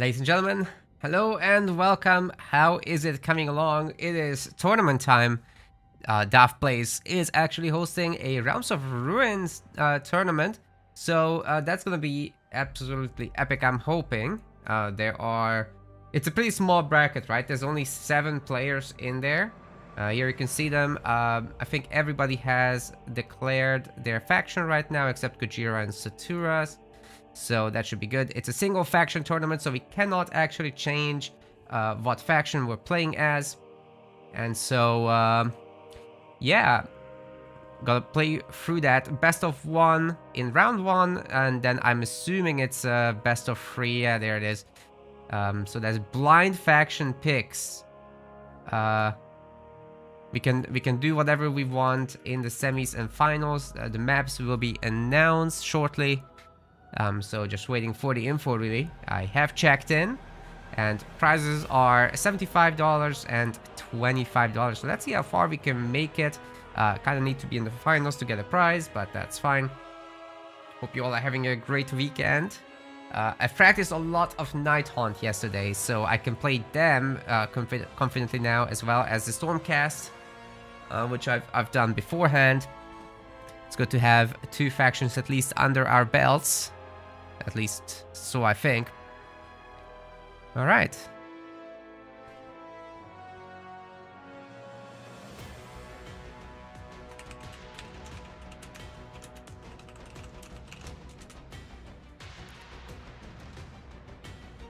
Ladies and gentlemen, hello and welcome. How is it coming along? It is tournament time. Daft Plays is actually hosting a Realms of Ruins tournament, so that's gonna be absolutely epic. I'm hoping it's a pretty small bracket, right? There's only 7 players in there. Here you can see them. I think everybody has declared their faction right now except Gojira and Saturas. So that should be good. It's a single faction tournament, so we cannot actually change what faction we're playing as. And so, yeah, gotta play through that. Best of 1 in round 1, and then I'm assuming it's best of 3. Yeah, there it is. So there's blind faction picks. We can do whatever we want in the semis and finals. The maps will be announced shortly. So just waiting for the info, really. I have checked in, and prizes are $75 and $25. So let's see how far we can make it. Kind of need to be in the finals to get a prize, but that's fine. Hope you all are having a great weekend. I practiced a lot of Night Haunt yesterday, so I can play them confidently now, as well as the Stormcast, which I've done beforehand. It's good to have 2 factions at least under our belts. At least, so I think. Alright.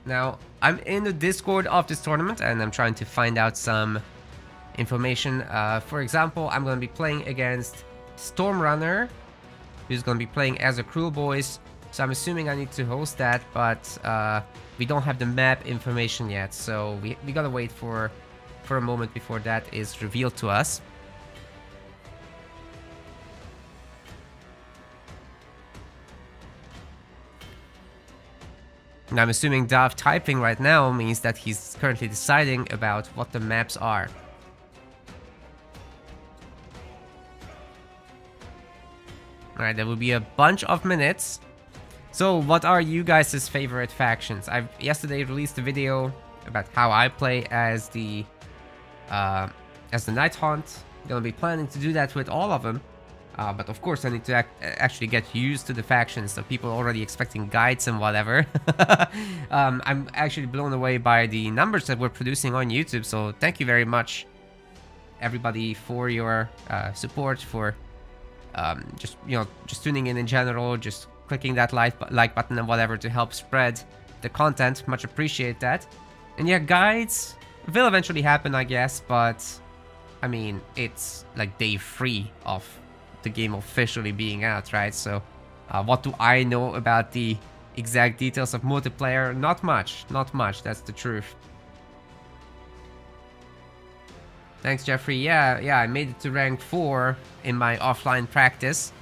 Now, I'm in the Discord of this tournament, and I'm trying to find out some information. For example, I'm going to be playing against Stormrunner, who's going to be playing as a Cruel Boys. So I'm assuming I need to host that, but we don't have the map information yet, so we gotta wait for a moment before that is revealed to us. And I'm assuming Dav typing right now means that he's currently deciding about what the maps are. Alright, there will be a bunch of minutes. So, what are you guys' favorite factions? I yesterday released a video about how I play as the Night Haunt. I'm gonna be planning to do that with all of them, but of course I need to actually get used to the factions. So people are already expecting guides and whatever. I'm actually blown away by the numbers that we're producing on YouTube. So thank you very much, everybody, for your support, for just tuning in general, just clicking that like button and whatever to help spread the content. Much appreciate that. And yeah, guides will eventually happen, I guess, but I mean, it's like day 3 of the game officially being out, right? So what do I know about the exact details of multiplayer? Not much, that's the truth. Thanks, Jeffrey. Yeah, I made it to rank 4 in my offline practice.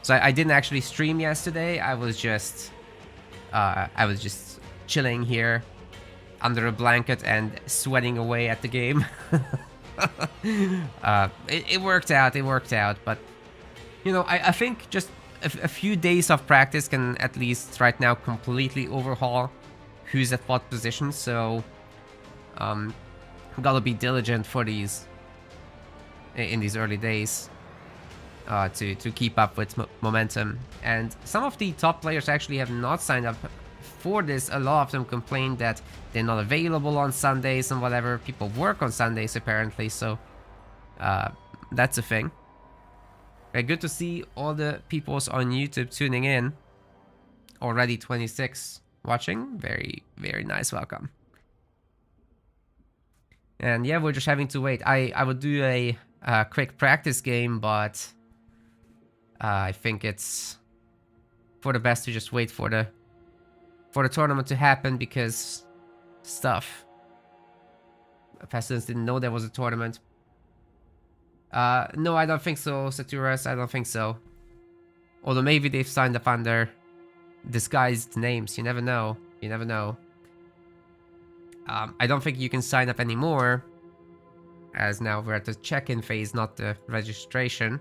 So I didn't actually stream yesterday. I was just chilling here under a blanket and sweating away at the game. It worked out, but I think just a few days of practice can at least right now completely overhaul who's at what position. So gotta be diligent for these in these early days. To keep up with momentum. And some of the top players actually have not signed up for this. A lot of them complained that they're not available on Sundays and whatever. People work on Sundays apparently, so that's a thing. Very good to see all the peoples on YouTube tuning in. Already 26 watching. Very, very nice. Welcome. And yeah, we're just having to wait. I would do a quick practice game, but I think it's for the best to just wait for the tournament to happen, because stuff. Pestilence didn't know there was a tournament. No, I don't think so, Saturas. I don't think so. Although maybe they've signed up under disguised names. You never know. You never know. I don't think you can sign up anymore, as now we're at the check-in phase, not the registration.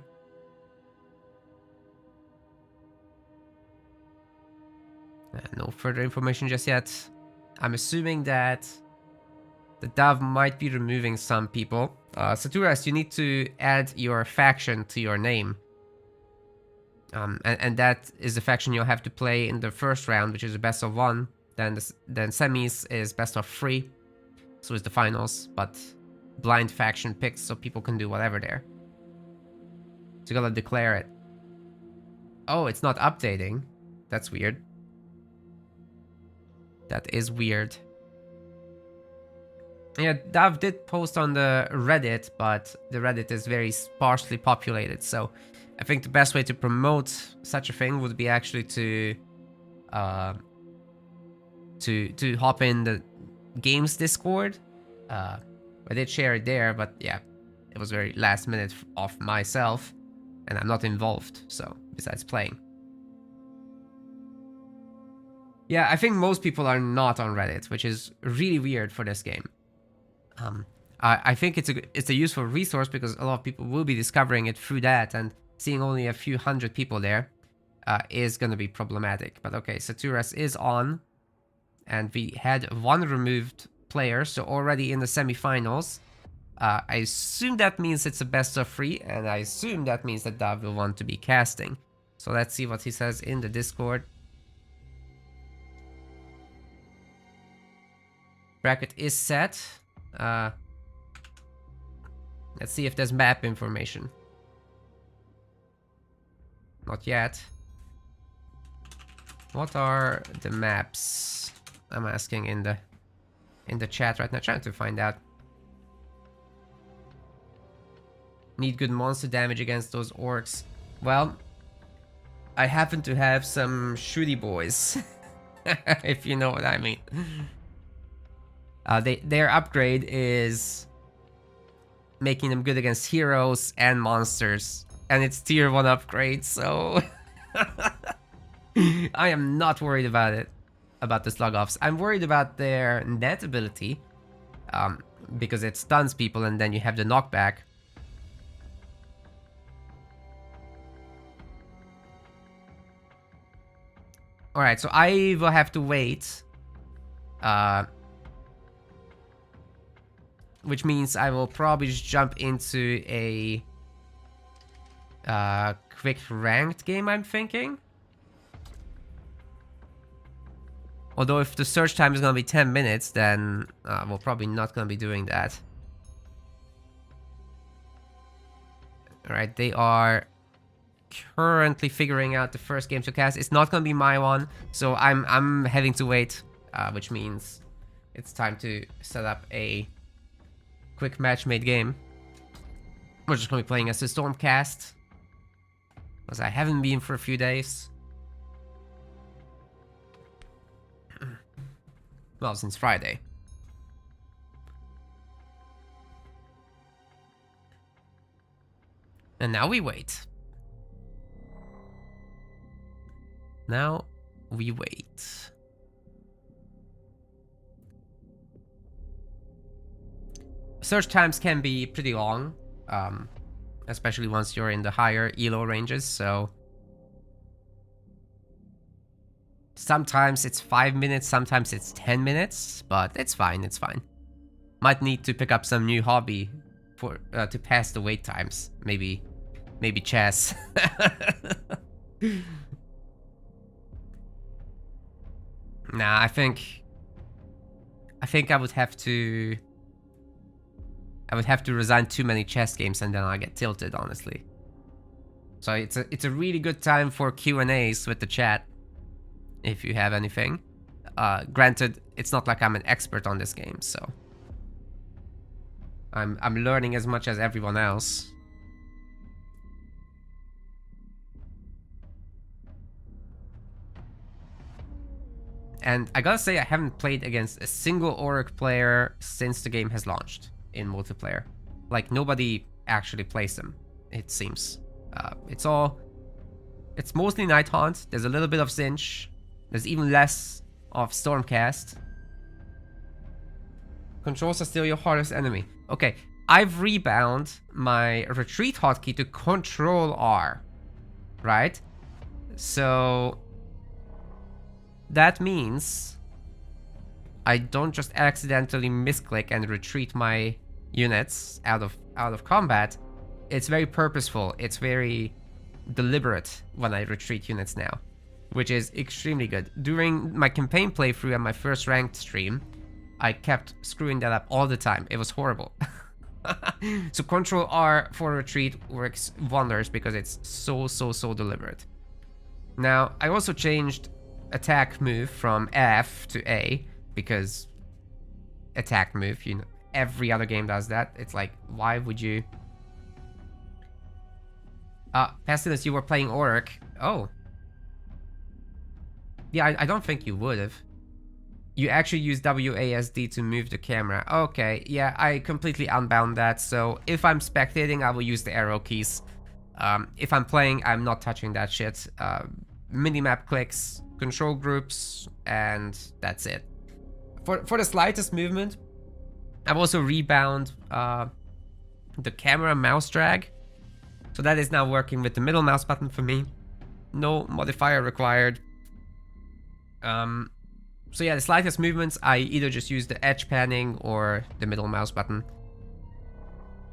No further information just yet. I'm assuming that the Dove might be removing some people. Saturas, you need to add your faction to your name. And that is the faction you'll have to play in the first round, which is a best of 1. Then semis is best of 3. So is the finals, but blind faction picks so people can do whatever there. So you gotta declare it. Oh, it's not updating. That's weird. That is weird. Yeah, Dav did post on the Reddit, but the Reddit is very sparsely populated, so I think the best way to promote such a thing would be actually to hop in the games Discord. I did share it there, but yeah, it was very last minute of myself, and I'm not involved, so besides playing. Yeah, I think most people are not on Reddit, which is really weird for this game. I think it's a useful resource because a lot of people will be discovering it through that, and seeing only a few hundred people there is going to be problematic. But okay, Saturas is on, and we had 1 removed player, so already in the semifinals. I assume that means it's a best of 3, and I assume that means that Dav will want to be casting. So let's see what he says in the Discord. Bracket is set. Let's see if there's map information. Not yet. What are the maps? I'm asking in the chat right now, trying to find out. Need good monster damage against those orcs. Well, I happen to have some shooty boys, if you know what I mean. Their upgrade is making them good against heroes and monsters, and it's tier 1 upgrade, so I am not worried about it, about the slug-offs. I'm worried about their net ability, because it stuns people and then you have the knockback. Alright, so I will have to wait. Which means I will probably just jump into a quick ranked game, I'm thinking. Although if the search time is going to be 10 minutes, then we're probably not going to be doing that. Alright, they are currently figuring out the first game to cast. It's not going to be my one, so I'm having to wait, which means it's time to set up a quick match-made game. We're just going to be playing as a Stormcast, because I haven't been for a few days. Well, since Friday. And now we wait. Now we wait. Search times can be pretty long, especially once you're in the higher elo ranges, so sometimes it's 5 minutes, sometimes it's 10 minutes, but it's fine, it's fine. Might need to pick up some new hobby for to pass the wait times. Maybe chess. Nah, I think I would have to resign too many chess games and then I get tilted, honestly. So it's a really good time for Q&As with the chat, if you have anything. Granted, it's not like I'm an expert on this game, so I'm learning as much as everyone else. And I gotta say, I haven't played against a single Auric player since the game has launched in multiplayer. Like, nobody actually plays them, it seems. It's mostly Nighthaunt. There's a little bit of Zinch. There's even less of Stormcast. Controls are still your hardest enemy. Okay, I've rebound my retreat hotkey to Control R, right? So that means I don't just accidentally misclick and retreat my units out of combat. It's very purposeful. It's very deliberate when I retreat units now, which is extremely good. During my campaign playthrough and my first ranked stream, I kept screwing that up all the time. It was horrible. So Control R for retreat works wonders because it's so deliberate. Now, I also changed attack move from F to A because attack move, you know, every other game does that. It's like, why would you? Pestilence, you were playing Orc. Oh. Yeah, I don't think you would have. You actually use WASD to move the camera. Okay, yeah, I completely unbound that. So if I'm spectating, I will use the arrow keys. If I'm playing, I'm not touching that shit. Minimap clicks, control groups, and that's it. For the slightest movement, I've also rebound the camera mouse drag. So that is now working with the middle mouse button for me. No modifier required. So yeah, the slightest movements, I either just use the edge panning or the middle mouse button.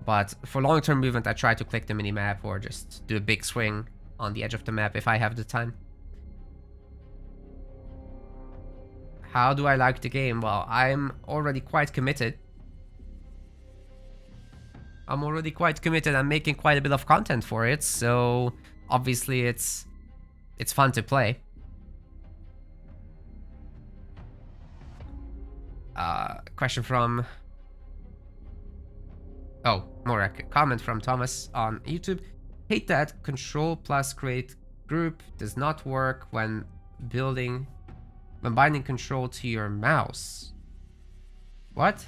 But for long-term movement, I try to click the minimap or just do a big swing on the edge of the map if I have the time. How do I like the game? Well, I'm already quite committed. I'm making quite a bit of content for it, so obviously it's fun to play. Question from... Oh, more a comment from Thomas on YouTube. Hate that Control plus create group does not work when binding Control to your mouse. What?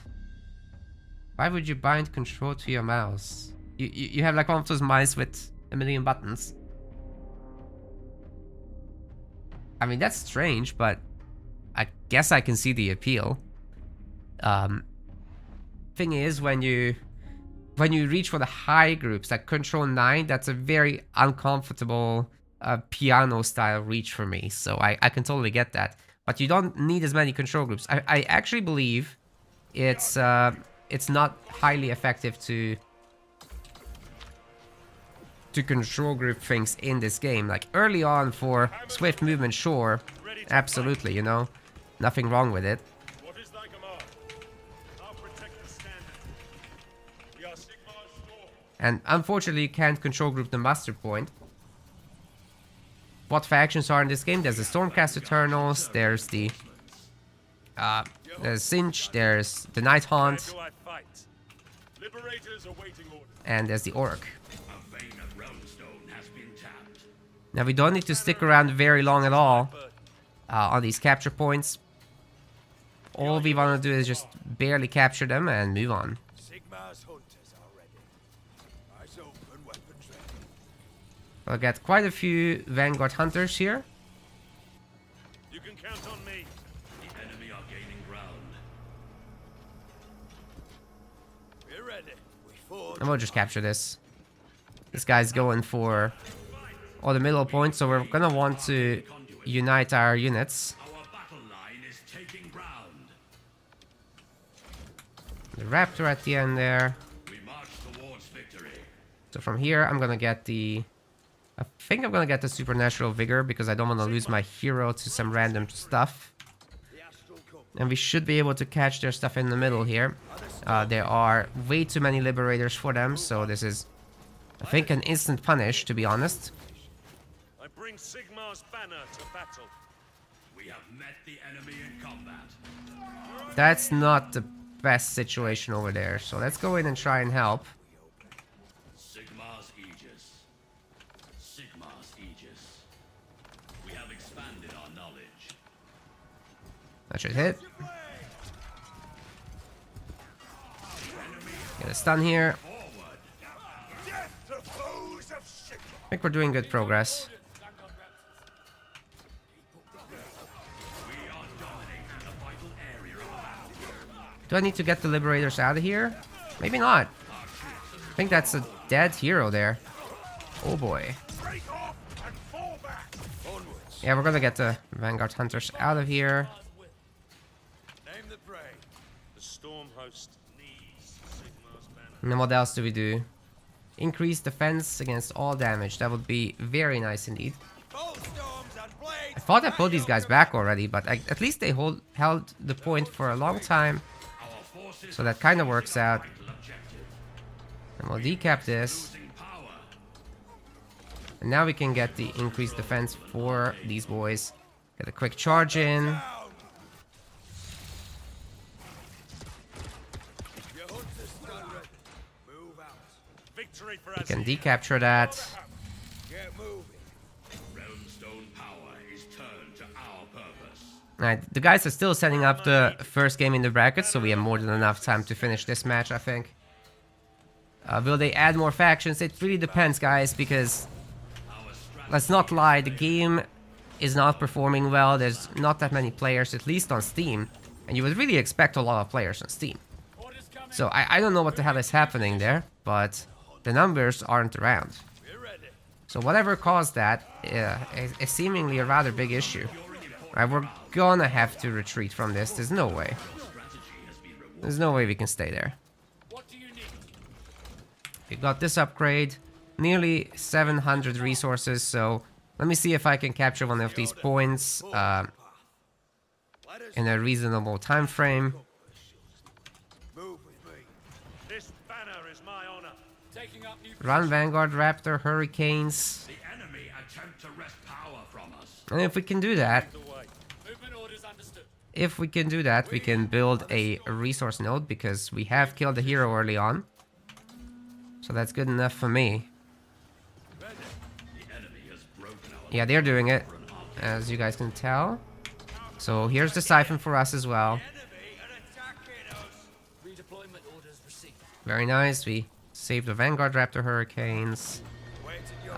Why would you bind Control to your mouse? You have like one of those mice with a million buttons. I mean, that's strange, but I guess I can see the appeal. Thing is, when you reach for the high groups, like Control 9, that's a very uncomfortable piano style reach for me. So I can totally get that. But you don't need as many control groups. I actually believe it's not highly effective to control group things in this game. Like early on for swift movement, sure, absolutely, you know, nothing wrong with it. And unfortunately, you can't control group the muster point. What factions are in this game? There's the Stormcast Eternals, there's the Sinch, there's the Night Haunt, and there's the Orc. Now we don't need to stick around very long at all on these capture points. All we want to do is just barely capture them and move on. I'll get quite a few Vanguard Hunters here. You can count on me. The enemy are gaining ground. We're ready. And we'll just capture this. This guy's going for all the middle points, so we're gonna want to unite our units. Our battle line is taking ground. The Raptor at the end there. We march towards victory. So from here, I'm gonna get the... I think I'm gonna get the Supernatural Vigor because I don't want to lose my hero to some random stuff. And we should be able to catch their stuff in the middle here. There are way too many Liberators for them, so this is, I think, an instant punish, to be honest. I bring Sigmar's banner to battle. We have met the enemy in combat. That's not the best situation over there, so let's go in and try and help. Sigmar's Aegis. Sigmar's Aegis. We have expanded our knowledge. That should hit. Get a stun here. I think we're doing good progress. Do I need to get the Liberators out of here? Maybe not. I think that's a dead hero there. Oh boy. Yeah, we're gonna get the Vanguard Hunters out of here. outpost needs Sigmar's banner. And then what else do we do? Increase defense against all damage. That would be very nice indeed. I thought I pulled these guys back already, but at least they held the point for a long time. So that kind of works out. And we'll decap this. And now we can get the increased defense for these boys. Get a quick charge in. We can decapture that. Alright, the guys are still setting up the first game in the bracket, so we have more than enough time to finish this match, I think. Will they add more factions? It really depends, guys, because let's not lie, the game is not performing well. There's not that many players, at least on Steam, and you would really expect a lot of players on Steam. So I don't know what the hell is happening there, but the numbers aren't around. So whatever caused that is seemingly a rather big issue. Right, we're gonna have to retreat from this. There's no way. There's no way we can stay there. We got this upgrade. Nearly 700 resources, so let me see if I can capture one of these points in a reasonable time frame. This banner is my honor. Run Vanguard Raptor Hurricanes. And if we can do that, we can build a resource node because we have killed the hero early on. So that's good enough for me. Yeah, they're doing it, as you guys can tell. So here's the siphon for us as well. Very nice. We saved the Vanguard Raptor Hurricanes.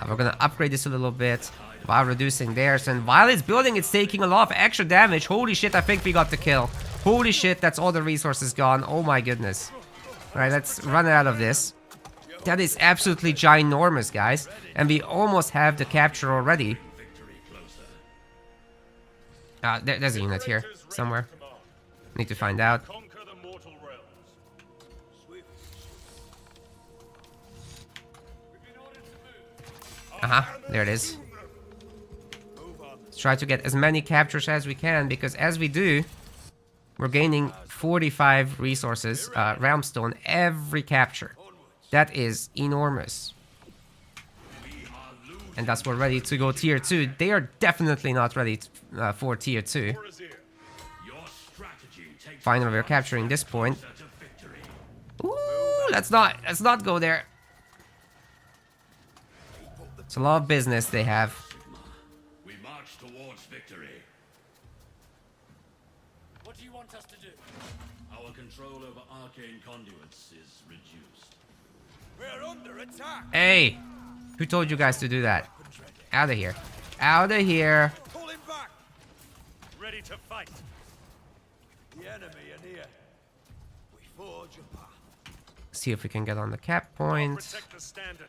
We're gonna upgrade this a little bit while reducing theirs. And while it's building, it's taking a lot of extra damage. Holy shit, I think we got the kill. Holy shit, that's all the resources gone. Oh my goodness. Alright, let's run out of this. That is absolutely ginormous, guys. And we almost have the capture already. There's a unit here somewhere. Need to find out. There it is. Let's try to get as many captures as we can, because as we do, we're gaining 45 resources, Realmstone, every capture. That is enormous. And thus we're ready to go tier 2. They are definitely not ready for tier 2. Finally, we're capturing this point. Ooh, let's not go there. It's a lot of business they have. We march towards victory. What do you want us to do? Our control over arcane conduits is reduced. We're under attack. Hey, who told you guys to do that? Out of here. Out of here. Pull him back. Ready to fight. The enemy are near. We forge a path. See if we can get on the cap point. Protect the standard.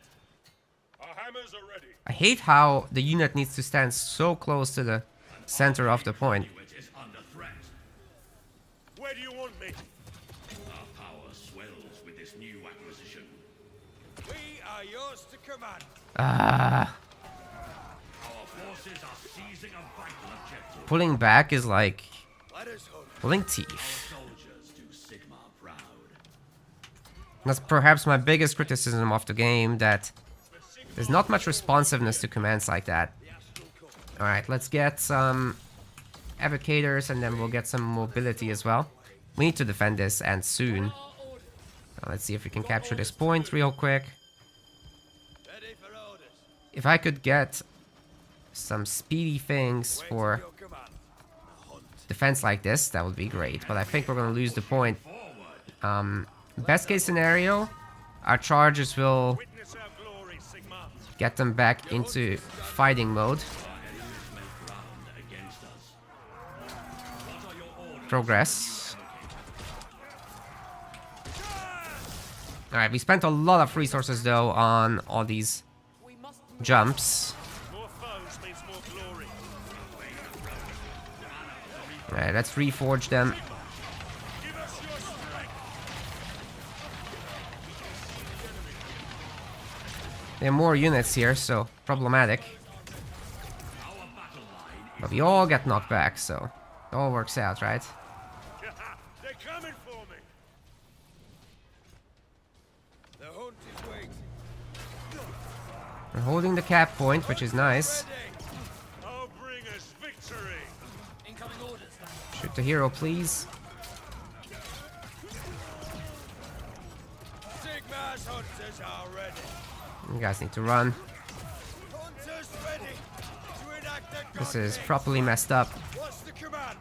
Our hammers are ready. I hate how the unit needs to stand so close to the center of the point. Is under threat. Where do you want me? Our power swells with this new acquisition. We are yours to command. Our forces are seizing a vital objective. Pulling back is like Let us hunt. pulling teeth. Soldiers do Sigmar proud. That's perhaps my biggest criticism of the game, that there's not much responsiveness to commands like that. Alright, let's get some evocators and then we'll get some mobility as well. We need to defend this, and soon. Now, let's see if we can capture this point real quick. Ready for orders. If I could get some speedy things for Your command. defense like this, that would be great. But I think we're going to lose the point. Best case scenario, our charges will Witness our glory, Sigmar. get them back into fighting mode. Progress. Alright, we spent a lot of resources though on all these jumps. More foes means more glory. Alright, let's reforge them. Give us your strength. There are more units here, so problematic. But we all get knocked back, so it all works out, right? They're coming for me. The hunt is waiting. We're holding the cap point, which is nice. I'll bring us victory. Incoming orders. Shoot the hero, please. Sigmar's hunters are ready. You guys need to run. Hunters ready to enact the This is goddess. properly messed up. What's the command?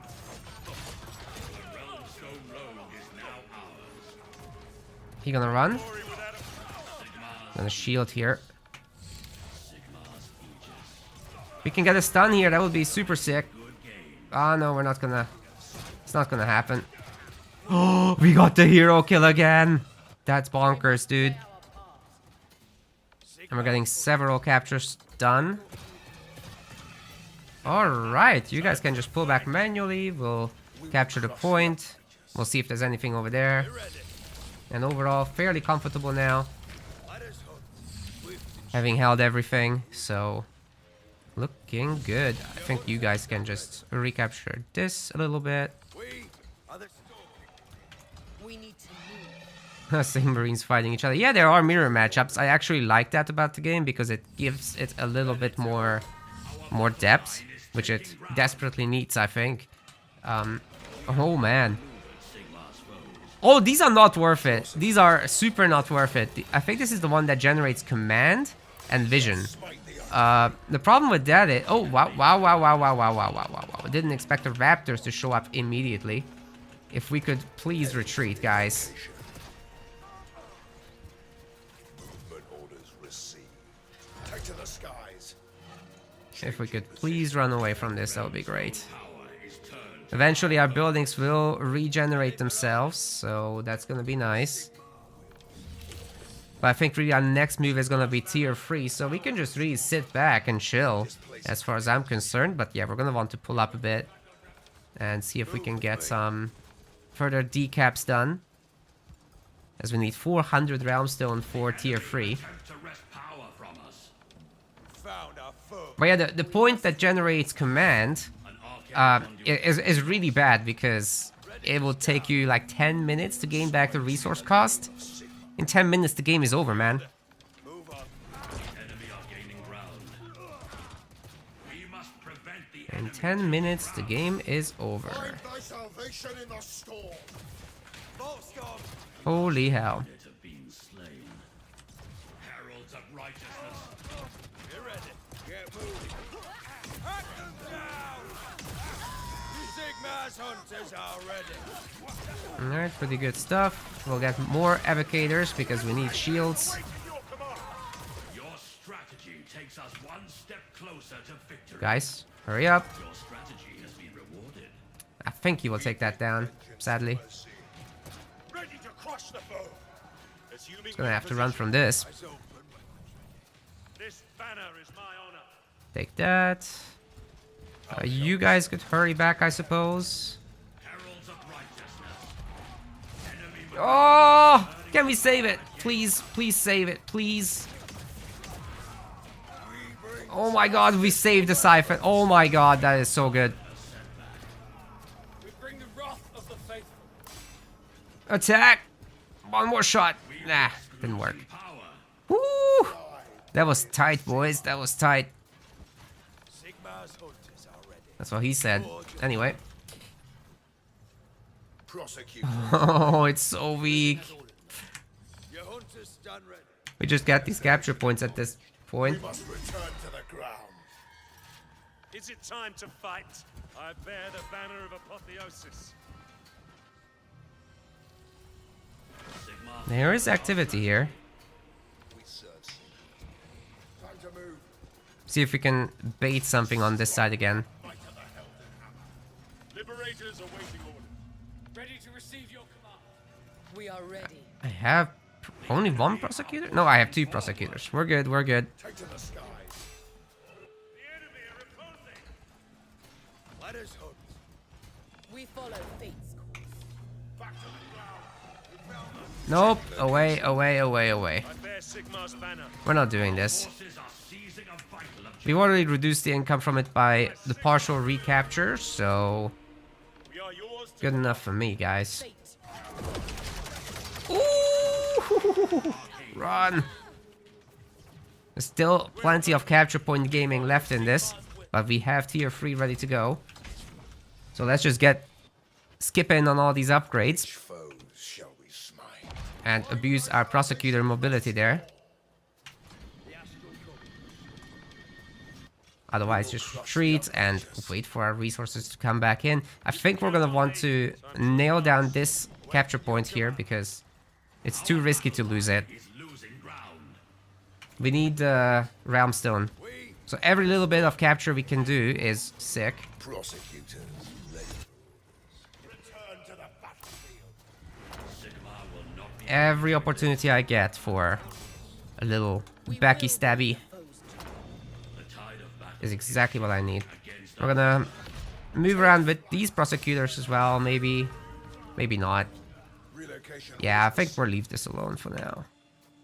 Realmstone Road is now ours. He gonna run? Glory without a Gonna shield here. We can get a stun here, that would be super sick. Ah, no, we're not gonna. It's not gonna happen. Oh, we got the hero kill again. That's bonkers, dude. And we're getting several captures done. Alright, you guys can just pull back manually. We'll capture the point. We'll see if there's anything over there. And overall, fairly comfortable now. Having held everything, so looking good. I think you guys can just recapture this a little bit. We are the We need to move. Same Marines fighting each other. Yeah, there are mirror matchups. I actually like that about the game because it gives it a little bit more depth, which it desperately needs, I think. Oh man. Oh, these are not worth it. These are super not worth it. I think this is the one that generates command and vision. The problem with that is... Oh, wow. Didn't expect the raptors to show up immediately. If we could please retreat, guys. movement orders received. Take to the skies. If we could please run away from this, that would be great. Eventually our buildings will regenerate themselves, so that's gonna be nice. But I think really our next move is gonna be tier 3, so we can just really sit back and chill, as far as I'm concerned. But yeah, we're gonna want to pull up a bit and see if we can get some further decaps done. As we need 400 Realmstone for tier 3. Found our foe. But yeah, the point that generates command is really bad because it will take you like 10 minutes to gain back the resource cost. In 10 minutes the game is over, man. Move on. Enemy are gaining ground. We must prevent the In 10 minutes the game is over. Thy salvation in the storm. Bolt's gone. Holy hell. that have been slain. Heralds of righteousness. Get ready. Get moving. Hack them down. Sigmar's hunters are ready. Alright, pretty good stuff. We'll get more evocators because we need shields. Your strategy takes us one step closer to victory. Guys, hurry up. Your strategy has been rewarded. I think he will take that down, sadly. Ready to crush the foe. Assuming He's gonna have to run from this. Eyes open. this banner is my honor. Take that. You guys could hurry back, I suppose. Heralds of righteousness. Enemy Oh! Can we save it? Please, please save it, please. Oh my god, we saved the siphon. Oh my god, that is so good. We bring the wrath of the faithful. Attack! One more shot. Nah, didn't work. power. Woo! That was tight, boys. That was tight. Sigmar's hunters are ready. That's what he said. Anyway. Prosecute. Oh, it's so weak. Your hunters stand ready. We just get these capture points at this point. Must return to the ground. Is it time to fight? I bear the banner of apotheosis. Sigmar. There is activity here. We serve. Time to move. See if we can bait something on this side again. Liberators awaiting orders. Ready to receive your command. We are ready. I have only one prosecutor? No, I have 2 prosecutors. We're good, we're good. Take to the skies. The enemy are repulsing. Let us hunt. We follow fate's course. Back to the ground. We found them. Nope. Away, away, away, away. I bear Sigmar's banner. We're not doing this. Forces are seizing a vital objective. We've already reduced the income from it by the partial recapture, so We are yours to good enough for me, guys. Fate. Ooh! Run! There's still plenty of capture point gaming left in this, but we have tier 3 ready to go. So let's just get skipping on all these upgrades Foes shall we smite? and abuse our prosecutor mobility there. Otherwise, just retreat and wait for our resources to come back in. I think we're gonna want to nail down this capture point here because it's too risky to lose it. is losing ground. We need the Realm Stone. So every little bit of capture we can do is sick. Prosecutors, ready. Return to the battlefield. Sigmar will not be Every opportunity I get for a little backy stabby the tide of battle is exactly what I need. against We're gonna move around with these prosecutors as well, maybe. Maybe not. Relocation Yeah, I think we'll leave this alone for now.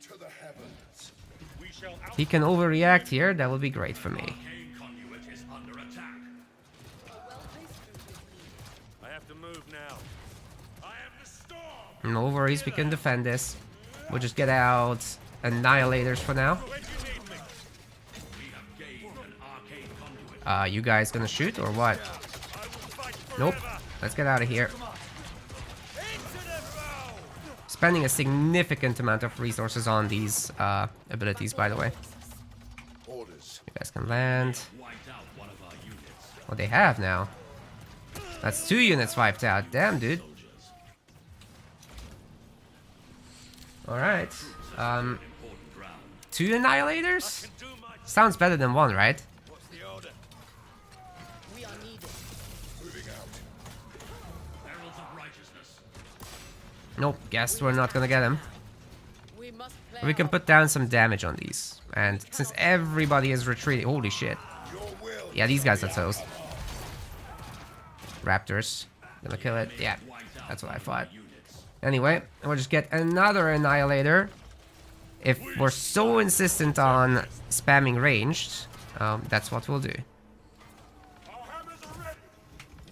to the heavens. we shall out. He can overreact here, that would be great for me. Arcane conduit is under attack. I have to move now. I am the storm. No worries, we can defend this. We'll just get out Annihilators for now. When you need me. We have gained an arcane conduit. You guys gonna shoot or what? I will fight Nope. forever. Let's get out of here. Into the foe. Spending a significant amount of resources on these abilities, by the way. Orders. You guys can land. Wiped out one of our units. Well, they have now. That's 2 units wiped out. Damn, dude. Soldiers. Alright. Important ground. 2 Annihilators? Can do my Sounds better than 1, right? What's the order? We are needed. Moving out. heralds of righteousness. Nope, guess we're not gonna get him. We must play. We can our put down some damage on these. And since everybody is retreating... Holy shit. Your will. Yeah, these guys are toast. Raptors. Gonna kill it. Yeah, that's what I thought. Units. Anyway, we'll just get another Annihilator. If we're so insistent on spamming ranged, that's what we'll do. Our hammers are ready.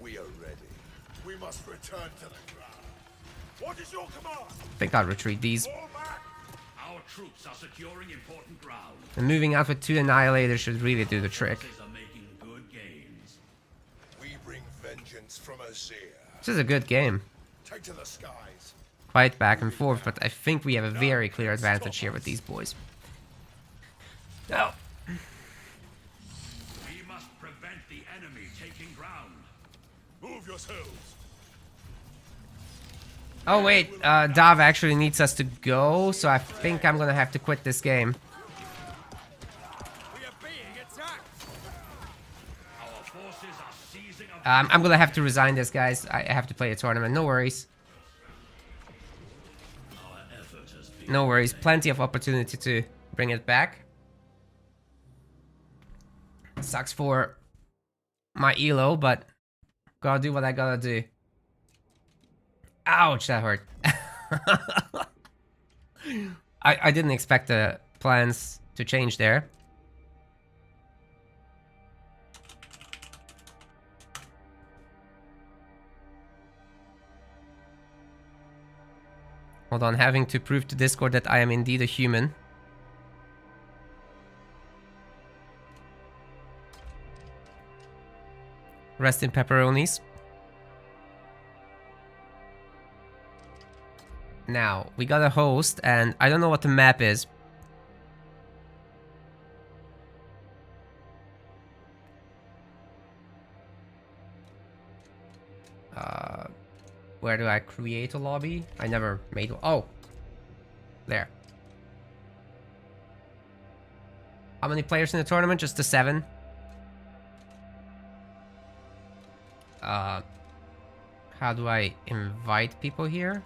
We are ready. We must return to the ground. What is your command? I think I'll retreat these. Fall back. Our troops are securing important ground. And moving out with 2 Annihilators should really do the trick. Forces are making good gains. We bring vengeance from Azir. This is a good game. Take to the skies. Fight back and forth, but I think we have a very clear advantage here with these boys. No. We must prevent the enemy taking ground. Move yourselves. Oh wait, Dav actually needs us to go, so I think I'm gonna have to quit this game. We are being attacked. Our forces are seizing a I'm gonna have to resign this, guys. I have to play a tournament. No worries. Our effort has been No worries. Plenty of opportunity to bring it back. Sucks for my elo, but gotta do what I gotta do. Ouch, that hurt. I didn't expect the plans to change there. Hold on, having to prove to Discord that I am indeed a human. Rest in pepperonis. Now, we got a host, and I don't know what the map is. Where do I create a lobby? I never made one. Oh! There. How many players in the tournament? Just the 7? How do I invite people here?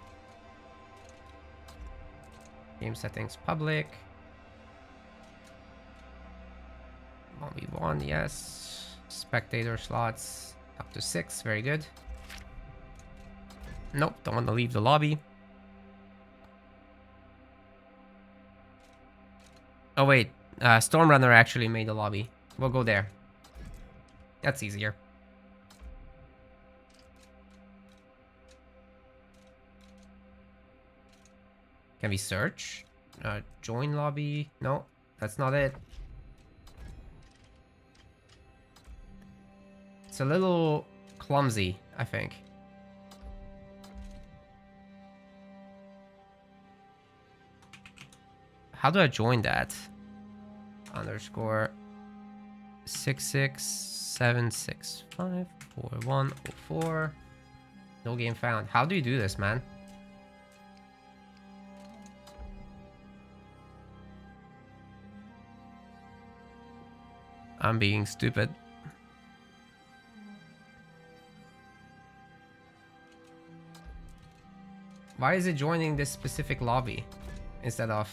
Game settings public. 1v1, yes. Spectator slots up to 6, very good. Nope, don't want to leave the lobby. Oh wait, Stormrunner actually made the lobby. We'll go there. That's easier. Can we search? Join lobby? No, that's not it. It's a little clumsy, I think. How do I join that? Underscore 667654104. No game found. How do you do this, man? I'm being stupid. Why is it joining this specific lobby instead of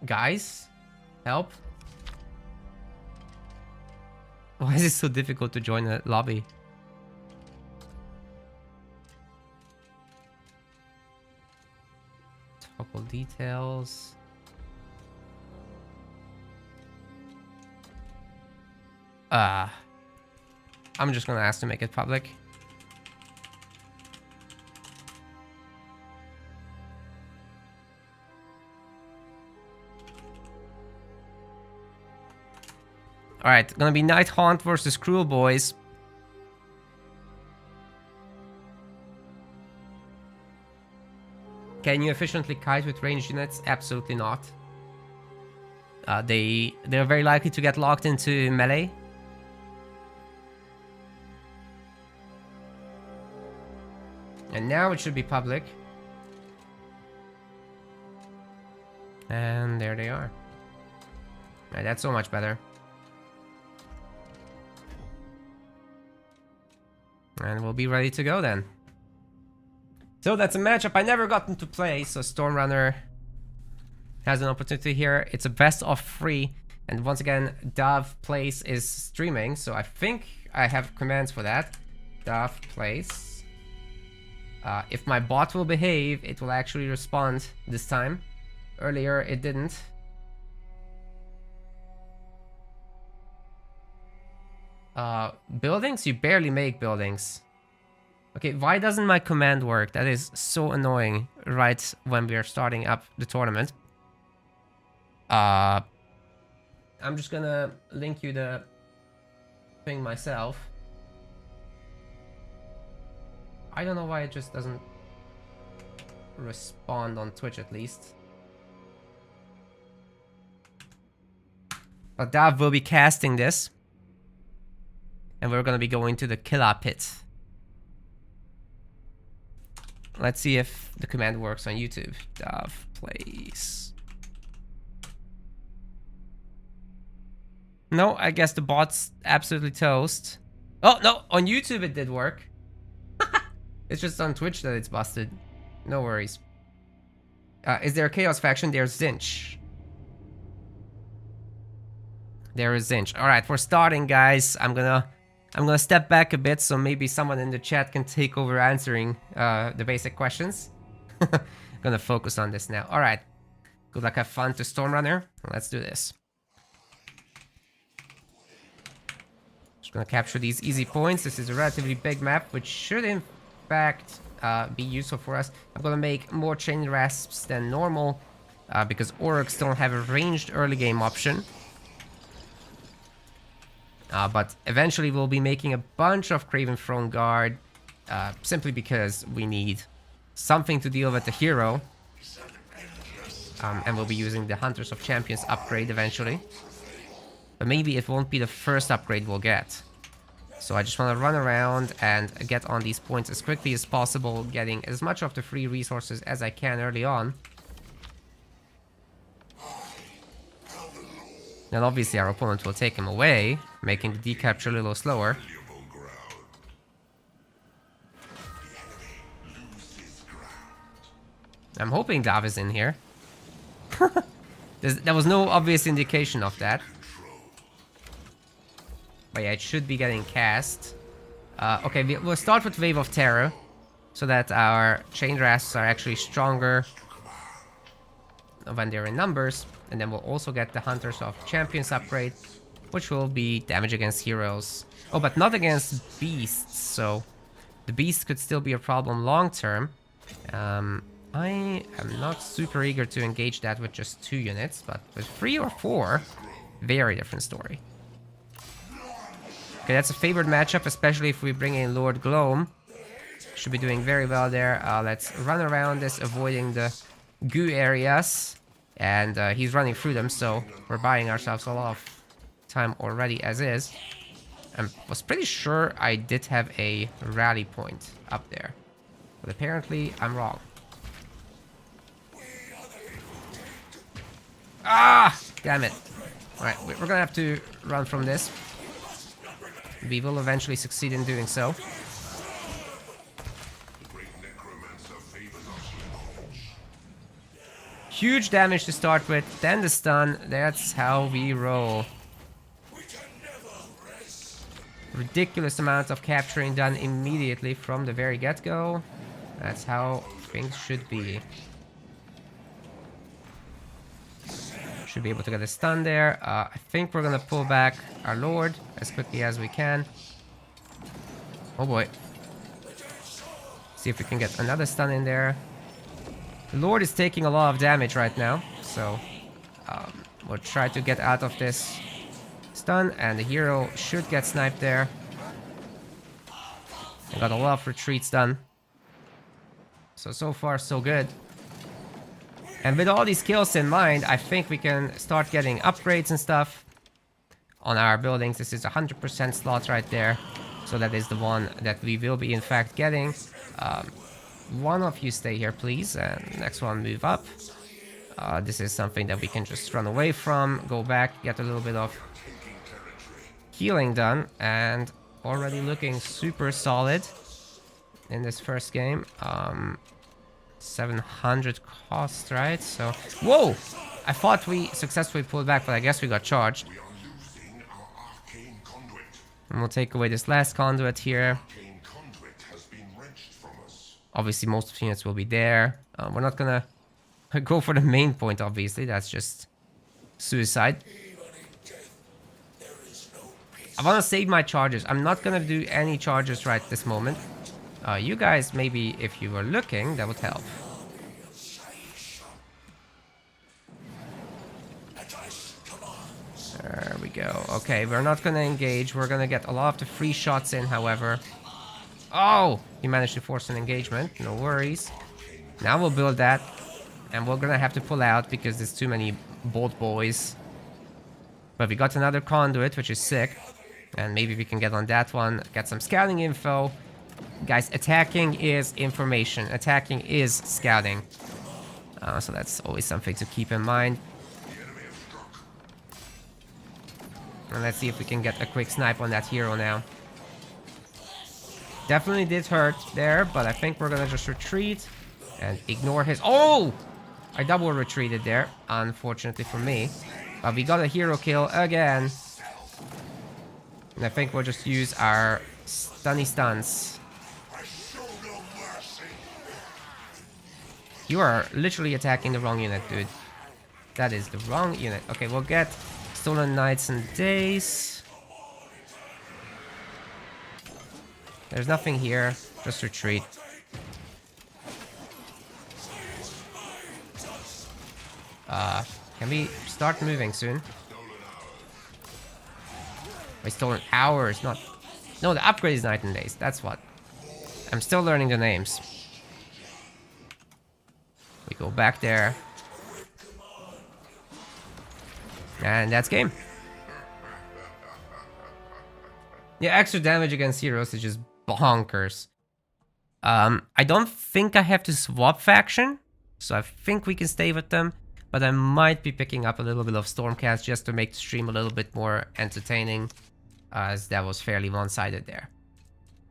guys, help? Why is it so difficult to join a lobby? Toggle details. I'm just gonna ask to make it public. Alright, gonna be Night Haunt versus Cruel Boys. Can you efficiently kite with ranged units? Absolutely not. They're very likely to get locked into melee. And now it should be public. And there they are. Alright, that's so much better. And we'll be ready to go then. So that's a matchup I never gotten to play, so Stormrunner has an opportunity here. It's a best of 3, and once again, Dove Plays is streaming, so I think I have commands for that. Dove Plays. If my bot will behave, it will actually respond this time. Earlier, it didn't. Buildings? You barely make buildings. Okay, why doesn't my command work? That is so annoying right when we are starting up the tournament. I'm just gonna link you the thing myself. I don't know why it just doesn't respond on Twitch at least. But Dav will be casting this. And we're gonna be going to the Killer Pit. Let's see if the command works on YouTube. Dav Plays. No, I guess the bot's absolutely toast. Oh, no, on YouTube it did work. It's just on Twitch that it's busted. No worries. Is there a Chaos faction? There's Zinch. There is Zinch. Alright, for starting, guys, I'm gonna step back a bit so maybe someone in the chat can take over answering the basic questions. Gonna focus on this now. Alright. Good luck, have fun to Stormrunner. Let's do this. Just gonna capture these easy points. This is a relatively big map, which should in fact be useful for us. I'm gonna make more chain rasps than normal because Orcs don't have a ranged early game option. But eventually we'll be making a bunch of Craven Throne Guard simply because we need something to deal with the hero. And we'll be using the Hunters of Champions upgrade eventually. But maybe it won't be the first upgrade we'll get. So I just want to run around and get on these points as quickly as possible, getting as much of the free resources as I can early on. Then obviously our opponent will take him away, making the decapture a little slower. I'm hoping Dav is in here. There was no obvious indication of that. But yeah, it should be getting cast. Okay, we'll start with Wave of Terror. so that our chain rasps are actually stronger when they're in numbers. And then we'll also get the Hunters of Champions upgrade, which will be damage against heroes. Oh, but not against beasts, so the beast could still be a problem long term. I am not super eager to engage that with just 2 units, but with 3 or 4, very different story. Okay, that's a favored matchup, especially if we bring in Lord Gloam. Should be doing very well there. Let's run around this, avoiding the goo areas. And he's running through them, so we're buying ourselves a lot of time already as is. I was pretty sure I did have a rally point up there, but apparently I'm wrong. Ah! Damn it. Alright, we're gonna have to run from this. We will eventually succeed in doing so. Huge damage to start with, then the stun. That's how we roll. Ridiculous amount of capturing done immediately from the very get-go. That's how things should be. Should be able to get a stun there. I think we're gonna pull back our Lord as quickly as we can. Oh boy. See if we can get another stun in there. The Lord is taking a lot of damage right now, so we'll try to get out of this stun, and the hero should get sniped there. I got a lot of retreats done. So far so good. And with all these kills in mind, I think we can start getting upgrades and stuff on our buildings. This is 100% slot right there. So that is the one that we will be in fact getting. One of you stay here, please, and next one move up. This is something that we can just run away from, go back, get a little bit of healing done, and already looking super solid in this first game. 700 cost, right? So, whoa! I thought we successfully pulled back, but I guess we got charged. And we'll take away this last conduit here. Obviously, most of the units will be there. We're not gonna go for the main point, obviously. That's just suicide. I want to save my charges. I'm not gonna do any charges right this moment. You guys, maybe if you were looking, that would help. There we go. Okay, we're not gonna engage. We're gonna get a lot of the free shots in, however. Oh! He managed to force an engagement. No worries. Now we'll build that. And we're gonna have to pull out because there's too many bolt boys. But we got another conduit, which is sick. And maybe we can get on that one. Get some scouting info. Guys, attacking is information. Attacking is scouting. So that's always something to keep in mind. And let's see if we can get a quick snipe on that hero now. Definitely did hurt there, but I think we're gonna just retreat and ignore his... Oh! I double retreated there, unfortunately for me. But we got a hero kill again. And I think we'll just use our stunny stuns. You are literally attacking the wrong unit, dude. That is the wrong unit. Okay, we'll get Stolen Nights and Days. There's nothing here. Just retreat. Can we start moving soon? Wait, Stolen Hours, not... No, the upgrade is Night and Days. That's what. I'm still learning the names. We go back there. And that's game. Yeah, extra damage against heroes is just bonkers. I don't think I have to swap faction, so I think we can stay with them. But I might be picking up a little bit of Stormcast just to make the stream a little bit more entertaining, as that was fairly one-sided there.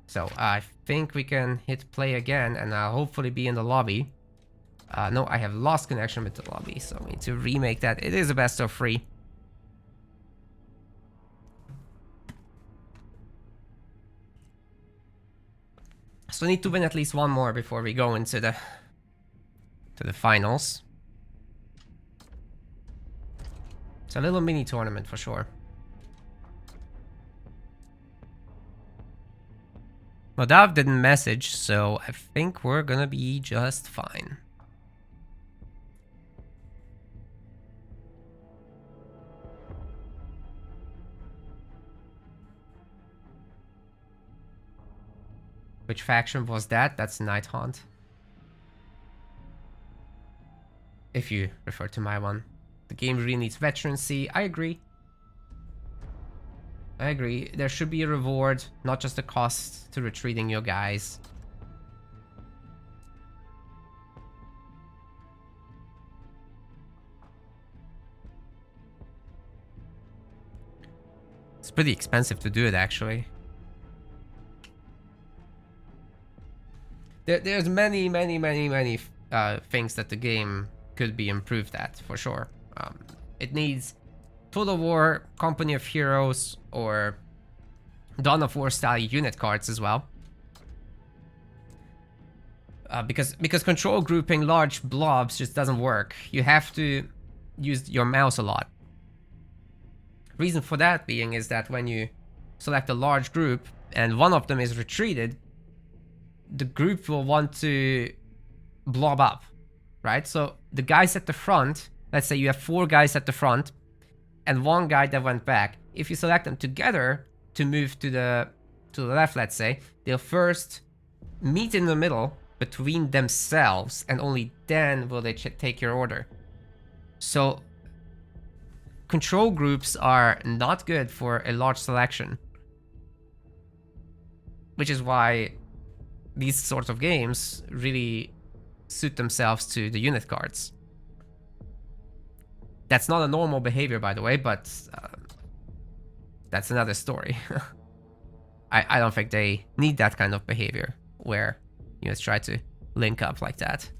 So I think we can hit play again, and I'll hopefully be in the lobby. No, I have lost connection with the lobby, so we need to remake that. It is a best of 3. So we need to win at least one more before we go into the finals. It's a little mini tournament for sure. Modav didn't message, so I think we're gonna be just fine. Which faction was that? That's Night Haunt. If you refer to my one. The game really needs veterancy. I agree. I agree. There should be a reward, not just a cost to retreating your guys. It's pretty expensive to do it, actually. There's many things that the game could be improved at, for sure. It needs Total War, Company of Heroes, or Dawn of War style unit cards as well. Because control grouping large blobs just doesn't work. You have to use your mouse a lot. Reason for that being is that when you select a large group and one of them is retreated, the group will want to blob up, right? So the guys at the front, let's say you have 4 guys at the front and 1 guy that went back. If you select them together to move to the left, let's say, they'll first meet in the middle between themselves and only then will they take your order. So control groups are not good for a large selection, which is why these sorts of games really suit themselves to the unit cards. That's not a normal behavior, by the way, but that's another story. I don't think they need that kind of behavior where units try to link up like that.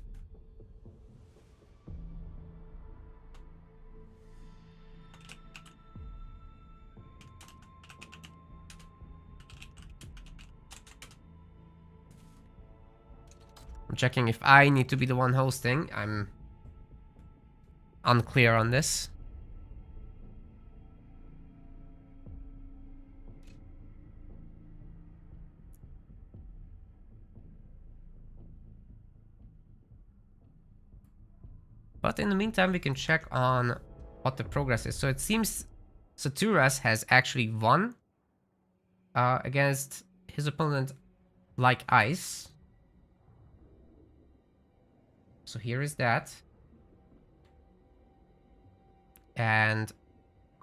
I'm checking if I need to be the one hosting. I'm unclear on this. But in the meantime, we can check on what the progress is. So it seems Saturas has actually won against his opponent Like Ice. So here is that. And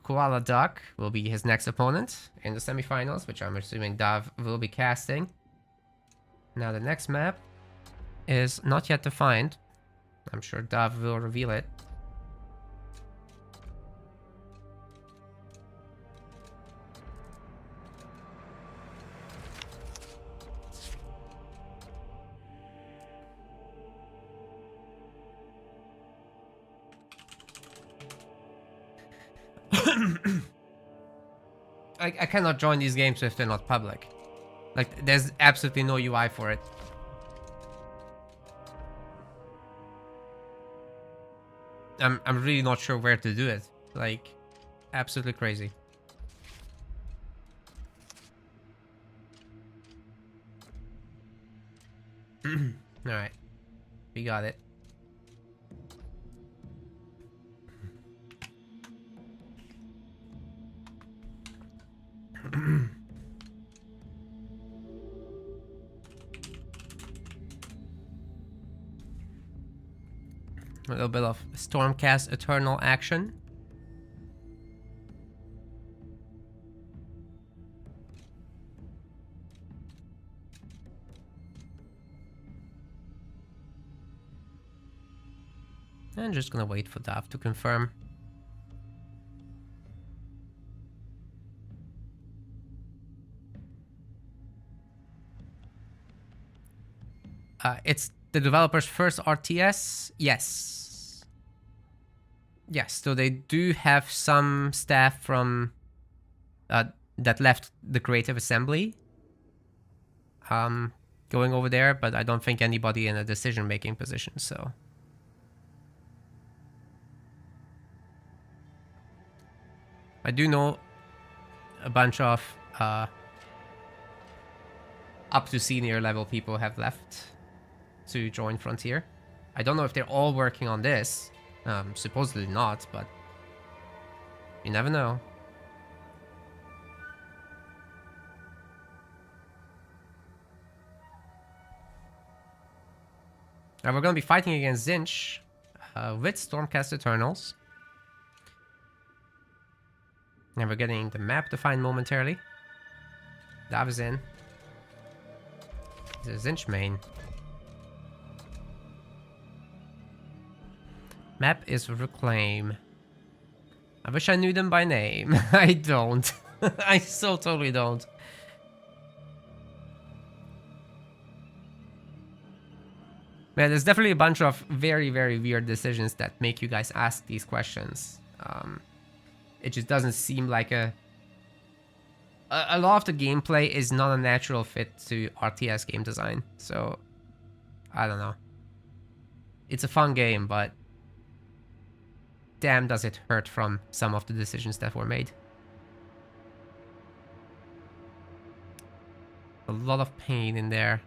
Koala Duck will be his next opponent in the semifinals, which I'm assuming Dav will be casting. Now the next map is not yet defined. I'm sure Dav will reveal it. I cannot join these games if they're not public. Like, there's absolutely no UI for it. I'm really not sure where to do it. Like, absolutely crazy. Alright. We got it. A little bit of Stormcast Eternal action. And just gonna wait for Dav to confirm. It's the developer's first RTS? Yes. Yes, so they do have some staff from that left the Creative Assembly. going over there, but I don't think anybody in a decision-making position, so... I do know a bunch of up to senior level people have left to join Frontier. I don't know if they're all working on this. Supposedly not, but you never know. Now we're going to be fighting against Zinch with Stormcast Eternals. And we're getting the map defined momentarily. Dav is in. It's a Zinch main. Map is Reclaim. I wish I knew them by name. I don't. I so totally don't. Man, there's definitely a bunch of very, very weird decisions that make you guys ask these questions. It just doesn't seem like a lot of the gameplay is not a natural fit to RTS game design. So, I don't know. It's a fun game, but damn does it hurt from some of the decisions that were made. A lot of pain in there.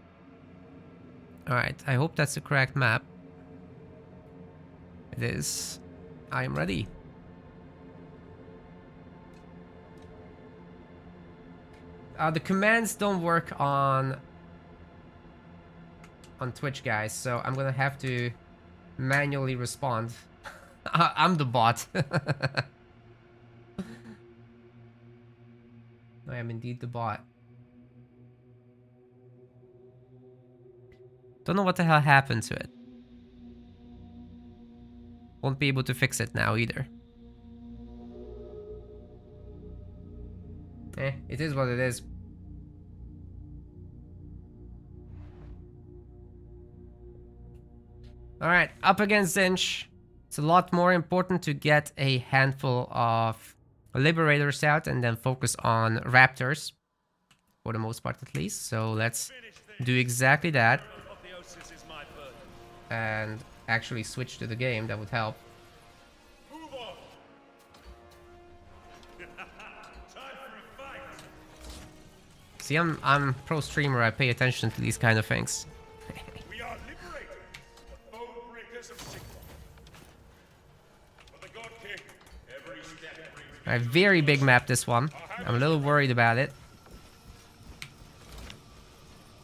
Alright, I hope that's the correct map. It is. I am ready. The commands don't work on Twitch, guys, so I'm gonna have to manually respond. I'm the bot. I am indeed the bot. Don't know what the hell happened to it. Won't be able to fix it now either. It is what it is. Alright, up against Zinch. It's a lot more important to get a handful of Liberators out and then focus on Raptors. For the most part at least. So let's do exactly that. And actually switch to the game, that would help. See, I'm pro streamer, I pay attention to these kind of things. We are liberated, the foe breakers of Sigmar. For the God King, every step brings Alright, very big map this one. I'm a little worried about it.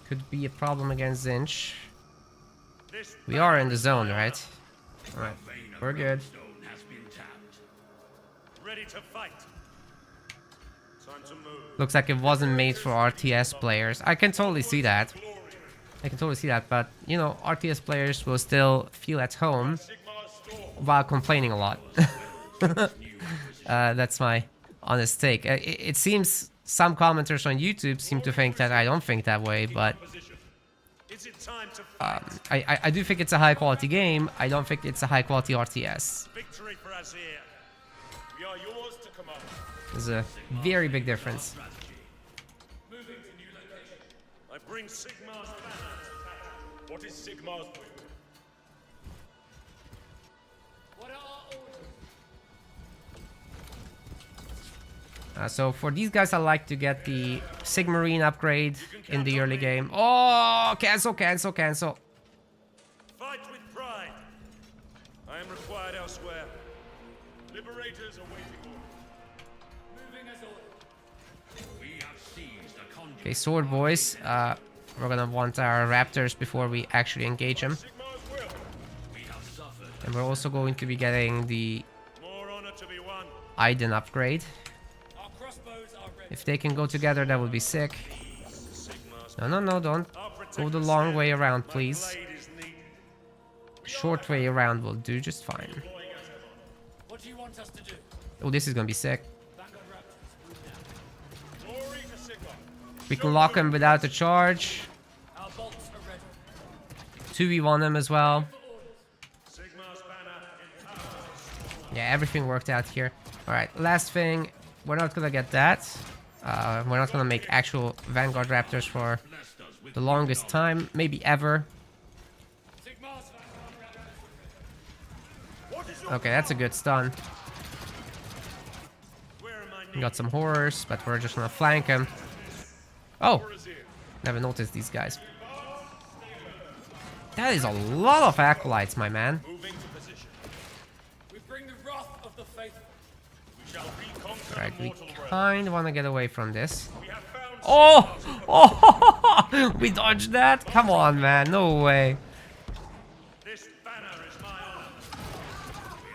Could be a problem against Zinch. We are in the zone, right? Alright, we're good. ready to fight. Time to move. Looks like it wasn't made for RTS players. I can totally see that. But, you know, RTS players will still feel at home while complaining a lot. That's my honest take. It seems some commenters on YouTube seem to think that I don't think that way, but I do think it's a high quality game. I don't think it's a high quality RTS. Victory for us here. We are yours to command. There's a very big difference. I bring Sigmar's banner to battle. What is Sigmar's will? What are our orders? So for these guys, I like to get the Sigmarine upgrade in the early game. Oh, cancel. Fight with pride. I am required elsewhere. Liberators awaiting orders. Moving as ordered. We have seized a conduit. Okay, sword boys. We're gonna want our raptors before we actually engage them. Sigmar's will. We have suffered. And we're also going to be getting the More honor to be won. Aiden upgrade. Our crossbows are ready. If they can go together, that would be sick. Sigmar's No, don't. Go the long way around, please. blade is needed. Short way around will do just fine. What do you want us to do? Oh, this is gonna be sick. Vanguard Raptors, move now. Glory to Sigmar. We can lock him without a charge. Our bolts are ready. 2v1 him as well. Sigmar's banner in power. Yeah, everything worked out here. Alright, last thing. We're not gonna get that. We're not gonna make actual Vanguard Raptors for the longest time, maybe ever. Sigmar's vanguard raptors. Okay, that's a good stun. Where am I We got some horrors, but we're just gonna flank him. Oh, never noticed these guys. That is a lot of acolytes, my man. moving to position? We bring the wrath of the faithful. We shall reconquer Alright, the we mortal realm. kind of want to get away from this. We have found Oh! Oh! We dodged that? Come on, man. No way. this banner is my honor.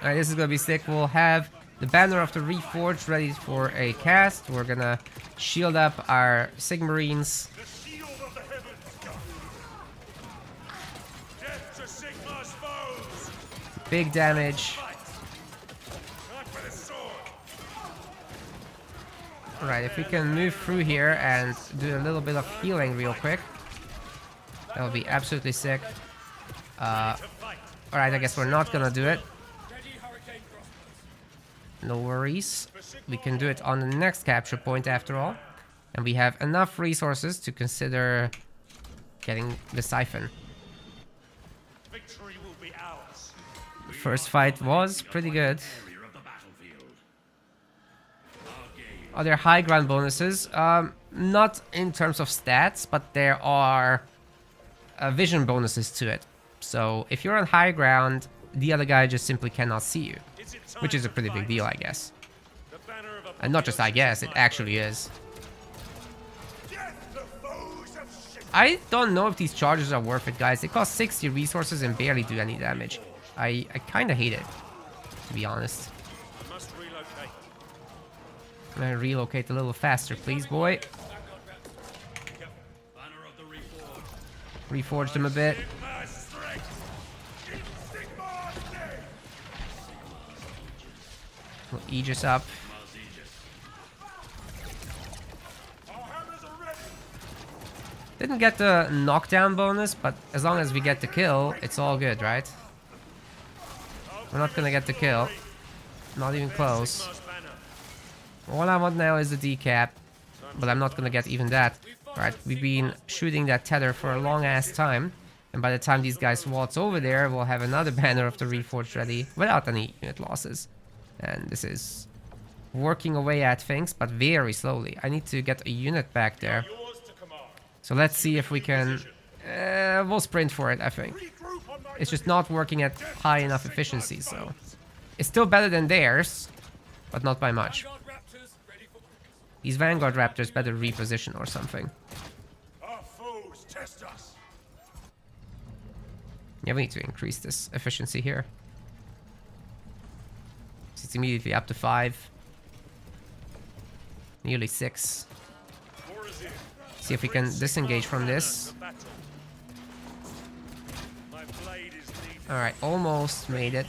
Alright, this is gonna be sick. We'll have the banner of the Reforged ready for a cast. We're gonna shield up our Sigmarines. The shield of the heavens. Death to Sigmar's foes. Big damage. Not for the sword. Alright, if we can move through here and do a little bit of healing real quick, that would be absolutely sick. Alright, I guess we're not gonna do it. Ready hurricane crossbows. No worries. We can do it on the next capture point after all. And we have enough resources to consider getting the siphon. Victory will be ours. First fight was pretty good. Are there high ground bonuses? Not in terms of stats, but there are vision bonuses to it. So if you're on high ground, the other guy just simply cannot see you, Is it time which is a to pretty big fight? deal, I guess. The banner of And not just I guess, it actually is. Death to foes of Sigmar. I don't know if these charges are worth it, guys. They cost 60 resources and barely do any damage. I kind of hate it, to be honest. I must relocate. I'm gonna relocate a little faster, please, boy. Banner of the Reforged. Reforge them a bit. Sigmar's strength. In Sigmar's name. We'll Aegis up. Our hammers are ready. Didn't get the knockdown bonus, but as long as we get the kill, it's all good, right? We're not gonna get the kill. Not even close. Sigmar's banner. All I want now is the decap, but I'm not gonna get even that. Right, we've been shooting that tether for a long ass time, and by the time these guys waltz over there, we'll have another banner of the Reforged ready without any unit losses. And this is working away at things, but very slowly. I need to get a unit back there. Yours to command. So let's see if we can... we'll sprint for it, I think. Regroup on my It's just not working at high enough efficiency, so... It's still better than theirs, but not by much. Vanguard raptors ready for cruise. These Vanguard Raptors better reposition or something. Our foes test us. Yeah, we need to increase this efficiency here. It's immediately up to 5. Nearly 6. War is here. See if we can disengage from this. Battle. My blade is needed. Alright, almost made it.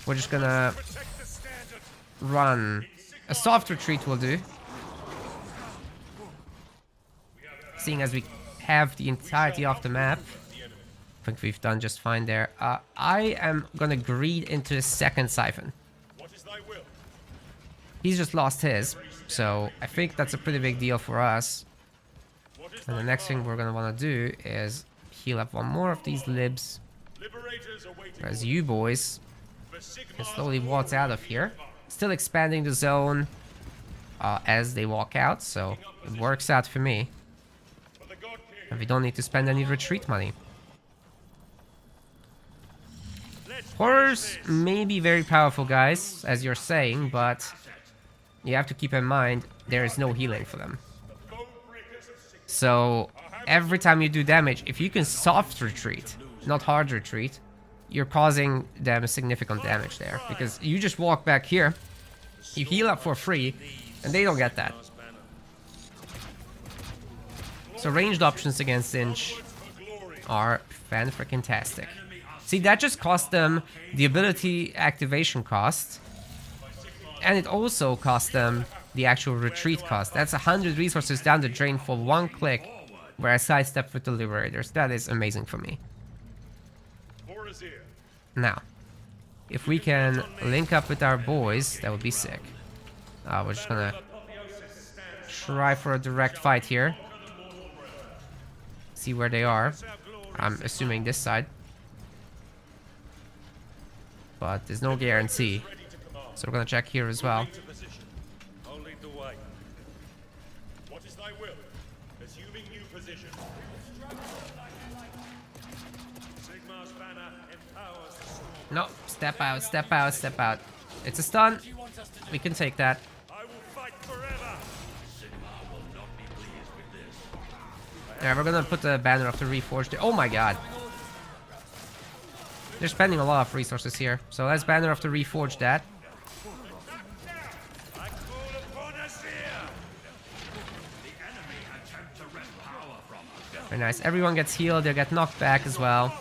We're just gonna Protect the standard. run. A soft retreat will do. Seeing as we have the entirety of the map. I think we've done just fine there. I am gonna greed into the second siphon. What is thy will? He's just lost his, so I think that's a pretty big deal for us. What is And the thy next thing we're gonna want to do is heal up one more of these libs. Liberators awaiting Whereas you boys orders. For can Sigmar's slowly waltz out of here. Still expanding the zone as they walk out, so it works out for me. for the God King. And we don't need to spend any retreat money. Let's Horrors finish this. may be very powerful, guys, as you're saying, but you have to keep in mind there is no healing for them. Bone breakers of Sigmar. So every time you do damage, if you can soft retreat, not hard retreat, you're causing them significant damage there. Because you just walk back here, you heal up for free, and they don't get that. So ranged options against Inch For glory. are fan-freaking-tastic. See, that just cost them the ability activation cost, and it also cost them the actual retreat cost. That's 100 resources down the drain for one click, where I sidestep with the Liberators. That is amazing for me. War is here. Now, if we can link up with our boys, that would be sick. We're just gonna try for a direct fight here. See where they are. It's our glory. I'm assuming this side. But there's no guarantee. Ready to command. So we're gonna check here as well. To position. I'll lead the way. What is thy will? Assuming new position. Sigmar's banner empowers the storm. No, step out, step out, step out. It's a stun. What do you want us to do? We can take that. I will fight forever. Sigmar will not be pleased with this. Yeah, we're gonna put the banner of the Reforged there. Oh my god. They're spending a lot of resources here. So let's banner of the Reforged that. I call upon us here. The enemy attempt to wrest power from us. Very nice. Everyone gets healed. They'll get knocked back as well.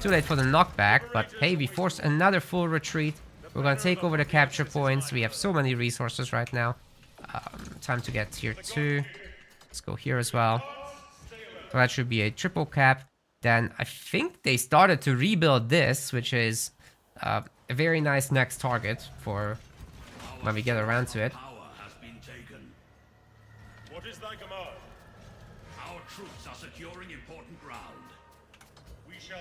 Too late for the knockback, but hey, we forced another full retreat. We're gonna take over the capture points. We have so many resources right now. Time to get tier 2. Let's go here as well. So that should be a triple cap. Then I think they started to rebuild this, which is a very nice next target for when we get around to it. Power has been taken. What is thy command? Our troops are securing important ground. We shall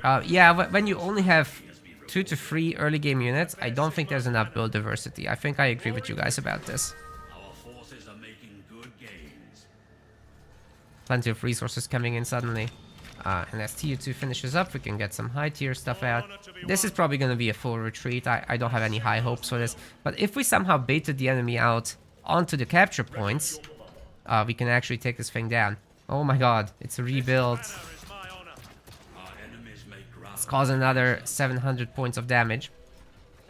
outmaneuver. Yeah, when you only have 2 to 3 early game units, I don't think there's enough build diversity. I think I agree with you guys about this. Our forces are making good gains. Plenty of resources coming in suddenly. And as tier 2 finishes up, we can get some high tier stuff out. This is probably going to be a full retreat. I don't have any high hopes for this. But if we somehow baited the enemy out onto the capture points, we can actually take this thing down. Oh my god, it's a rebuild. Honor is my honor. Our enemies make ground. Let's cause another 700 points of damage.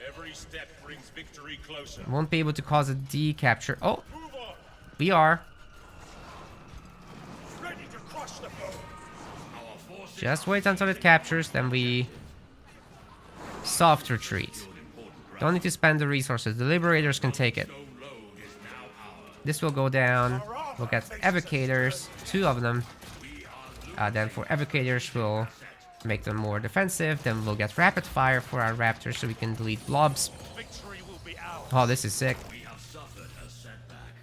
Every step brings victory closer. Won't be able to cause a D-capture. Oh, Move on. we are. Ready to crush the foe. Our forces Just wait until it captures, then we soft retreat. Don't need to spend the resources. The Liberators can take it. This will go down. We'll get Evocators, 2 of them. Then for Evocators, we'll make them more defensive. Then we'll get Rapid Fire for our Raptors so we can delete blobs. Victory will be ours. Oh, this is sick. we have suffered a setback.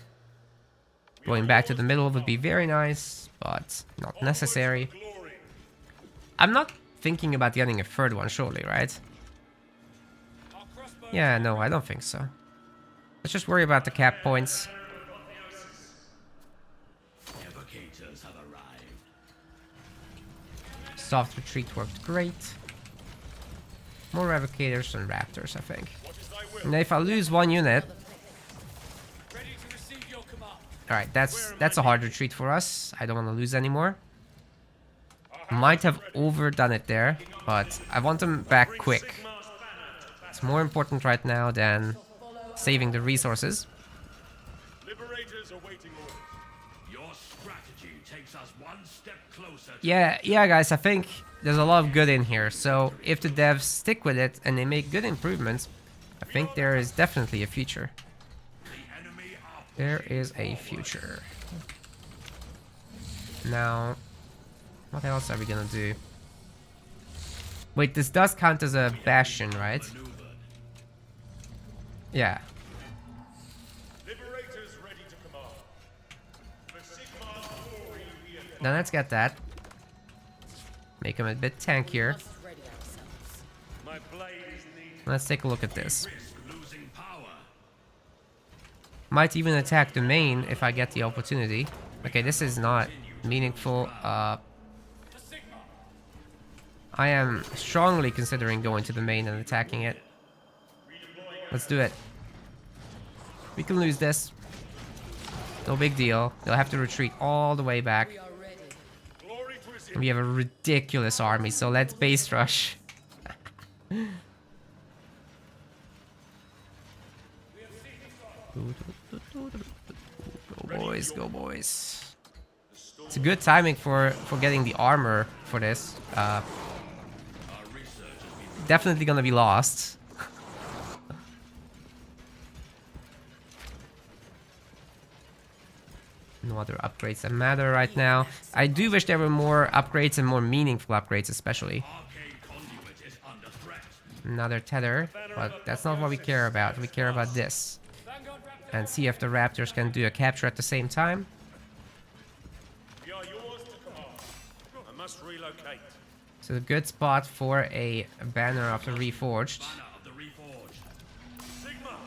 Going back to the middle would be very nice, but not necessary. Glory. I'm not thinking about getting a 3rd one, surely, right? Our crossbows Yeah, no, I don't think so. Let's just worry about the cap points. Evocators have arrived. Soft retreat worked great. More Evocators and Raptors, I think. What is thy will? And if I lose 1 unit... ready to receive your command. Alright, that's a hard retreat for us. I don't want to lose anymore. Might have overdone it there, but I want them back quick. Sigmar's banner to battle. It's more important right now than saving the resources. Liberators awaiting orders. Your strategy takes us one step closer to Yeah, guys, I think there's a lot of good in here. So if the devs stick with it and they make good improvements, I think there is definitely a future. the enemy. Are There is a future. Now, what else are we gonna do? Wait, this does count as a bastion, right? maneuvered. Yeah. Liberators ready to command. For Sigmar's glory we advance. Now let's get that. Make him a bit tankier. My blade is needed. Let's take a look at this. Risk losing power. Might even attack the main if I get the opportunity. Okay, this is not meaningful. To Sigmar. I am strongly considering going to the main and attacking it. Let's do it. We can lose this. No big deal. They'll have to retreat all the way back. Glory to his We have a ridiculous army, so let's base rush. Go boys, go boys. It's a good timing for getting the armor for this. Definitely gonna be lost. No other upgrades that matter right now. I do wish there were more upgrades and more meaningful upgrades, especially. Arcane conduit is under threat. Another tether, but that's not what we care about. We care about this. Vanguard Raptor. And see if the Raptors can do a capture at the same time. We are yours to command. I must relocate. It's a good spot for a banner of the Reforged. Banner of the Reforged. Sigmar,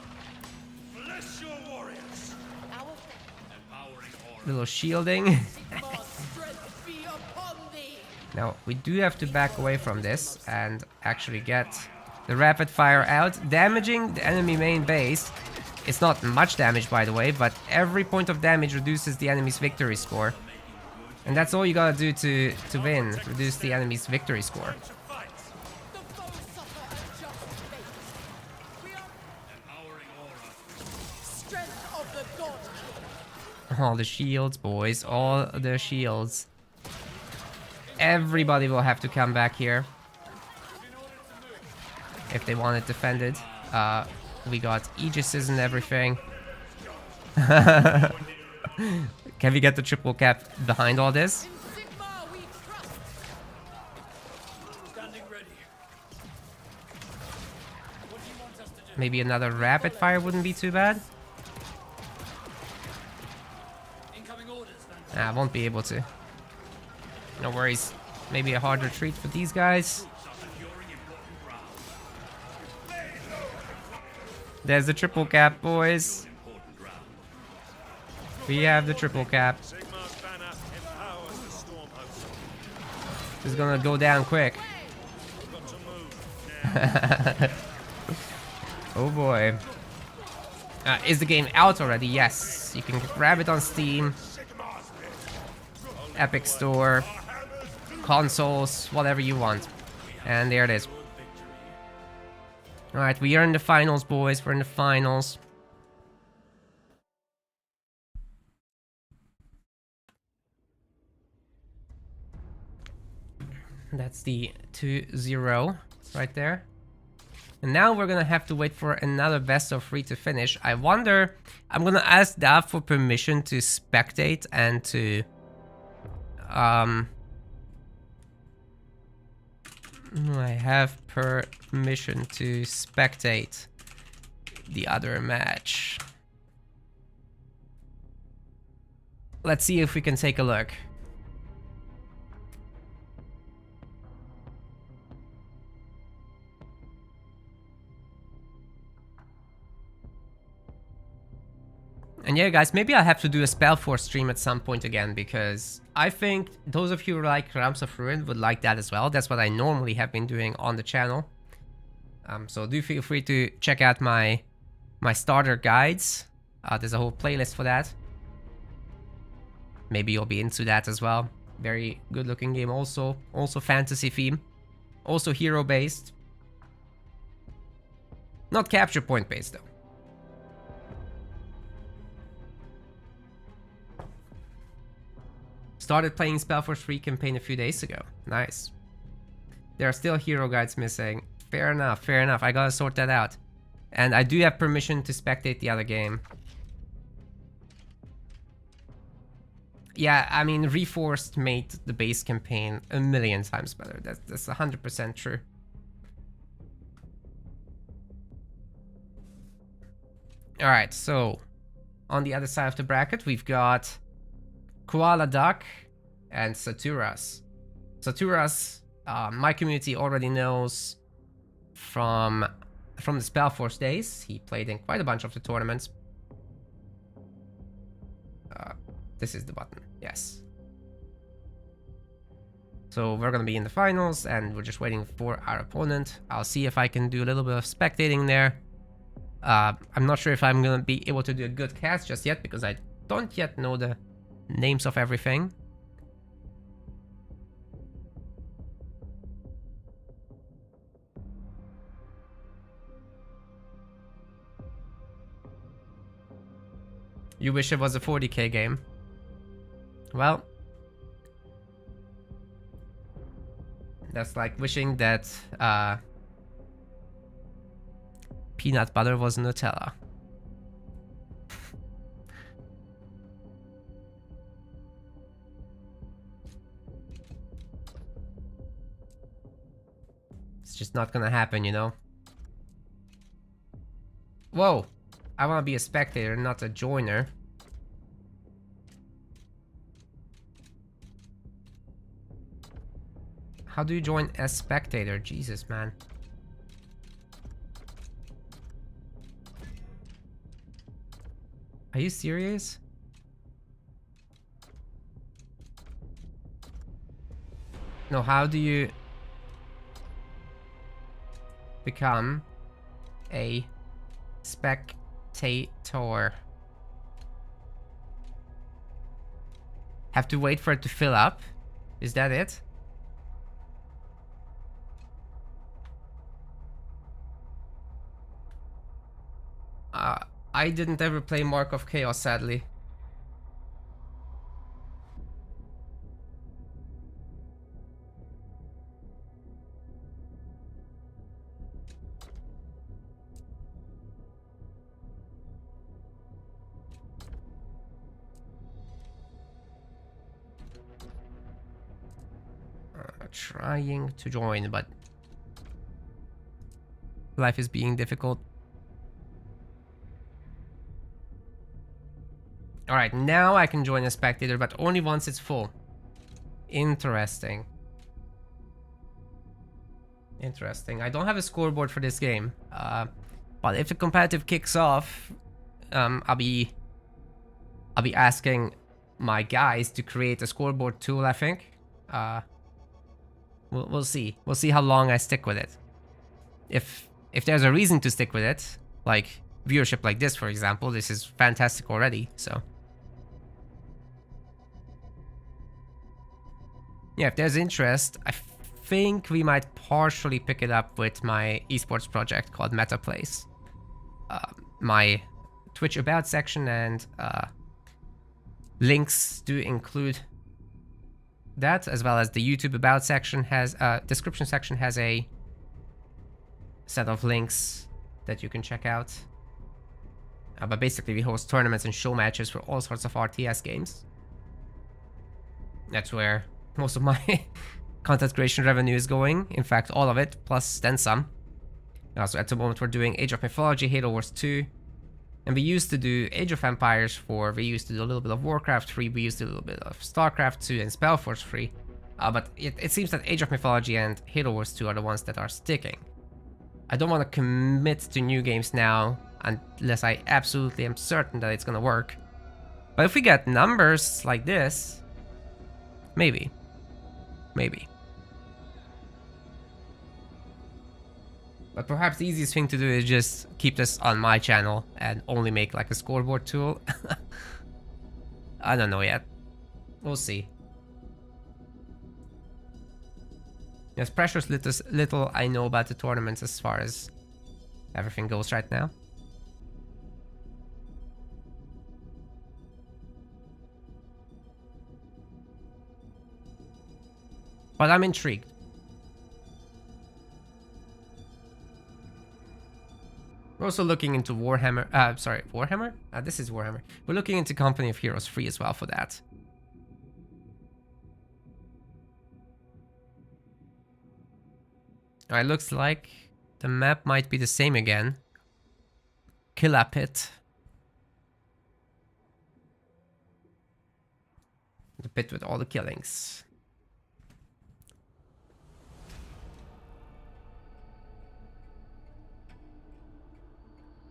bless your warriors. Empowering aura. Little shielding. Sigmar's strength be upon thee. Now, we do have to back away from this and actually get the rapid fire out, damaging the enemy main base. It's not much damage, by the way, but every point of damage reduces the enemy's victory score. And that's all you gotta do to win, reduce the enemy's victory score. The foes suffer unjust fate. We are Empowering aura. strength of the God King. All the shields, boys, all the shields. Everybody will have to come back here if they want it defended. We got Aegises and everything. Can we get the triple cap behind all this? In Sigmar we trust. Standing ready. What do you want us to do? Maybe another rapid fire wouldn't be too bad. Incoming orders, Van. I won't be able to. No worries. Maybe a hard retreat for these guys. There's the triple cap, boys. We have the triple cap. Sigmar's banner empowers the storm host. It's gonna go down quick. We've got to move. Oh boy. Is the game out already? Yes. You can grab it on Steam, Epic Store, consoles, whatever you want. And there it is. Alright, we are in the finals, boys. We're in the finals. That's the 2-0 right there. And now we're gonna have to wait for another best of 3 to finish. I wonder, I'm gonna ask Dav for permission to spectate and to I have permission to spectate the other match. Let's see if we can take a look. And yeah, guys, maybe I'll have to do a Spellforce stream at some point again, because I think those of you who like Realms of Ruin would like that as well. That's what I normally have been doing on the channel. So do feel free to check out my starter guides. There's a whole playlist for that. Maybe you'll be into that as well. Very good looking game also. Also fantasy theme. Also hero based. Not capture point based though. Started playing Spellforce 3 campaign a few days ago. Nice. There are still hero guides missing. Fair enough, fair enough. I gotta sort that out. And I do have permission to spectate the other game. Yeah, I mean, Reforced made the base campaign a million times better. That's 100% true. Alright, so on the other side of the bracket, we've got Koala Duck and Saturas. Saturas, my community already knows from the Spellforce days. He played in quite a bunch of the tournaments. This is the button, yes. So we're gonna be in the finals and we're just waiting for our opponent. I'll see if I can do a little bit of spectating there. I'm not sure if I'm gonna be able to do a good cast just yet because I don't yet know the names of everything. You wish it was a 40k game. Well, that's like wishing that peanut butter was Nutella. It's just not gonna happen, you know? Whoa! I wanna be a spectator, not a joiner. How do you join as spectator? Jesus, man. Are you serious? No, how do you become a spectator? Have to wait for it to fill up? Is that it? I didn't ever play Mark of Chaos, sadly. Trying to join, but life is being difficult. Alright, now I can join a spectator, but only once it's full. Interesting. Interesting. I don't have a scoreboard for this game. But if the competitive kicks off, I'll be asking my guys to create a scoreboard tool, I think. We'll see. We'll see how long I stick with it. If there's a reason to stick with it, like viewership like this, for example, this is fantastic already, so. Yeah, if there's interest, I think we might partially pick it up with my esports project called MetaPlays. My Twitch About section and links do include that, as well as the YouTube About section has description section has a set of links that you can check out. But basically we host tournaments and show matches for all sorts of RTS games. That's where most of my content creation revenue is going. In fact, all of it, plus then some. So at the moment we're doing Age of Mythology, Halo Wars 2. And we used to do Age of Empires 4, we used to do a little bit of Warcraft 3, we used to do a little bit of StarCraft 2 and Spellforce 3. But it seems that Age of Mythology and Halo Wars 2 are the ones that are sticking. I don't want to commit to new games now unless I absolutely am certain that it's gonna work. But if we get numbers like this, maybe. Maybe. But perhaps the easiest thing to do is just keep this on my channel and only make like a scoreboard tool. I don't know yet. We'll see. There's precious little I know about the tournaments as far as everything goes right now. But I'm intrigued. We're also looking into Warhammer, Warhammer? This is Warhammer. We're looking into Company of Heroes 3 as well for that. Alright, looks like the map might be the same again. Killa Pit. The pit with all the killings.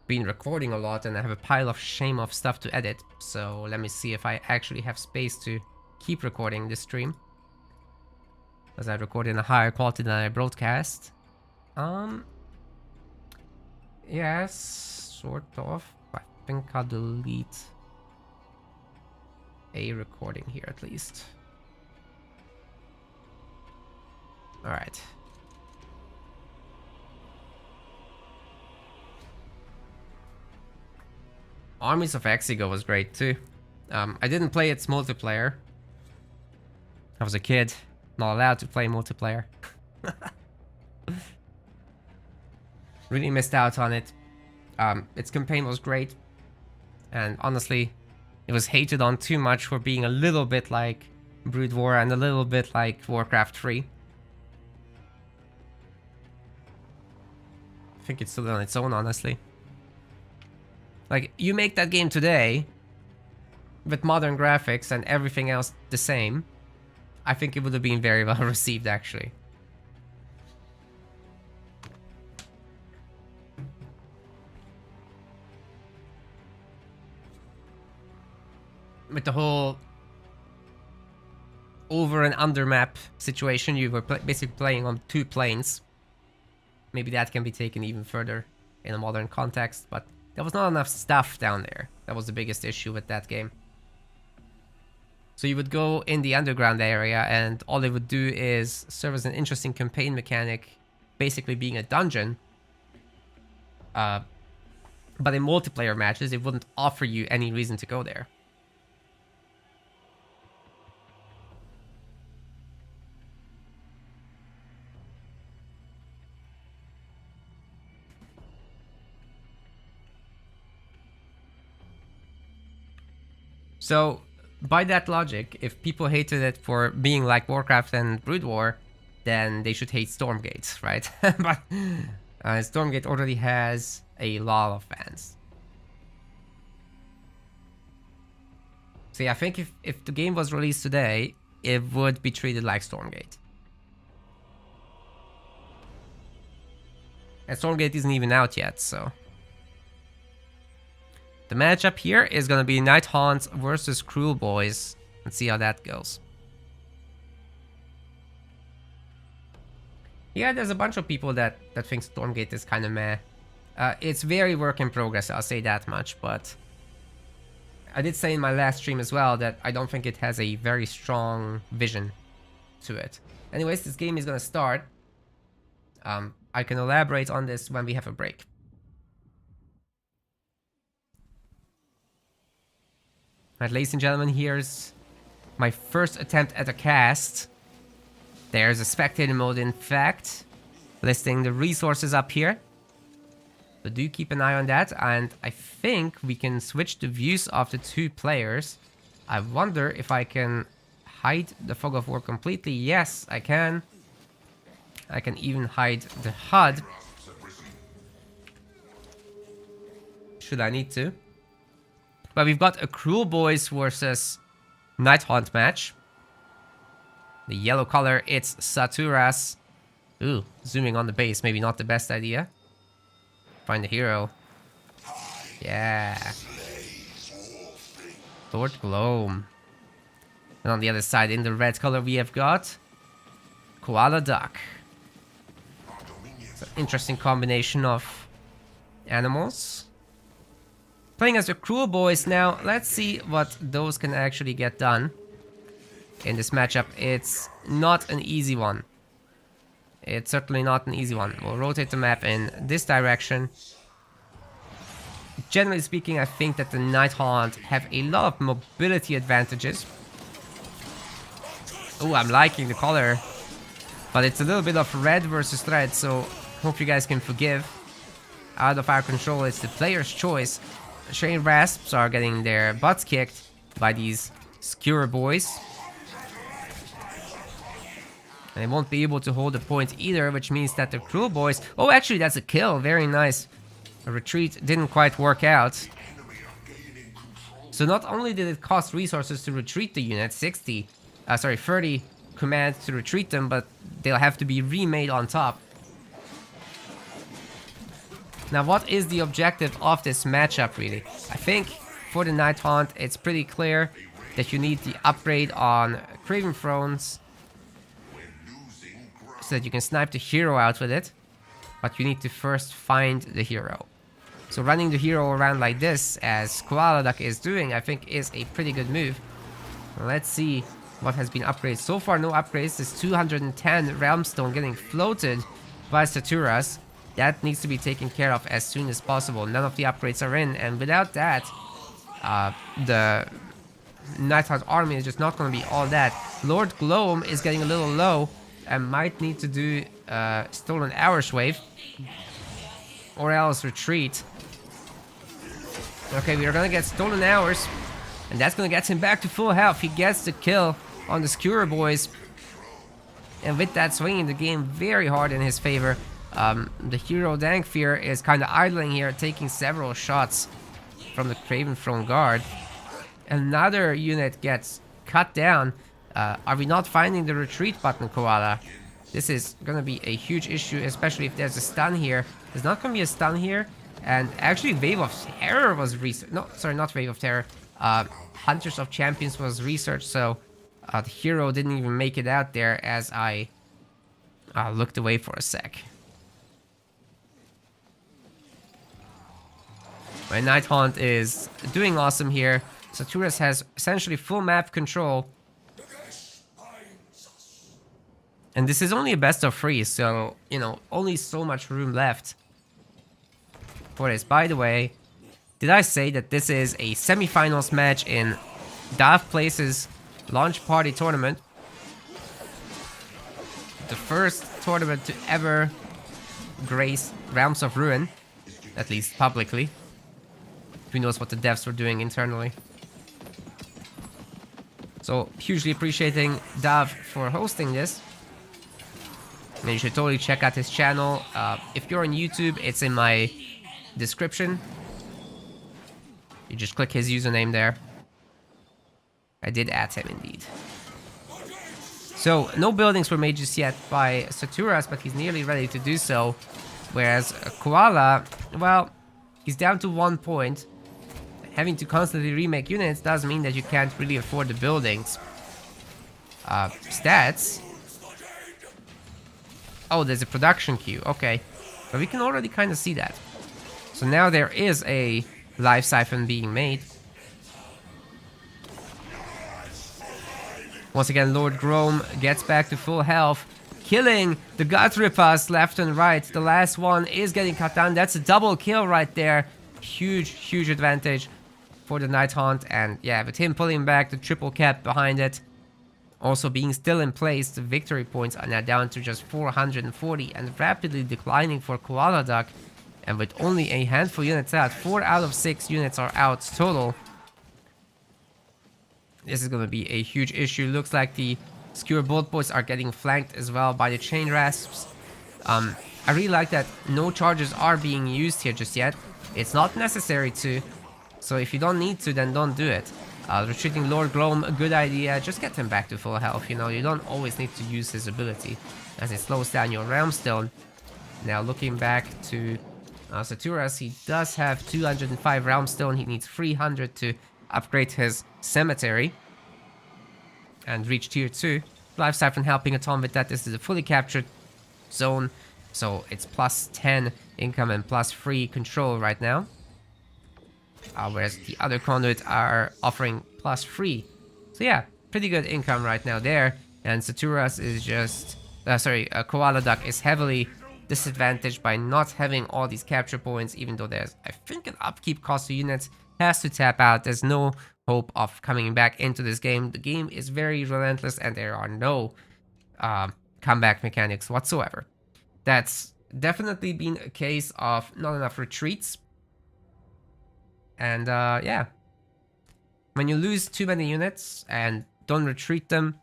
Been recording a lot and I have a pile of shame of stuff to edit, so let me see if I actually have space to keep recording this stream, as I record in a higher quality than I broadcast. Yes, sort of. I think I'll delete a recording here at least. Alright. Armies of Exigo was great too. I didn't play its multiplayer. I was a kid, not allowed to play multiplayer. Really missed out on it. Its campaign was great. And honestly, it was hated on too much for being a little bit like Brood War and a little bit like Warcraft 3. I think it's still on its own, honestly. Like, you make that game today, with modern graphics and everything else the same, I think it would have been very well received, actually. with the whole over and under map situation, you were basically playing on 2 planes. Maybe that can be taken even further in a modern context, but there was not enough stuff down there. That was the biggest issue with that game. So you would go in the underground area, and all they would do is serve as an interesting campaign mechanic, basically being a dungeon. But in multiplayer matches, it wouldn't offer you any reason to go there. So, by that logic, if people hated it for being like Warcraft and Brood War, then they should hate Stormgate, right? But Stormgate already has a lot of fans. So yeah, I think if the game was released today, it would be treated like Stormgate. And Stormgate isn't even out yet, so... The matchup here is going to be Night Haunts versus Cruel Boys. Let's see how that goes. Yeah, there's a bunch of people that think Stormgate is kind of meh. It's very work in progress, I'll say that much, but... I did say in my last stream as well that I don't think it has a very strong vision to it. Anyways, this game is going to start. I can elaborate on this when we have a break. Alright, ladies and gentlemen, here's my first attempt at a cast. There's a spectator mode, in fact, listing the resources up here. So do keep an eye on that, and I think we can switch the views of the 2 players. I wonder if I can hide the Fog of War completely. Yes, I can. I can even hide the HUD. Should I need to? But we've got a Cruel Boys versus Night Haunt match. The yellow color, it's Saturas. Ooh, zooming on the base, maybe not the best idea. Find the hero. Yeah. Lord Gloam. And on the other side, in the red color, we have got Koala Duck. It's an interesting combination of animals. Playing as the Cruel Boys now, let's see what those can actually get done in this matchup. It's not an easy one. It's certainly not an easy one. We'll rotate the map in this direction. Generally speaking, I think that the Night Haunt have a lot of mobility advantages. Oh, I'm liking the color. But it's a little bit of red versus red, so hope you guys can forgive. Out of our control, it's the player's choice. Shane Rasps are getting their butts kicked by these Skewer Boys. And they won't be able to hold the point either, which means that the Cruel Boys... Oh, actually, that's a kill. Very nice. A retreat didn't quite work out. So not only did it cost resources to retreat the unit, 30 commands to retreat them, but they'll have to be remade on top. Now, what is the objective of this matchup, really? I think for the Night Haunt, it's pretty clear that you need the upgrade on Craven Thrones so that you can snipe the hero out with it. But you need to first find the hero. So running the hero around like this, as Koala Duck is doing, I think is a pretty good move. Let's see what has been upgraded. So far, no upgrades. This 210 Realmstone getting floated by Saturas. That needs to be taken care of as soon as possible. None of the upgrades are in, and without that, the Night Haunt army is just not going to be all that. Lord Gloam is getting a little low and might need to do Stolen Hours wave or else retreat. Okay, we are going to get Stolen Hours, and that's going to get him back to full health. He gets the kill on the Skewer Boys, and with that, swinging the game very hard in his favor. The hero Dankfear is kind of idling here, taking several shots from the Craven Throne Guard. Another unit gets cut down. Are we not finding the retreat button, Koala? This is going to be a huge issue, especially if there's a stun here. There's not going to be a stun here. And actually, Wave of Terror was recent. No, sorry, not Wave of Terror. Hunters of Champions was researched, so the hero didn't even make it out there as I looked away for a sec. My Nighthaunt is doing awesome here. Saturas has essentially full map control. And this is only a best of 3, so, you know, only so much room left for this. By the way, did I say that this is a semifinals match in Daft Place's launch party tournament? The first tournament to ever grace Realms of Ruin, at least publicly. Who knows what the devs were doing internally. So, hugely appreciating Dav for hosting this. And you should totally check out his channel. If you're on YouTube, it's in my description. You just click his username there. I did add him indeed. So, no buildings were made just yet by Saturas, but he's nearly ready to do so. Whereas Koala, well, he's down to 1 point. Having to constantly remake units does mean that you can't really afford the buildings. Stats. Oh, there's a production queue. Okay. But we can already kind of see that. So now there is a life siphon being made. Once again, Lord Grom gets back to full health, killing the Gut Rippers left and right. The last one is getting cut down. That's a double kill right there. Huge, huge advantage for the Nighthaunt. And yeah, with him pulling back the triple cap behind it, also being still in place, the victory points are now down to just 440 and rapidly declining for Koala Duck. And with only a handful of units out, 4 out of 6 units are out total. This is going to be a huge issue. Looks like the Skewer Bolt Boys are getting flanked as well by the Chain Rasps. I really like that no charges are being used here just yet. It's not necessary to. So if you don't need to, then don't do it. Retreating Lord Glom, a good idea. Just get him back to full health. You know, you don't always need to use his ability, as it slows down your Realm Stone. Now looking back to Saturas, he does have 205 Realm Stone. He needs 300 to upgrade his Cemetery and reach tier 2. Life Siphon helping a ton with that. This is a fully captured zone, so it's plus 10 income and plus 3 control right now. Whereas the other conduit are offering plus 3. So yeah, pretty good income right now there. And Saturas is just... Koala Duck is heavily disadvantaged by not having all these capture points, even though there's, I think, an upkeep cost to units. Has to tap out. There's no hope of coming back into this game. The game is very relentless and there are no comeback mechanics whatsoever. That's definitely been a case of not enough retreats. And yeah, when you lose too many units and don't retreat them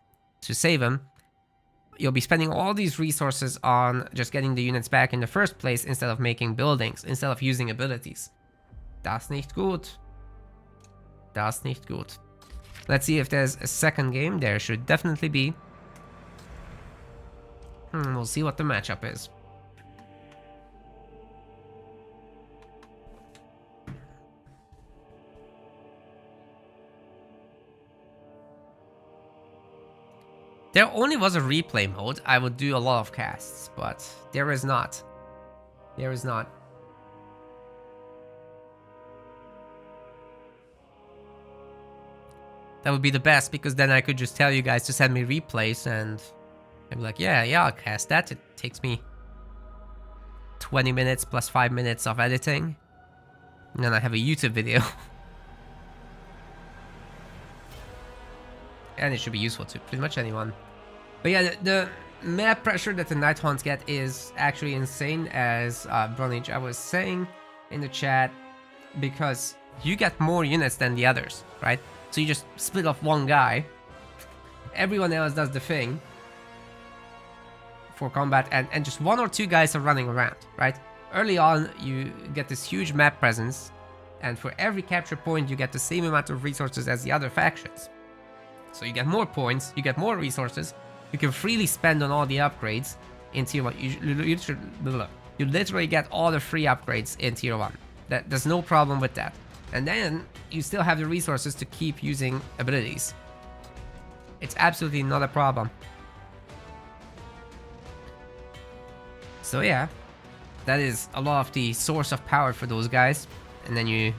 to save them, you'll be spending all these resources on just getting the units back in the first place instead of making buildings, instead of using abilities. Das nicht gut. Das nicht gut. Let's see if there's a second game. There should definitely be. We'll see what the matchup is. There only was a replay mode, I would do a lot of casts, but there is not. There is not. That would be the best, because then I could just tell you guys to send me replays and I'd be like, yeah, I'll cast that. It takes me 20 minutes plus 5 minutes of editing. And then I have a YouTube video. And it should be useful to pretty much anyone. But yeah, the map pressure that the Nighthaunts get is actually insane, as Bronage, I was saying in the chat, because you get more units than the others, right? So you just split off one guy. Everyone else does the thing for combat, and just 1 or 2 guys are running around, right? Early on, you get this huge map presence, and for every capture point, you get the same amount of resources as the other factions. So you get more points, you get more resources, you can freely spend on all the upgrades in tier 1. You literally get all the free upgrades in tier 1. There's no problem with that. And then you still have the resources to keep using abilities. It's absolutely not a problem. So yeah, that is a lot of the source of power for those guys. And then you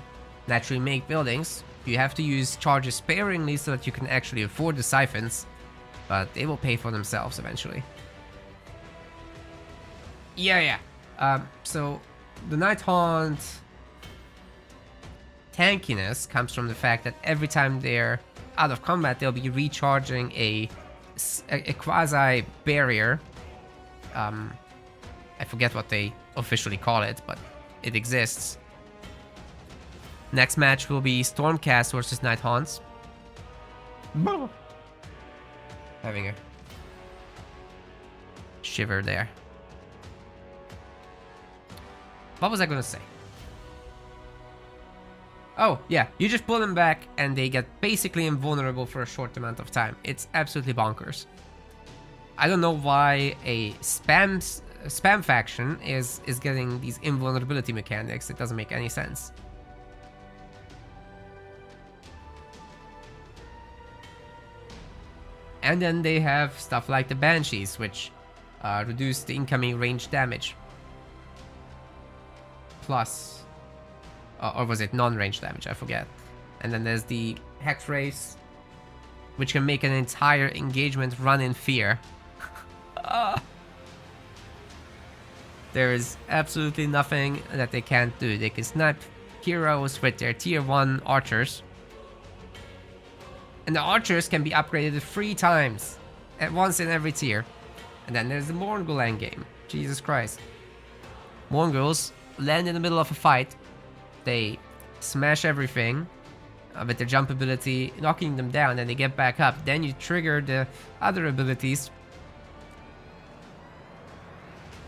naturally make buildings. You have to use charges sparingly so that you can actually afford the siphons, but they will pay for themselves eventually. Yeah. So the Night Haunt tankiness comes from the fact that every time they're out of combat, they'll be recharging a quasi barrier. I forget what they officially call it, but it exists. Next match will be Stormcast versus Night Haunts. Having a shiver there. What was I gonna say? Oh, yeah, you just pull them back and they get basically invulnerable for a short amount of time. It's absolutely bonkers. I don't know why a spam faction is getting these invulnerability mechanics. It doesn't make any sense. And then they have stuff like the Banshees, which reduce the incoming range damage. Plus, or was it non-range damage? I forget. And then there's the Hex Race, which can make an entire engagement run in fear. There is absolutely nothing that they can't do. They can snipe heroes with their tier 1 archers. And the archers can be upgraded 3 times at once in every tier. And then there's the Morgul endgame. Jesus Christ. Morguls land in the middle of a fight. They smash everything with their jump ability, knocking them down, and they get back up. Then you trigger the other abilities.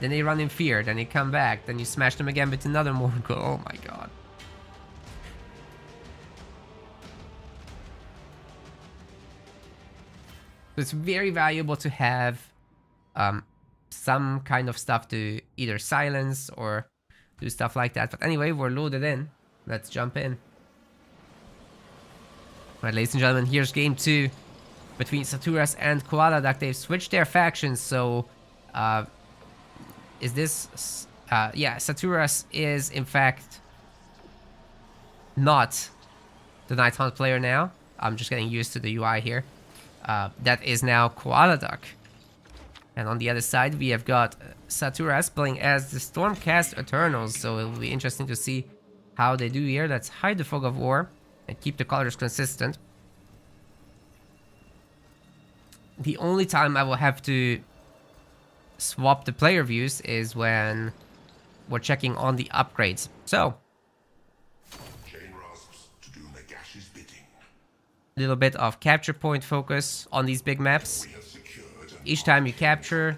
Then they run in fear, then they come back, then you smash them again with another Morgul. Oh my god. It's very valuable to have some kind of stuff to either silence or do stuff like that. But anyway, we're loaded in. Let's jump in. Alright, ladies and gentlemen, here's game 2 between Saturas and Koala Duck. They've switched their factions, so is this yeah, Saturas is in fact not the Night Hunt player now. I'm just getting used to the UI here. That is now Koala Duck. And on the other side, we have got Saturas playing as the Stormcast Eternals. So it will be interesting to see how they do here. Let's hide the Fog of War and keep the colors consistent. The only time I will have to swap the player views is when we're checking on the upgrades. So, a little bit of capture point focus on these big maps. Each time you capture,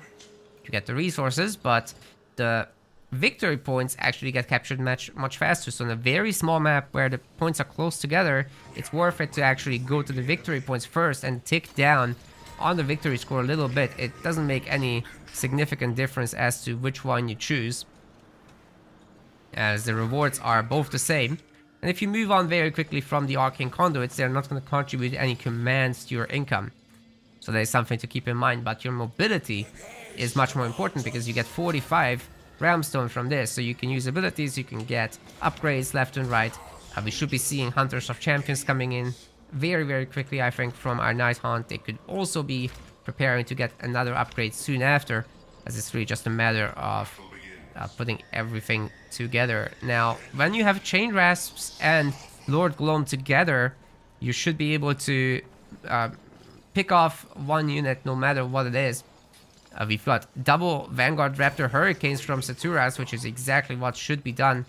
you get the resources, but the victory points actually get captured much faster. So on a very small map where the points are close together, it's worth it to actually go to the victory points first and tick down on the victory score a little bit. It doesn't make any significant difference as to which one you choose, as the rewards are both the same. And if you move on very quickly from the arcane conduits, they're not going to contribute any commands to your income. So there's something to keep in mind, but your mobility is much more important because you get 45 Realmstone from this. So you can use abilities, you can get upgrades left and right. We should be seeing Hunters of Champions coming in very, very quickly, I think, from our Night Hunt. They could also be preparing to get another upgrade soon after, as it's really just a matter of putting everything together. Now, when you have Chain Rasps and Lord Gloam together, you should be able to pick off one unit no matter what it is. We've got double Vanguard Raptor Hurricanes from Saturas, which is exactly what should be done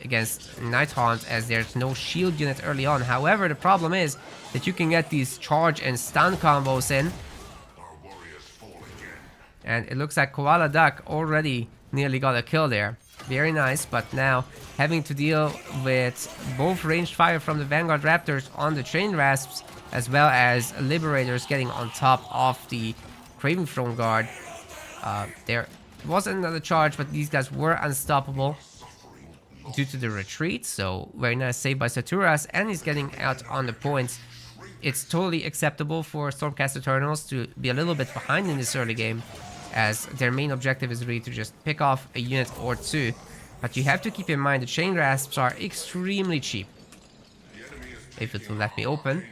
against Night Haunt, as there's no shield unit early on. However, the problem is that you can get these charge and stun combos in. And it looks like Koala Duck already nearly got a kill there. Very nice, but now having to deal with both ranged fire from the Vanguard Raptors on the Chain Rasps, as well as Liberators getting on top of the Craven Throne Guard. There was another charge, but these guys were unstoppable. due to the retreat. So very nice save by Saturas, and he's getting out on the points. It's totally acceptable for Stormcast Eternals to be a little bit behind in this early game, as their main objective is really to just pick off a unit or two. But you have to keep in mind the chain rasps are extremely cheap. If it will let me open.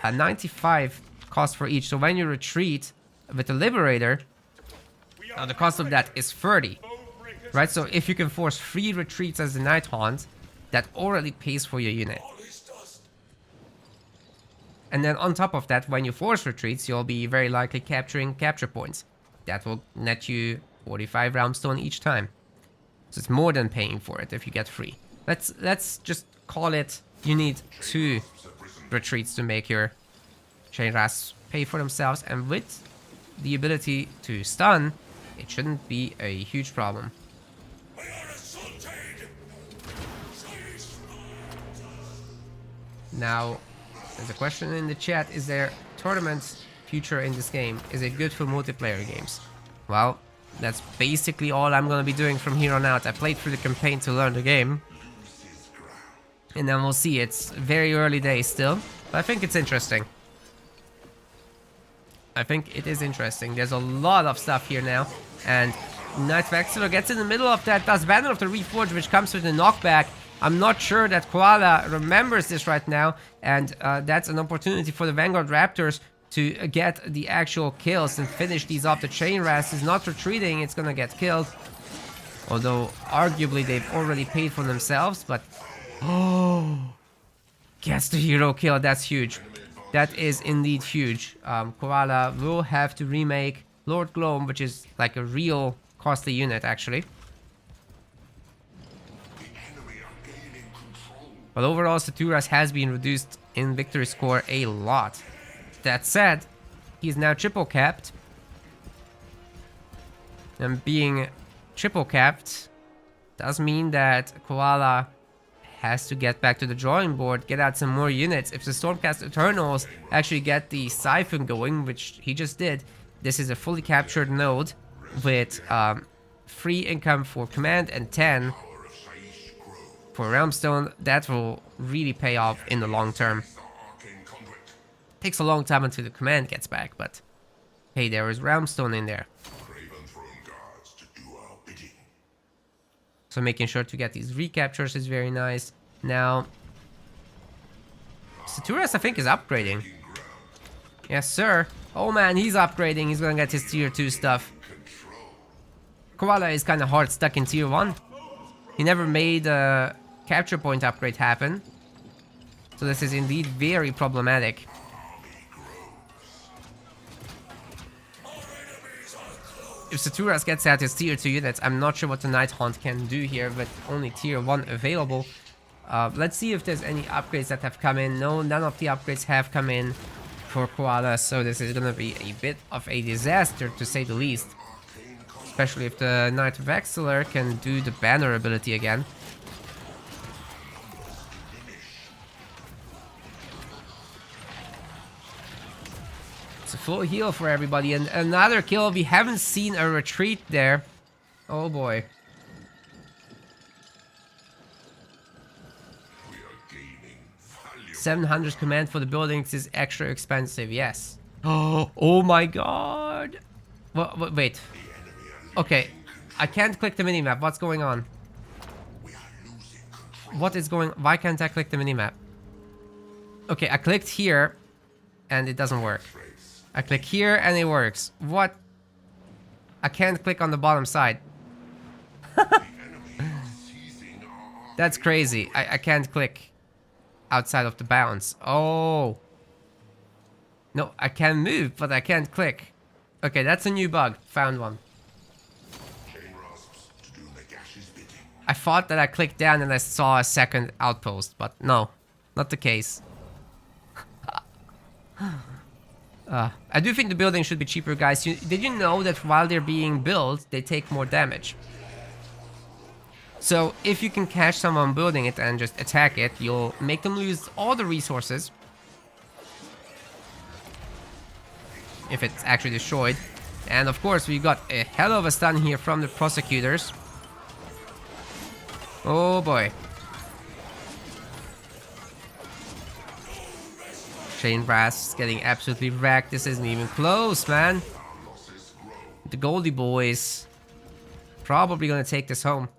95 cost for each. So when you retreat with the Liberator, the cost of that is 30. Right, so if you can force 3 retreats as the Night Haunt, that already pays for your unit. And then on top of that, when you force retreats, you'll be very likely capturing capture points. That will net you 45 Realmstone each time. So it's more than paying for it if you get 3. Let's just call it, you need 2 retreats to make your chain rasps pay for themselves, and with the ability to stun, it shouldn't be a huge problem. Now, there's a question in the chat: is there tournament future in this game? Is it good for multiplayer games? Well, that's basically all I'm gonna be doing from here on out. I played through the campaign to learn the game, and then we'll see. It's very early days still, but I think it's interesting. I think it is interesting. There's a lot of stuff here now, and Knight Vexillor gets in the middle of that, does Banner of the Reforged, which comes with a knockback. I'm not sure that Koala remembers this right now, and that's an opportunity for the Vanguard Raptors to get the actual kills and finish these off. The Chain Rasp is not retreating, it's gonna get killed. Although, arguably, they've already paid for themselves, but... Oh! Gets the hero kill, that's huge. That is indeed huge. Koala will have to remake Lord Gloam, which is like a real costly unit, actually. But overall, Saturas has been reduced in victory score a lot. That said, he's now triple capped. And being triple capped does mean that Koala has to get back to the drawing board, get out some more units. If the Stormcast Eternals actually get the Siphon going, which he just did, this is a fully captured node with free income for command and 10 for Realmstone. That will really pay off in the long term. Takes a long time until the command gets back, but hey, there is Realmstone in there. So making sure to get these recaptures is very nice. Now, Saturas, I think, is upgrading. Yes, sir. Oh man, he's upgrading. He's gonna get his tier 2 stuff. Koala is kind of hard stuck in tier 1. He never made a capture point upgrade happen. So this is indeed very problematic. If Saturas gets out his tier 2 units, I'm not sure what the Night Haunt can do here, but only tier 1 available. Let's see if there's any upgrades that have come in. No, none of the upgrades have come in for Koala, so this is gonna be a bit of a disaster, to say the least. Especially if the Knight Vexillor can do the banner ability again. It's a full heal for everybody, and another kill. We haven't seen a retreat there. Oh boy. 700 command for the buildings is extra expensive, yes. Oh my god. Wait. Okay, I can't click the minimap. What's going on? What is going... Why can't I click the minimap? Okay, I clicked here and it doesn't work. I click here and it works. What? I can't click on the bottom side. That's crazy. I can't click outside of the bounds. Oh. No, I can move, but I can't click. Okay, that's a new bug. Found one. I thought that I clicked down and I saw a second outpost, but no, not the case. I do think the building should be cheaper, guys. Did you know that while they're being built, they take more damage? So if you can catch someone building it and just attack it, you'll make them lose all the resources. If it's actually destroyed. And of course, we got a hell of a stun here from the prosecutors. Oh boy. Chain Brass is getting absolutely wrecked. This isn't even close, man. The Goldie boys probably gonna take this home.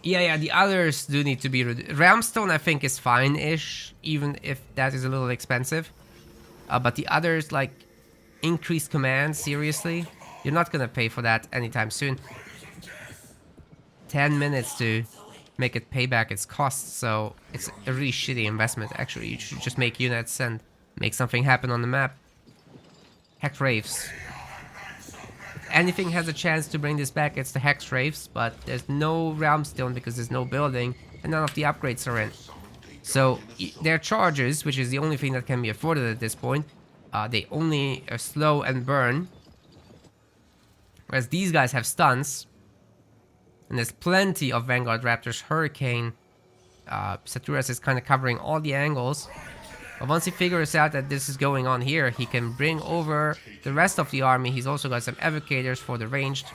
Yeah, the others do need to be Ramstone, I think, is fine-ish, even if that is a little expensive. But the others, like, increased command, seriously? You're not gonna pay for that anytime soon. 10 minutes to make it pay back its costs, so it's a really shitty investment, actually. You should just make units and make something happen on the map. Hex Wraiths. Anything has a chance to bring this back, it's the Hex Wraiths, but there's no Realmstone because there's no building, and none of the upgrades are in. So, their charges, which is the only thing that can be afforded at this point, they only slow and burn. Whereas these guys have stuns. And there's plenty of Vanguard Raptors. Hurricane. Saturas is kind of covering all the angles. But once he figures out that this is going on here, he can bring over the rest of the army. He's also got some evocators for the ranged.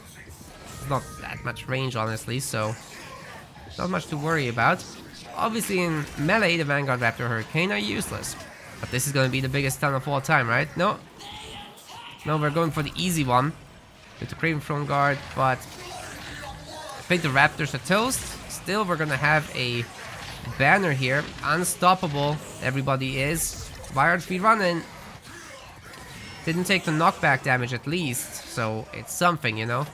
It's not that much range, honestly, so not much to worry about. Obviously, in melee, the Vanguard Raptor Hurricane are useless. But this is going to be the biggest stun of all time, right? No. No, we're going for the easy one with the Craven Throne Guard, but I think the Raptors are toast. Still, we're going to have a banner here. Unstoppable, everybody is. Why aren't we running? Didn't take the knockback damage at least, so it's something, you know.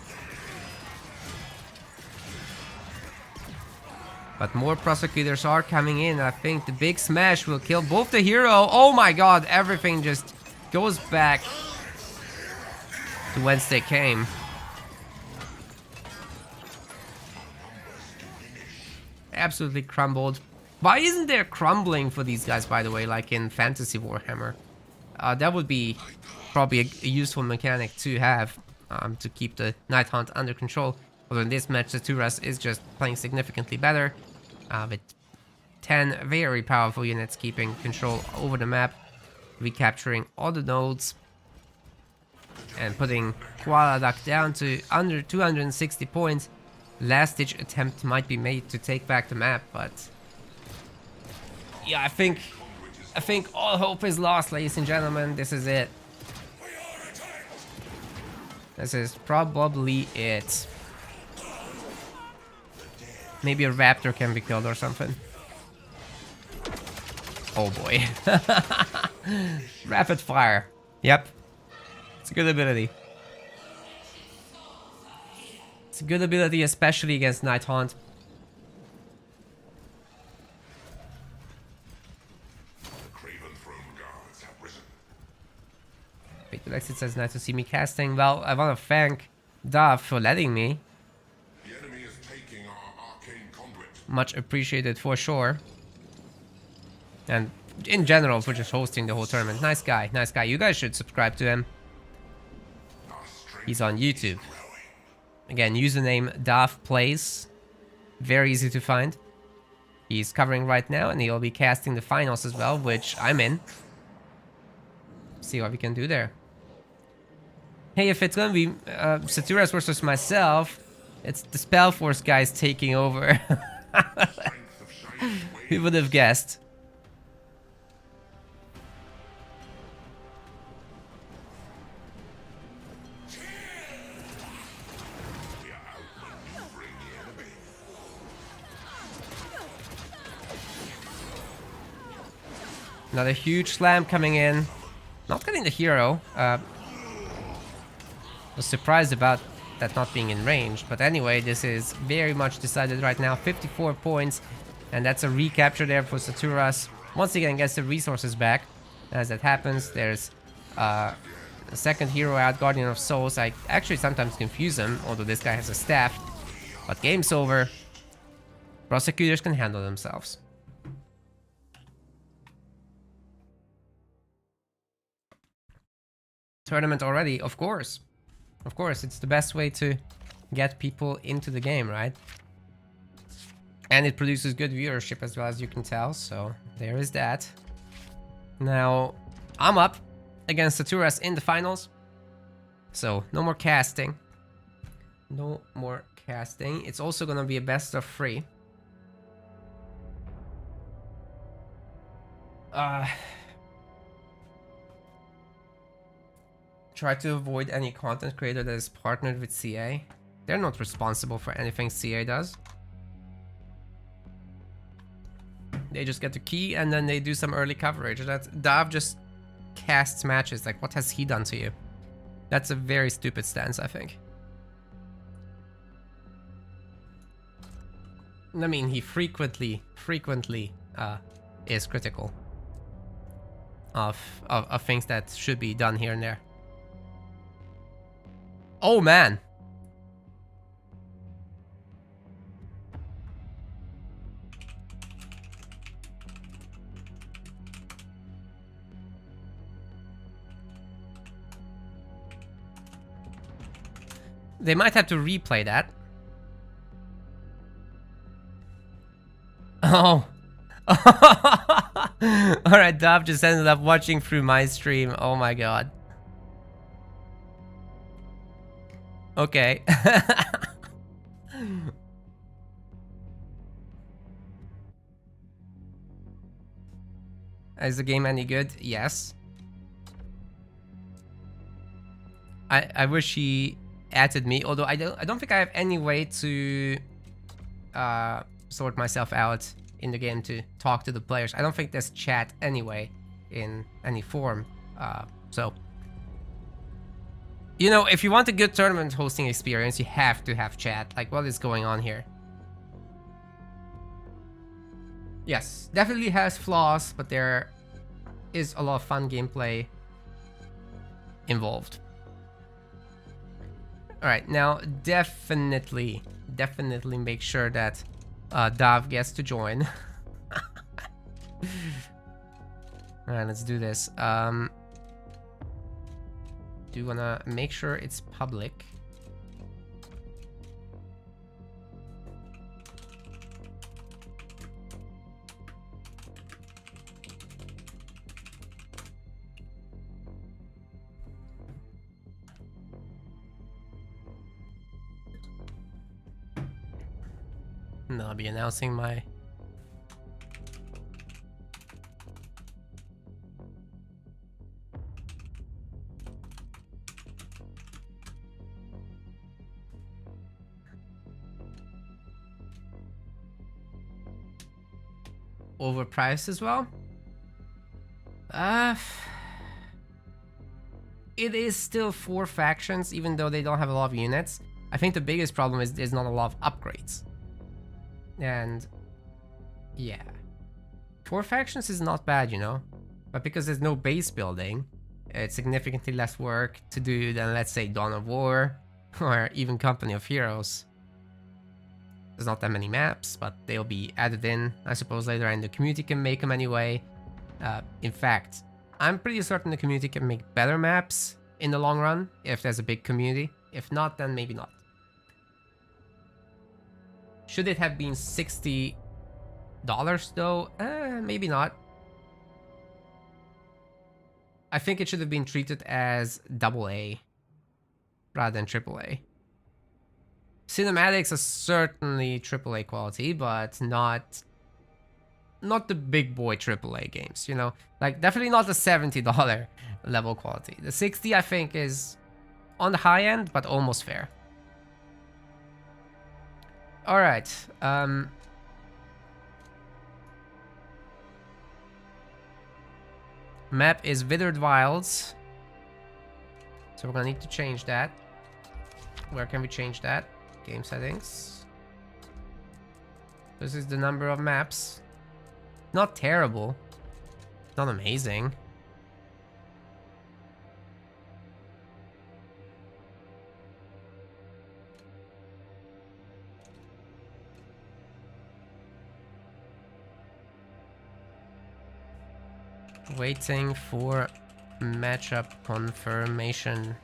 But more prosecutors are coming in. I think the big smash will kill both the hero. Oh my god, everything just goes back to whence they came. Absolutely crumbled. Why isn't there crumbling for these guys, by the way, like in Fantasy Warhammer? That would be probably a useful mechanic to have, to keep the Night Hunt under control. Although in this match, the Turas is just playing significantly better, with 10 very powerful units keeping control over the map, recapturing all the nodes, and putting Kuala Duck down to under 260 points. Last ditch attempt might be made to take back the map, but yeah, I think all hope is lost, ladies and gentlemen. This is it. This is probably it. Maybe a raptor can be killed or something. Oh boy. Rapid fire. Yep. It's a good ability. It's a good ability, especially against Night Haunt. Wait, Alexis says nice to see me casting. Well, I want to thank Dove for letting me. The enemy is taking our arcane conduit. Much appreciated for sure. And in general for just hosting the whole tournament. Nice guy, nice guy. You guys should subscribe to him. He's on YouTube. Again, username Daf Plays. Very easy to find. He's covering right now, and he'll be casting the finals as well, which I'm in. See what we can do there. Hey, if it's gonna be Saturas versus myself, it's the Spellforce guys taking over. Who would have guessed? Another huge slam coming in. Not getting the hero. Was surprised about that not being in range. But anyway, this is very much decided right now. 54 points. And that's a recapture there for Saturas. Once again, gets the resources back. As that happens, there's a second hero out, Guardian of Souls. I actually sometimes confuse them, although this guy has a staff. But game's over. Prosecutors can handle themselves. Tournament already, of course. Of course, it's the best way to get people into the game, right? And it produces good viewership as well, as you can tell, so there is that. Now, I'm up against Saturas in the finals. So, no more casting. No more casting. It's also gonna be a best of 3. Try to avoid any content creator that is partnered with CA. They're not responsible for anything CA does. They just get the key and then they do some early coverage. That's Dav just casts matches. Like, what has he done to you? That's a very stupid stance, I think. I mean, he frequently is critical of things that should be done here and there. Oh man. They might have to replay that. Oh. Alright, Dav just ended up watching through my stream. Oh my god. Okay. Is the game any good? Yes. I wish he added me, although I don't think I have any way to sort myself out in the game to talk to the players. I don't think there's chat anyway in any form. So, you know, if you want a good tournament hosting experience, you have to have chat. Like, what is going on here? Yes, definitely has flaws, but there is a lot of fun gameplay involved. Alright, now definitely make sure that Dav gets to join. Alright, let's do this. Do you wanna make sure it's public? And I'll be announcing my overpriced as well. It is still 4 factions, even though they don't have a lot of units. I think the biggest problem is there's not a lot of upgrades. And yeah, 4 factions is not bad, you know, but because there's no base building, it's significantly less work to do than, let's say, Dawn of War or even Company of Heroes. There's not that many maps, but they'll be added in, I suppose, later, and the community can make them anyway. In fact, I'm pretty certain the community can make better maps in the long run if there's a big community. If not, then maybe not. Should it have been $60 though? Maybe not. I think it should have been treated as AA rather than AAA. Cinematics are certainly AAA quality, but not the big boy AAA games, you know? Like, definitely not the $70 level quality. The 60, I think, is on the high end, but almost fair. Alright, map is Withered Wilds. So we're gonna need to change that. Where can we change that? Game settings. This is the number of maps. Not terrible. Not amazing. Waiting for matchup confirmation.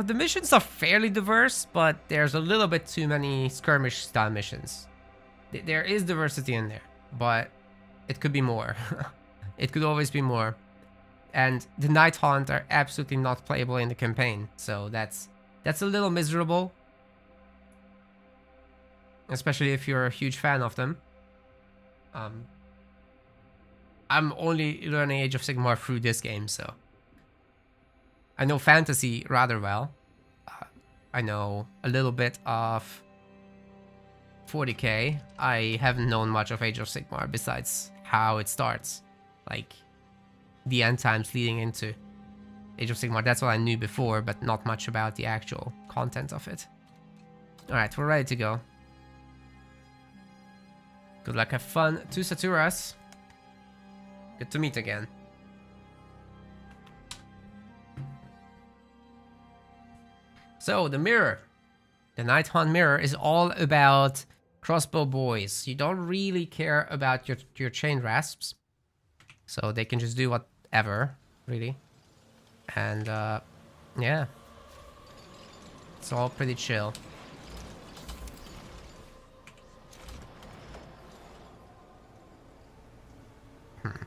The missions are fairly diverse, but there's a little bit too many skirmish style missions. There is diversity in there, but it could be more. It could always be more. And the Night Haunt are absolutely not playable in the campaign, so that's a little miserable. Especially if you're a huge fan of them. I'm only learning Age of Sigmar through this game, so I know fantasy rather well. I know a little bit of 40k. I haven't known much of Age of Sigmar besides how it starts, like the end times leading into Age of Sigmar. That's what I knew before, but not much about the actual content of it. Alright, we're ready to go. Good luck, have fun. To Saturas. Good to meet again. So, the mirror. The Night Haunt mirror is all about crossbow boys. You don't really care about your chain rasps. So they can just do whatever, really. And, yeah. It's all pretty chill.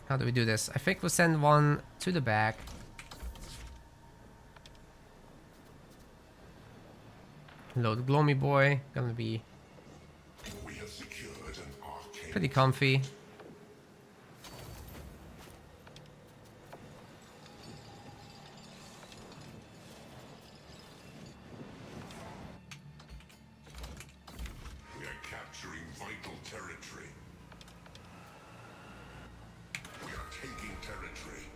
How do we do this? I think we'll send one to the back. Load Gloomy Boy. Gonna be pretty comfy. We are capturing vital territory. We are taking territory.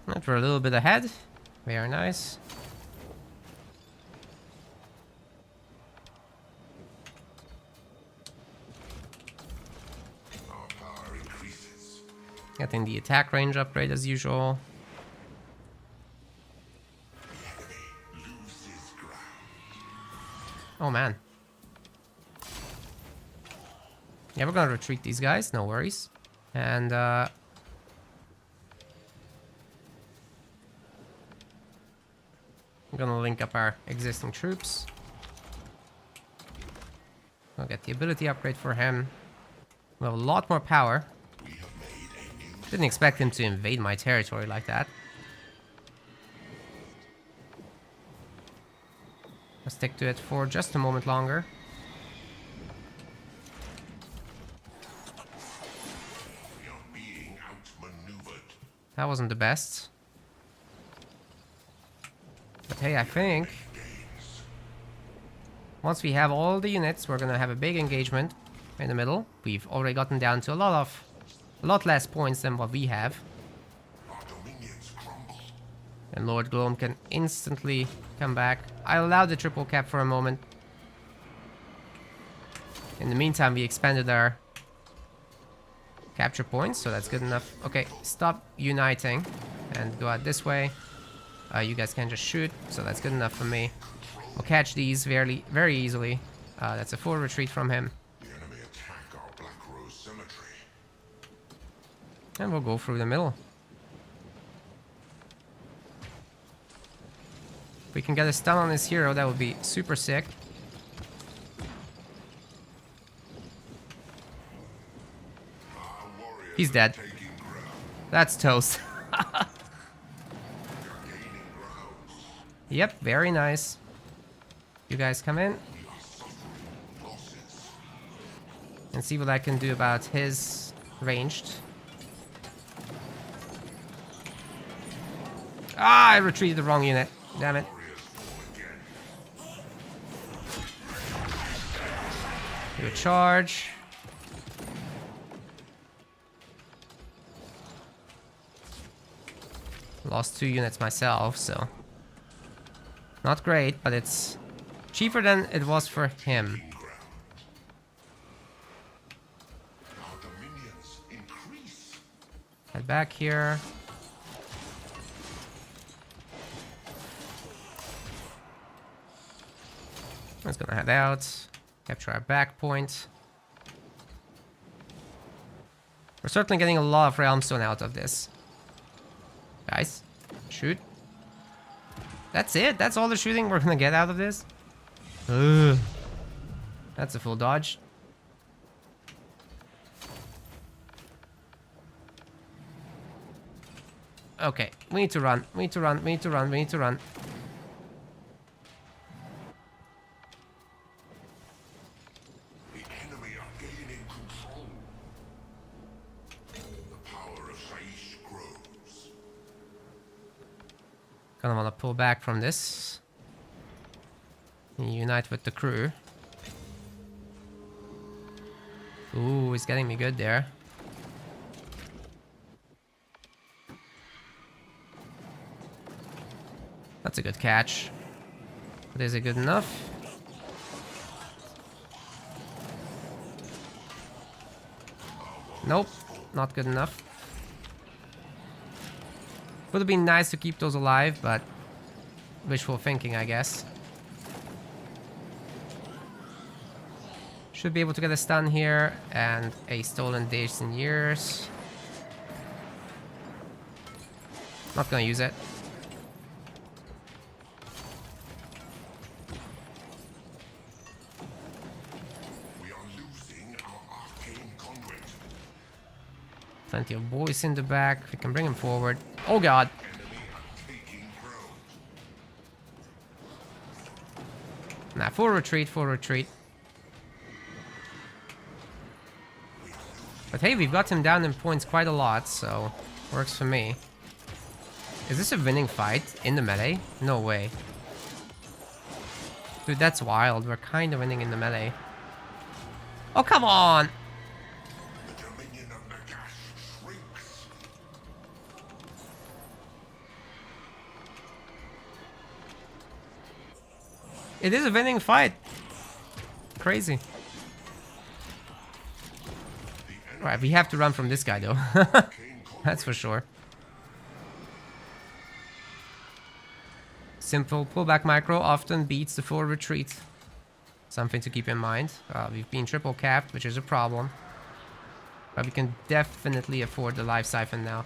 And we're a little bit ahead. Very nice. Our power increases. Getting the attack range upgrade as usual. The enemy loses ground. Oh man. Yeah, we're gonna retreat these guys, no worries. And I'm gonna link up our existing troops. I'll get the ability upgrade for him. We have a lot more power. Didn't expect him to invade my territory like that. I'll stick to it for just a moment longer. We are being outmaneuvered. That wasn't the best. But hey, I think once we have all the units, we're gonna have a big engagement in the middle. We've already gotten down to a lot less points than what we have. Our dominions crumble. And Lord Gloam can instantly come back. I allowed the triple cap for a moment. In the meantime, we expanded our capture points, so that's good enough. Okay, stop uniting and go out this way. You guys can just shoot, so that's good enough for me. We'll catch these very easily. That's a full retreat from him. The enemy attack our Black Rose Cemetery. And we'll go through the middle. If we can get a stun on this hero, that would be super sick. Our warriors He's are dead. taking ground. That's toast. We are gaining ground. Yep, very nice. You guys come in We are suffering losses. and see what I can do about his ranged. Ah, I retreated the wrong unit. Damn it. Warriors fall again. Do a charge. Lost 2 units myself, so not great, but it's cheaper than it was for him. Gaining ground. Our dominions increase. Head back here. I'm just gonna head out. Capture our back point. We're certainly getting a lot of Realmstone out of this. Guys, shoot. That's it? That's all the shooting we're gonna get out of this? Ugh. That's a full dodge. Okay, we need to run. We need to run. We need to run. We need to run. The enemy are gaining control. The power of Saish grows. Gonna wanna pull back from this. Unite with the crew. Ooh, he's getting me good there. That's a good catch. But is it good enough? Nope, not good enough. Would have been nice to keep those alive, but wishful thinking, I guess. Should be able to get a stun here and a stolen days in years. Not gonna use it. We are losing our arcane conduit. Plenty of boys in the back. We can bring him forward. Oh god. Enemy are taking ground. Nah, full retreat, full retreat. But hey, we've got him down in points quite a lot, so works for me. Is this a winning fight in the melee? No way. Dude, that's wild. We're kind of winning in the melee. Oh, come on! The dominion of Nagash shrinks. It is a winning fight. Crazy. Alright, we have to run from this guy though. That's for sure. Simple pullback micro often beats the full retreat. Something to keep in mind. We've been triple capped, which is a problem. But we can definitely afford the life siphon now.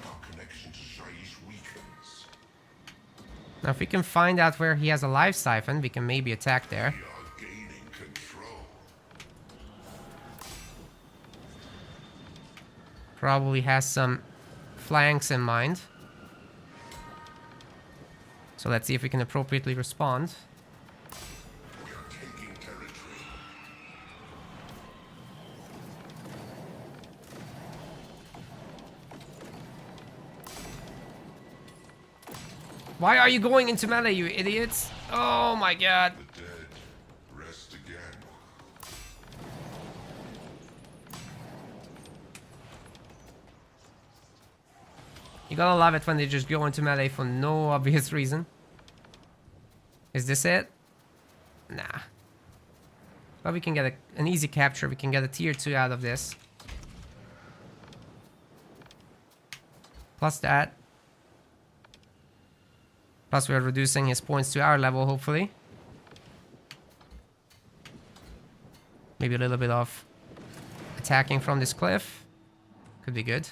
Our connection to Saish weakens. Now if we can find out where he has a life siphon, we can maybe attack there. We are gaining control. Probably has some flanks in mind. So let's see if we can appropriately respond. We are taking territory. Why are you going into melee, you idiots? Oh my god. The dead rest again. You gotta love it when they just go into melee for no obvious reason. Is this it? Nah. But we can get an easy capture. We can get a tier 2 out of this. Plus that. Plus we're reducing his points to our level, hopefully. Maybe a little bit of attacking from this cliff. Could be good.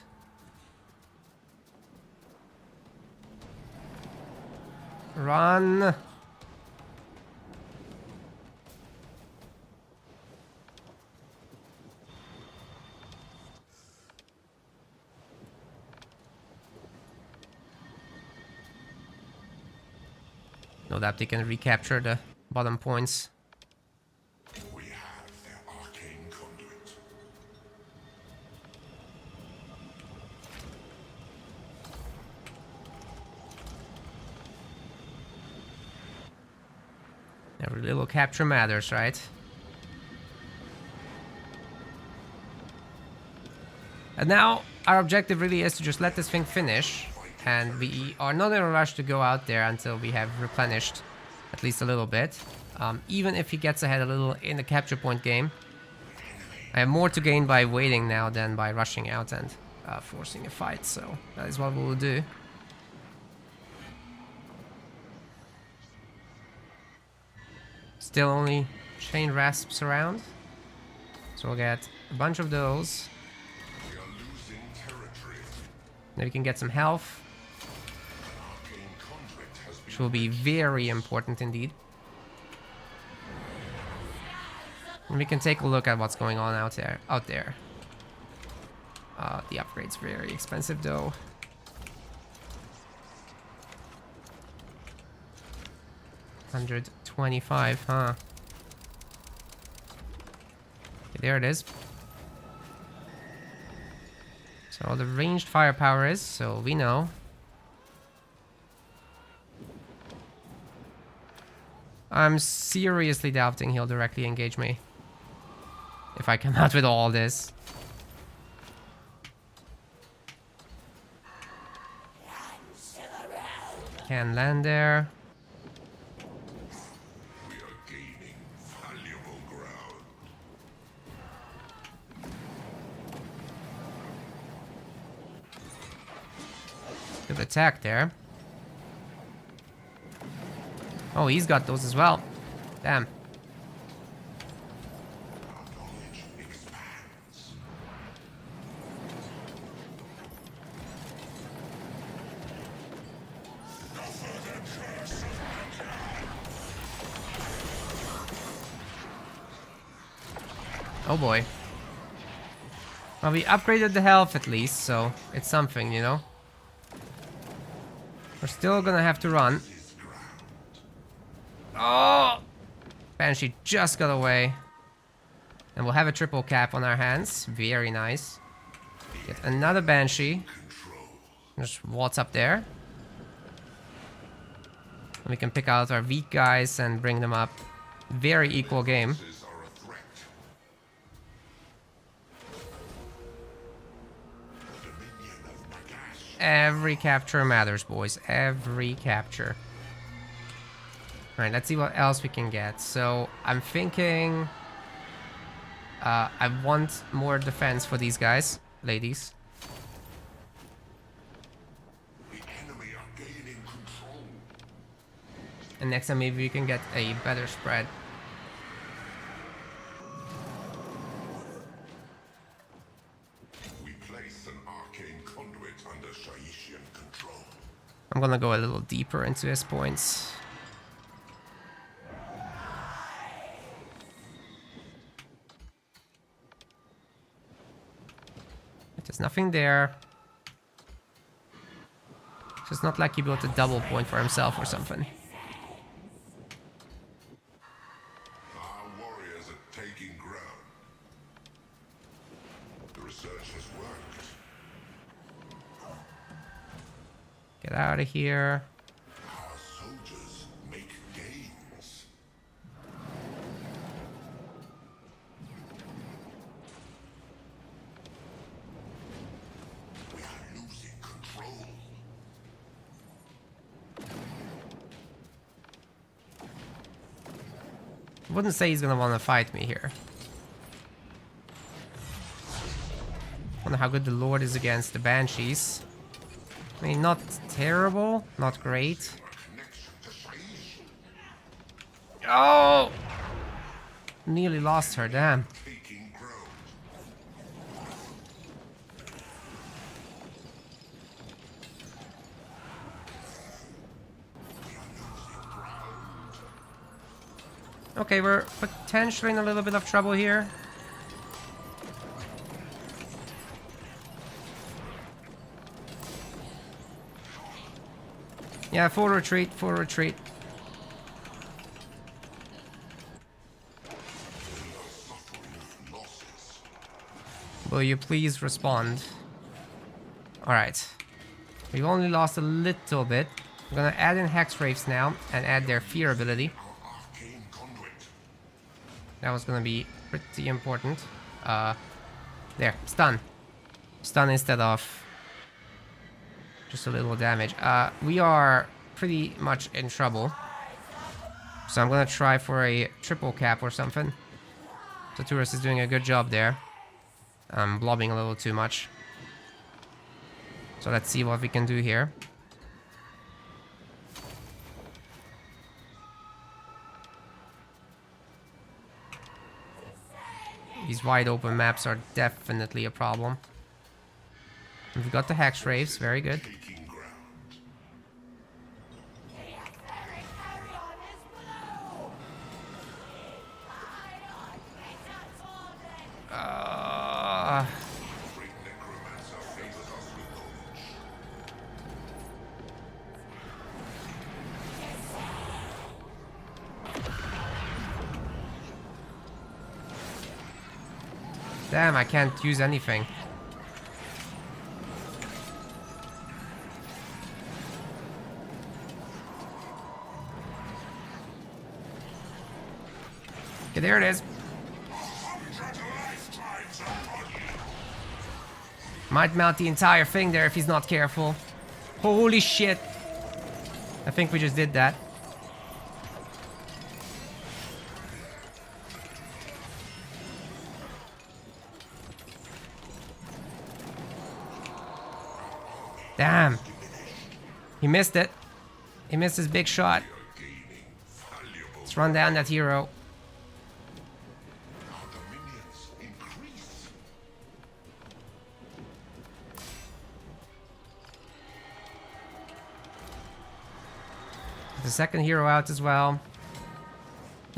Run. No doubt they can recapture the bottom points. We have their arcane conduit. Every little capture matters, right? And now our objective really is to just let this thing finish. And we are not in a rush to go out there until we have replenished at least a little bit. Even if he gets ahead a little in the capture point game, I have more to gain by waiting now than by rushing out and forcing a fight. So that is what we will do. Still only chain rasps around. So we'll get a bunch of those. We are losing territory. Then we can get some health, Arcane conduit has been which will be very important indeed. And we can take a look at what's going on out there. The upgrade's very expensive though. $125, huh? Okay, there it is. So the ranged firepower is, so we know. I'm seriously doubting he'll directly engage me if I come out with all this. Can land there. We are gaining valuable ground. Good attack there. Oh, he's got those as well. Damn. Oh boy. Well, we upgraded the health at least, so it's something, you know? We're still gonna have to run. Oh! Banshee just got away. And we'll have a triple cap on our hands. Very nice. Get another Banshee. Just what's up there. And we can pick out our weak guys and bring them up. Very equal game. Every capture matters, boys. Every capture. Alright, let's see what else we can get. So, I'm thinking... I want more defense for these guys. Ladies. The enemy are gaining control. And next time maybe we can get a better spread. We place an arcane conduit under Shaishian control. I'm gonna go a little deeper into his points. There's nothing there. So it's not like he built a double point for himself or something. Our warriors are taking ground. The research has worked. Get out of here. Our soldiers make gains. We are losing control. I wouldn't say he's gonna want to fight me here. Wonder how good the Lord is against the Banshees. I mean, not terrible, not great. Connection to Shaish. Oh! Nearly lost her, damn. Taking ground. Okay, we're potentially in a little bit of trouble here. Yeah, full retreat, full retreat. Losses. Will you please respond? Alright. We've only lost a little bit. I'm gonna add in Hex Wraiths now and add their fear ability. Our arcane conduit. That was gonna be pretty important. There, stun. Stun instead of just a little damage. We are pretty much in trouble. So I'm gonna try for a triple cap or something. Saturas is doing a good job there. I'm blobbing a little too much. So let's see what we can do here. These wide open maps are definitely a problem. We've got the Hex Wraiths, very good. Taking ground. Damn, I can't use anything. Okay, there it is. Might melt the entire thing there if he's not careful. Holy shit. I think we just did that. Damn. He missed it. He missed his big shot. Let's run down that hero. The second hero out as well.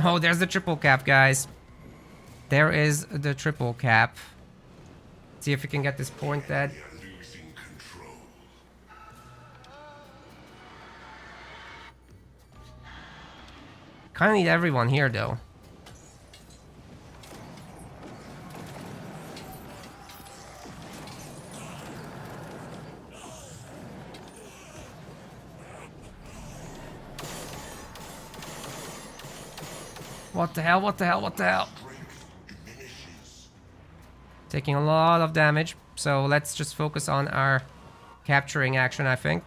Oh, there's the triple cap, guys. There is the triple cap. See if we can get this point dead. Kinda need everyone here, though. What the hell? What the hell? What the hell? Taking a lot of damage, so let's just focus on our capturing action, I think.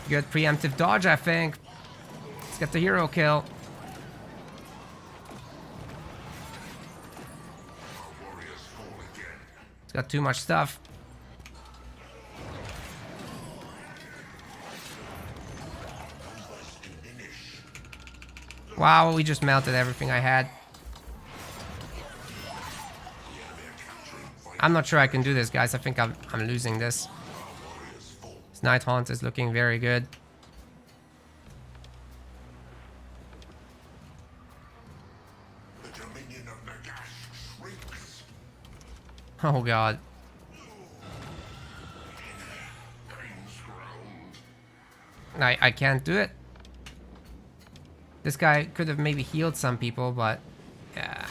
Good preemptive dodge, I think. Let's get the hero kill. It's got too much stuff. Wow, we just melted everything I had. I'm not sure I can do this, guys. I think I'm losing this. This Night Haunt is looking very good. Oh god. I can't do it. This guy could have maybe healed some people, but yeah.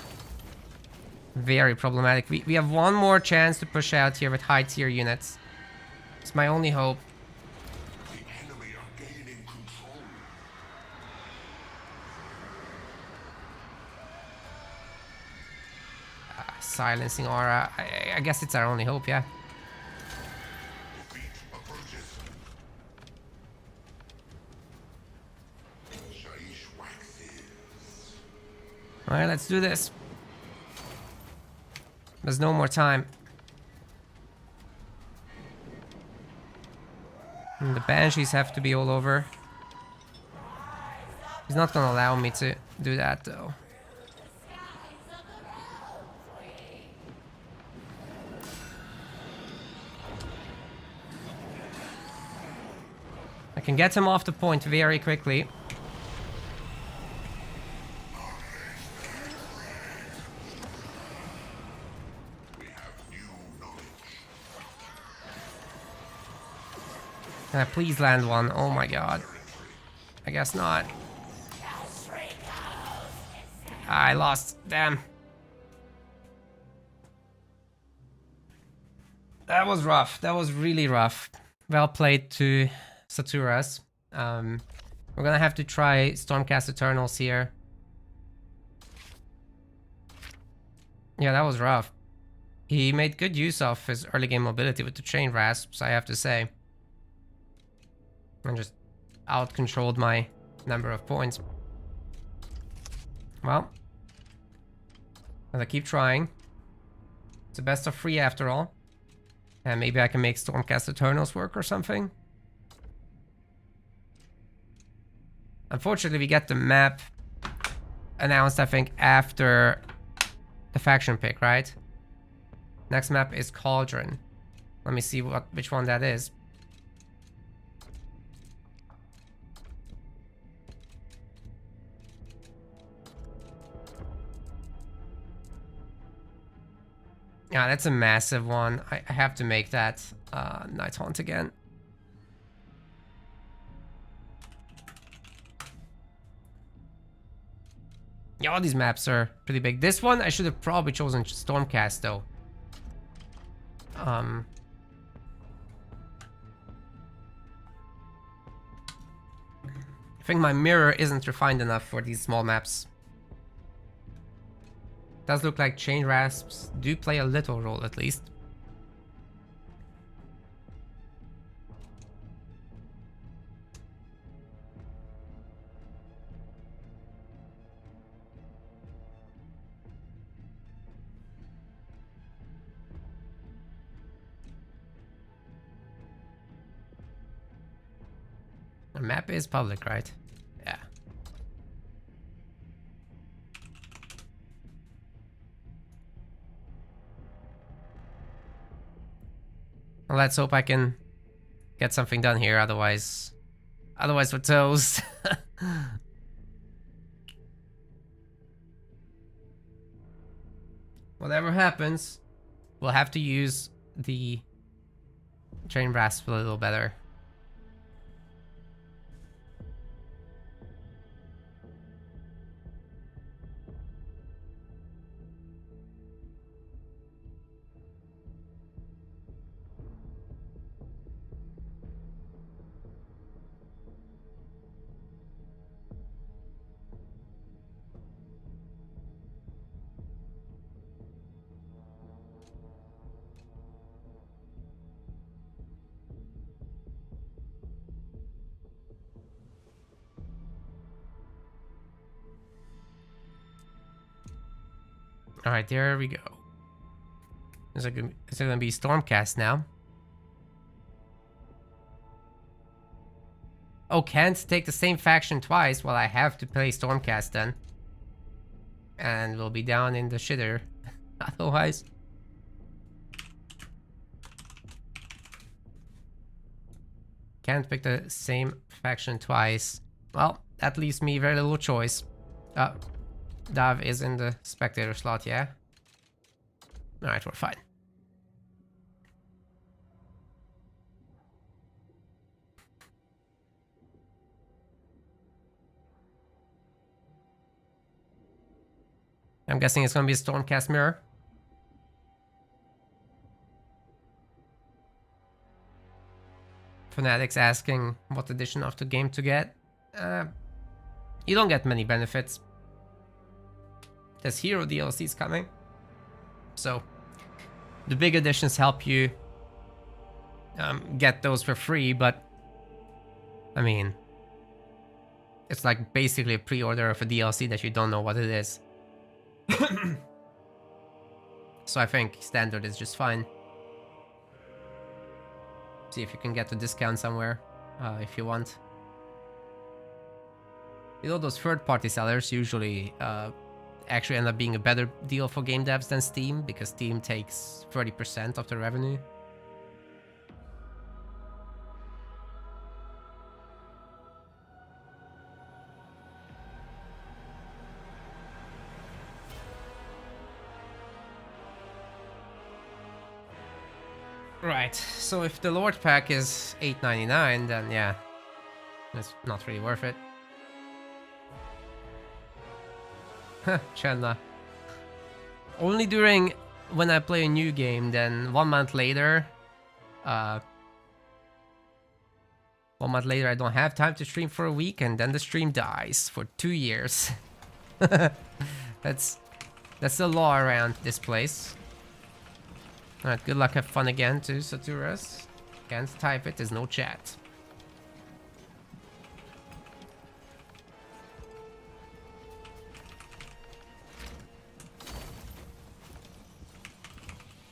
Very problematic. We have one more chance to push out here with high tier units. It's my only hope. Silencing aura. I guess it's our only hope, yeah. Alright, let's do this. There's no more time. And the banshees have to be all over. He's not gonna allow me to do that though. I can get him off the point very quickly. Can I please land one? Oh my god. I guess not. I lost. Damn. That was rough. That was really rough. Well played to Saturas. We're gonna have to try Stormcast Eternals here. Yeah, that was rough. He made good use of his early game mobility with the chain rasps, I have to say. And just out-controlled my number of points. Well, gotta keep trying. It's a best of 3 after all. And maybe I can make Stormcast Eternals work or something. Unfortunately, we get the map announced, I think, after the faction pick, right? Next map is Cauldron. Let me see which one that is. Yeah, that's a massive one. I have to make that Night Haunt again. Yeah, all these maps are pretty big. This one, I should have probably chosen Stormcast, though. I think my mirror isn't refined enough for these small maps. Does look like chain rasps do play a little role, at least. The map is public, right? Yeah. Well, let's hope I can get something done here, otherwise we're toast. Whatever happens, we'll have to use the chain rasp a little better. Alright, there we go. Is it gonna be Stormcast now? Oh, can't take the same faction twice? Well, I have to play Stormcast then. And we'll be down in the shitter. Otherwise. Can't pick the same faction twice. Well, that leaves me very little choice. Dav is in the spectator slot, yeah? Alright, we're fine. I'm guessing it's gonna be a Stormcast mirror. Fanatics asking what edition of the game to get. You don't get many benefits. There's hero DLCs coming. So the big editions help you get those for free, but I mean, it's like basically a pre-order of a DLC that you don't know what it is. So I think standard is just fine. See if you can get a discount somewhere if you want. You know, those third-party sellers usually actually end up being a better deal for game devs than Steam, because Steam takes 30% of the revenue. Right, so if the Lord pack is $8.99, then yeah, it's not really worth it. Chandler. Only during when I play a new game, then 1 month later, I don't have time to stream for a week, and then the stream dies for 2 years. That's the law around this place. Alright, good luck, have fun again to Saturas. Can't type it, there's no chat.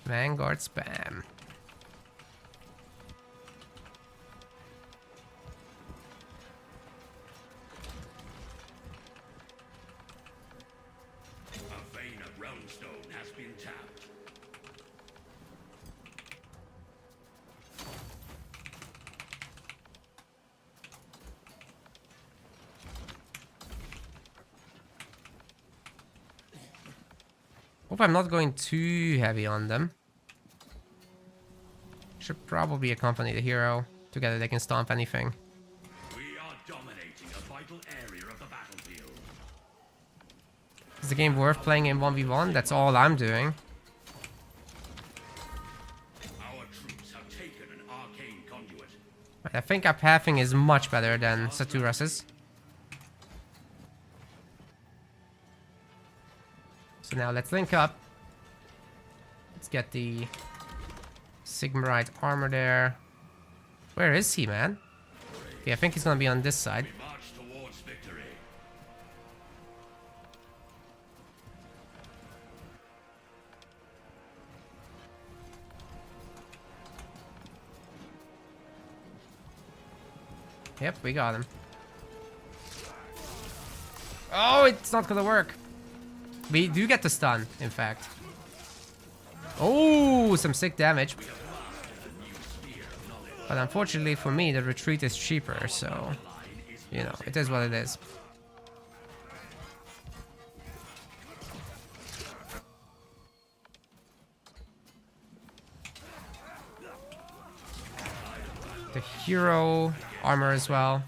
Vanguard spam. A vein of roundstone has been tapped. Hope I'm not going too heavy on them. Should probably accompany the hero. Together they can stomp anything. We are dominating a vital area of the battlefield. Is the game worth playing in 1v1? That's all I'm doing. Our troops have taken an arcane conduit. I think our pathing is much better than Saturas's. So now let's link up. Let's get the Sigmarite armor there. Where is he, man? Okay, I think he's gonna be on this side. We march towards victory. Yep, we got him. Oh, it's not gonna work. We do get the stun, in fact. Oh, some sick damage. But unfortunately for me, the retreat is cheaper, so... You know, it is what it is. The hero armor as well.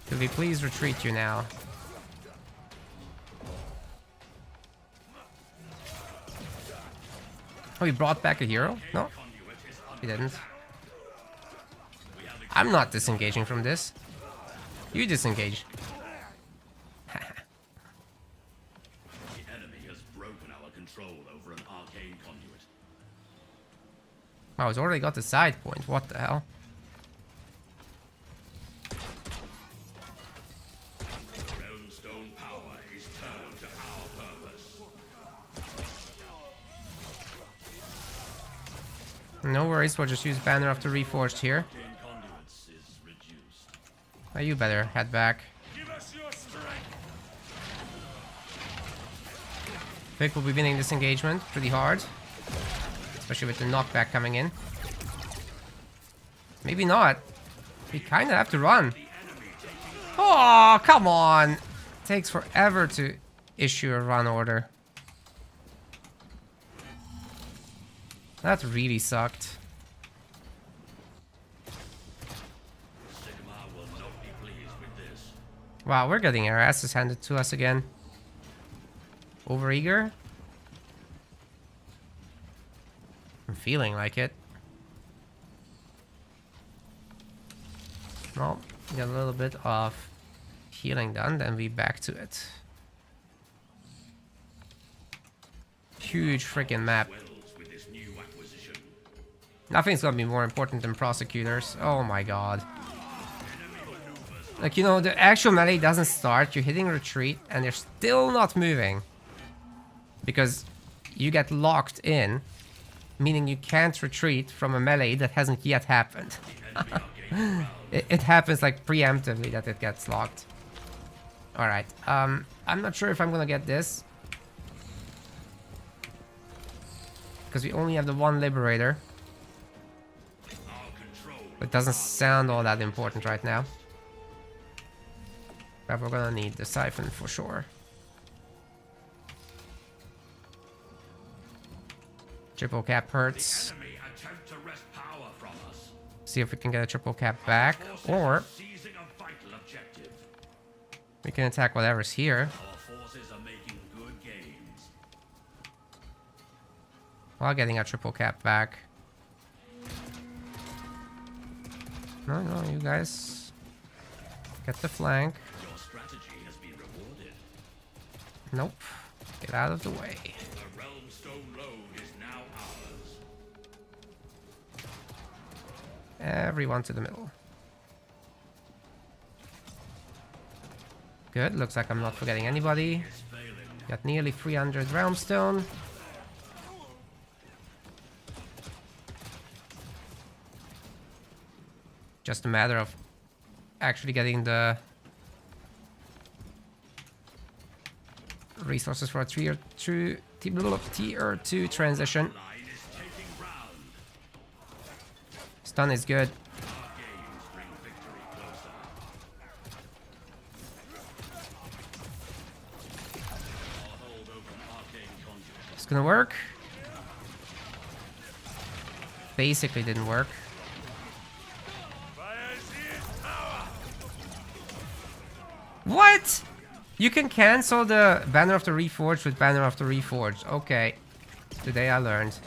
Could we please retreat you now? Oh, he brought back a hero? No, he didn't. I'm not disengaging from this. You disengage. The enemy has broken our control over an arcane conduit. Oh, it's already got the side point. What the hell? Realmstone power is turned to our purpose. No worries, we'll just use Banner of the Reforged here. Arcane conduits is reduced. Oh, you better head back. Give us your strength. Vic will be winning this engagement pretty hard. Especially with the knockback coming in. Maybe not. We kind of have to run. Oh, come on. It takes forever to issue a run order. That really sucked. Sigmar will not be pleased with this. Wow, we're getting our asses handed to us again. Overeager? I'm feeling like it. Well, we got a little bit of healing done, then we back to it. Huge freaking map. Wells with this new acquisition. Nothing's gonna be more important than prosecutors. Oh my god. Like, you know, the actual melee doesn't start, you're hitting retreat, and they're still not moving. Because you get locked in, meaning you can't retreat from a melee that hasn't yet happened. It happens like preemptively that it gets locked. Alright, I'm not sure if I'm gonna get this. Because we only have the one Liberator. It doesn't sound all that important right now. But we're gonna need the Siphon for sure. Triple cap hurts. Enemy attempt to wrest power from us. See if we can get a triple cap back. Or Seizing a vital objective. we can attack whatever's here. Our forces are making good gains. While getting a triple cap back. No, you guys. Get the flank. Your strategy has been rewarded. Nope. Get out of the way. The Realmstone load is now ours. Everyone to the middle. Good. Looks like I'm not forgetting anybody. It's failing. Got nearly 300 Realmstone. Just a matter of actually getting the resources for a Tier 2 transition. Stun is good. It's gonna work. Basically didn't work. What? You can cancel the Banner of the Reforged with Banner of the Reforged. Okay. Today I learned.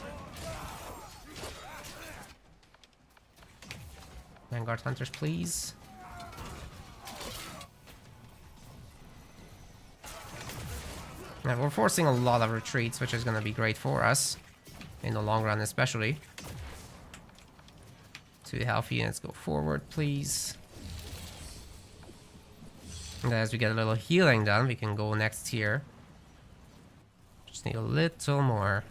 Vanguard Hunters, please. Now, we're forcing a lot of retreats, which is going to be great for us. In the long run, especially. 2 health units go forward, please. And as we get a little healing done, we can go next here. Just need a little more.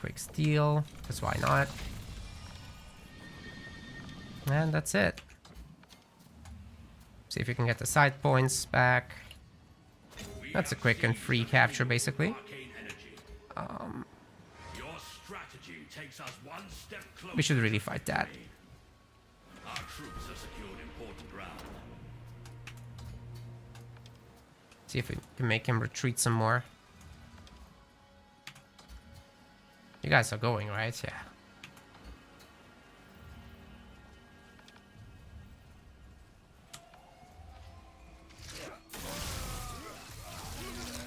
Quick steal, because why not? And that's it. See if we can get the side points back. That's a quick and free capture, basically. We should really fight that. Our troops have secured important ground. See if we can make him retreat some more. You guys are going, right? Yeah.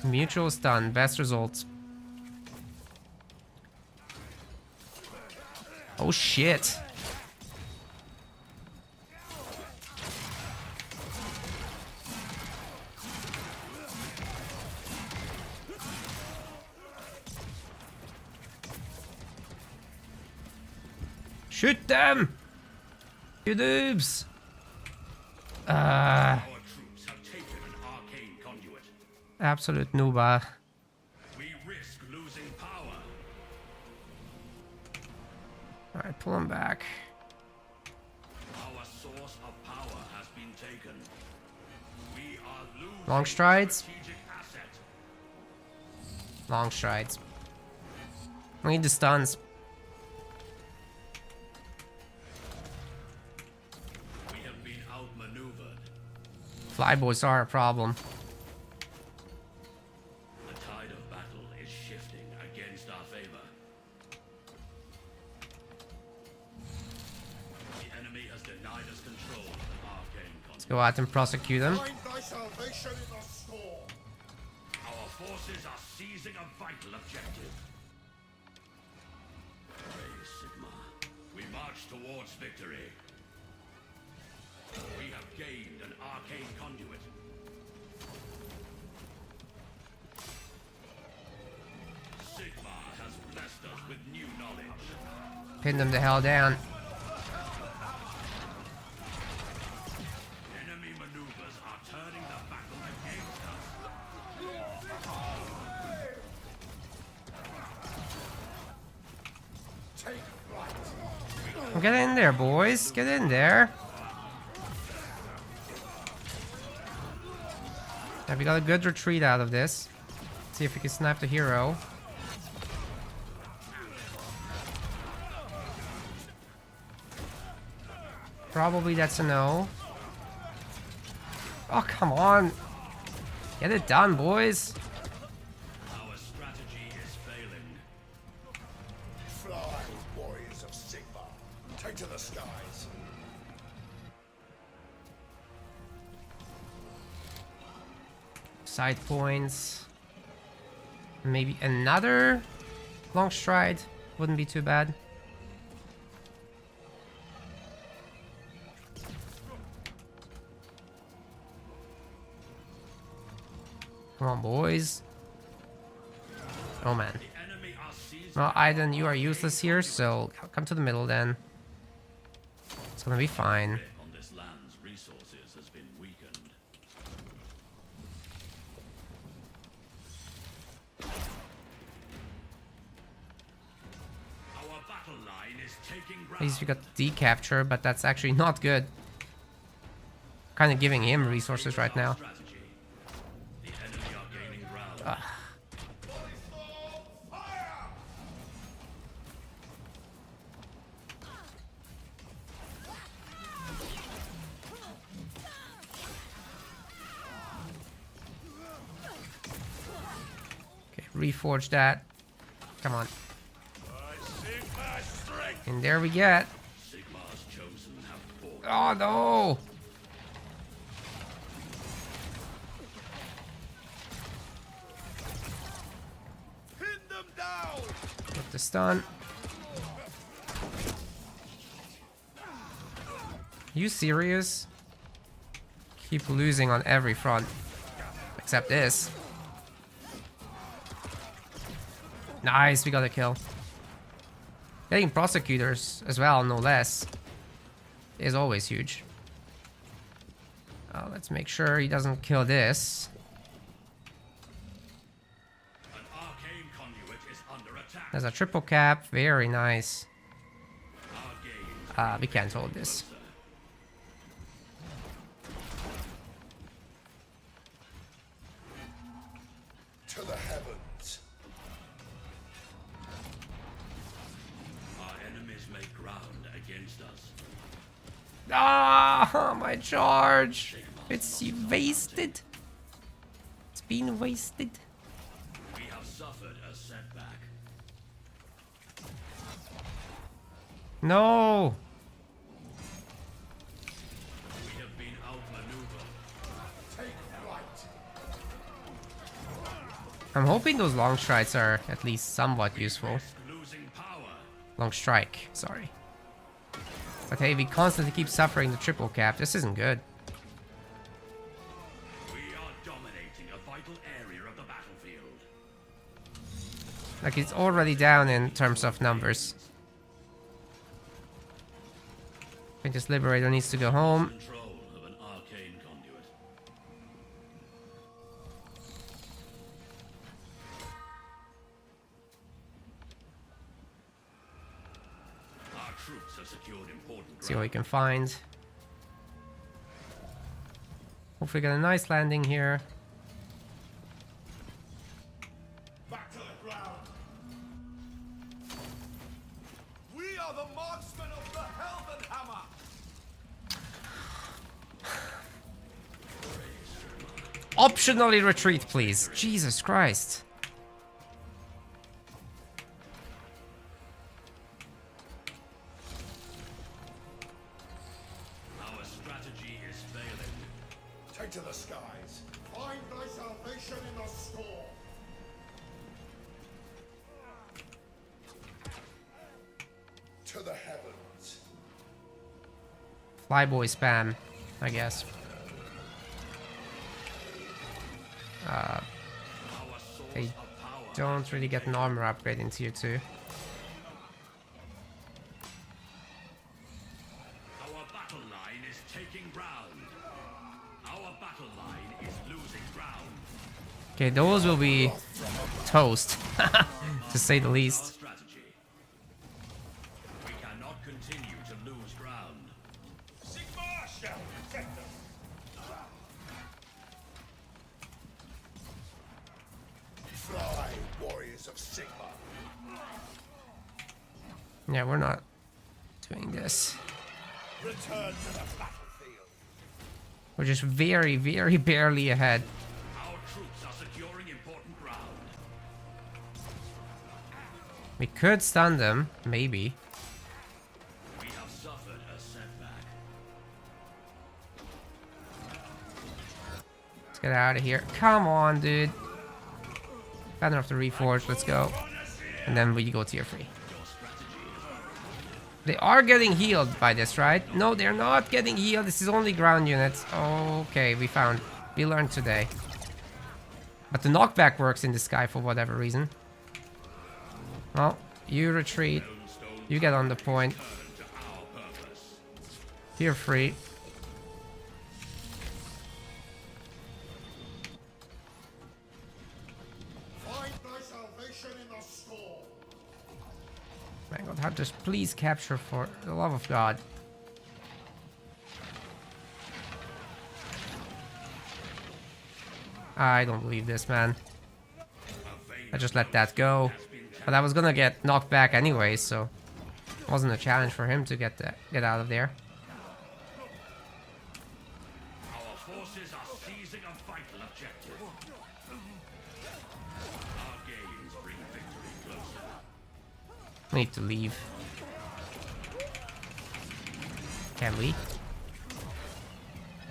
Mutual stun, best results. Oh shit. Shoot them! You noobs! Our troops have taken an arcane conduit. Absolute nooba. We risk losing power. Alright, pull him back. Our source of power has been taken. We are losing Long strides. strategic asset. Long strides. We need the stuns. We have been outmaneuvered. Flyboys are a problem. The tide of battle is shifting against our favor. The enemy has denied us control of the arcane Let's conduit. go out and prosecute them. Find thy salvation in the storm. Our forces are seizing a vital objective. Praise Sigmar. We march towards victory. We have gained an arcane conduit. Sigmar has blessed us with new knowledge. Pin them the hell down. Enemy maneuvers are turning the battle against us. Take flight. Get in there, boys. Get in there. Yeah, we got a good retreat out of this. See if we can snipe the hero. Probably that's a no. Oh, come on. Get it done, boys. Our strategy is failing. Fly, warriors of Sigmar. Take to the skies. Side points. Maybe another long stride. Wouldn't be too bad. Come on, boys. Oh, man. The enemy are seizing Well, Aiden, you are useless here, so come to the middle then. It's gonna be fine. on this land's resources has been weakened. Our battle line is taking At ground. least we got the capture, but that's actually not good. Kind of giving him resources right now. Strategy. Okay, reforge that. Come on. And there we get. Sigmar's chosen have fought. Oh no! Pin them down! Get the stun. You serious? Keep losing on every front. Except this. Nice, we got a kill. Getting prosecutors as well, no less, is always huge. Let's make sure he doesn't kill this. An arcane conduit is under attack. There's a triple cap, very nice. Our gaze We can't hold this. To the heavens. Our enemies make ground against us. Ah, my charge! It's wasted. It's been wasted. We have suffered a setback. No! We have been outmaneuvered. I'm hoping those long strikes are at least somewhat useful. Losing power. Long strike, sorry. But hey, we constantly keep suffering the triple cap. This isn't good. We are dominating a vital area of the battlefield. Like, it's already down in terms of numbers. I think this Liberator needs to go home. Control of an arcane conduit. Our troops have secured important See what we ground. can find. Hopefully get a nice landing here. Back to the ground. We are the marksmen of the Helven Hammer. Optionally retreat, please. Jesus Christ. Our strategy is failing. Take to the skies. Find thy salvation in the storm. To the heavens. Flyboy spam, I guess. Our source They of power. don't really get an armor upgrade in tier 2. Our battle line is taking ground. Our battle line is losing ground. Okay, those will be toast, to say the Our least. strategy. We cannot continue to lose ground. Sigmar shall protect us. Fly, warriors of Sigmar. Yeah, we're not doing this. Return to the battlefield. We're just very, very barely ahead. Our troops are securing important ground. We could stun them, maybe. We have suffered a setback. Let's get out of here. Come on, dude. Banner of the Reforged, let's go. And then we go tier 3. They are getting healed by this, right? No, they're not getting healed. This is only ground units. Okay, we learned today. But the knockback works in the sky for whatever reason. Well, you retreat. You get on the point. To our purpose. Tier 3. Find thy salvation in the storm. My God, Hunters, please capture for the love of God. I don't believe this, man. I just let that go. But I was gonna get knocked back anyway, so it wasn't a challenge for him to get out of there. Our forces are seizing a vital objective. Our gains bring victory closer. I need to leave. Can we?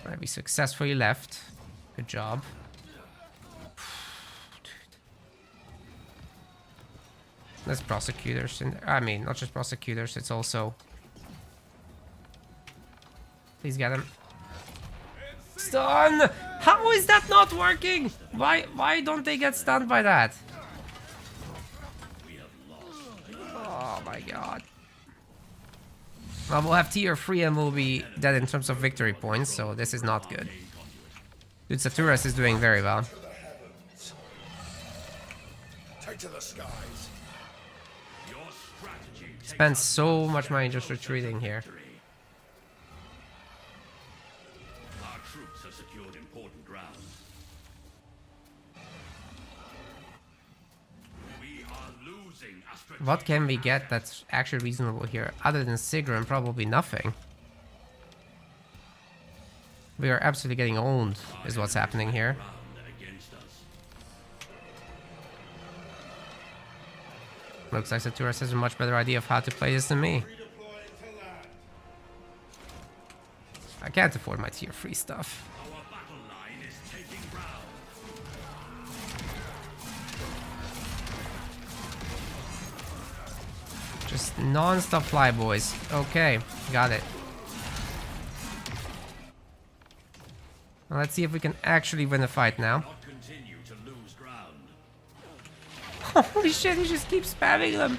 Right, we successfully left. Good job. There's prosecutors in there. I mean, not just prosecutors, it's also... Please get him. Stun! How is that not working? Why don't they get stunned by that? Oh my god. Well, we'll have tier 3 and we'll be dead in terms of victory points, so this is not good. Dude, Saturas is doing very well. Take to the skies. Your strategy takes Spent so much money just retreating here. Our troops have secured important ground. We are losing a strategic What can we get that's actually reasonable here? Other than Sigmar, probably nothing. We are absolutely getting owned, is what's happening here. ground against us. Looks like Saturas has a much better idea of how to play this than me. I can't afford my tier 3 stuff. Our battle line is taking ground. Just non-stop fly, boys. Okay, got it. Well, let's see if we can actually win a fight now. Not continue to lose ground. Holy shit, he just keeps spamming them.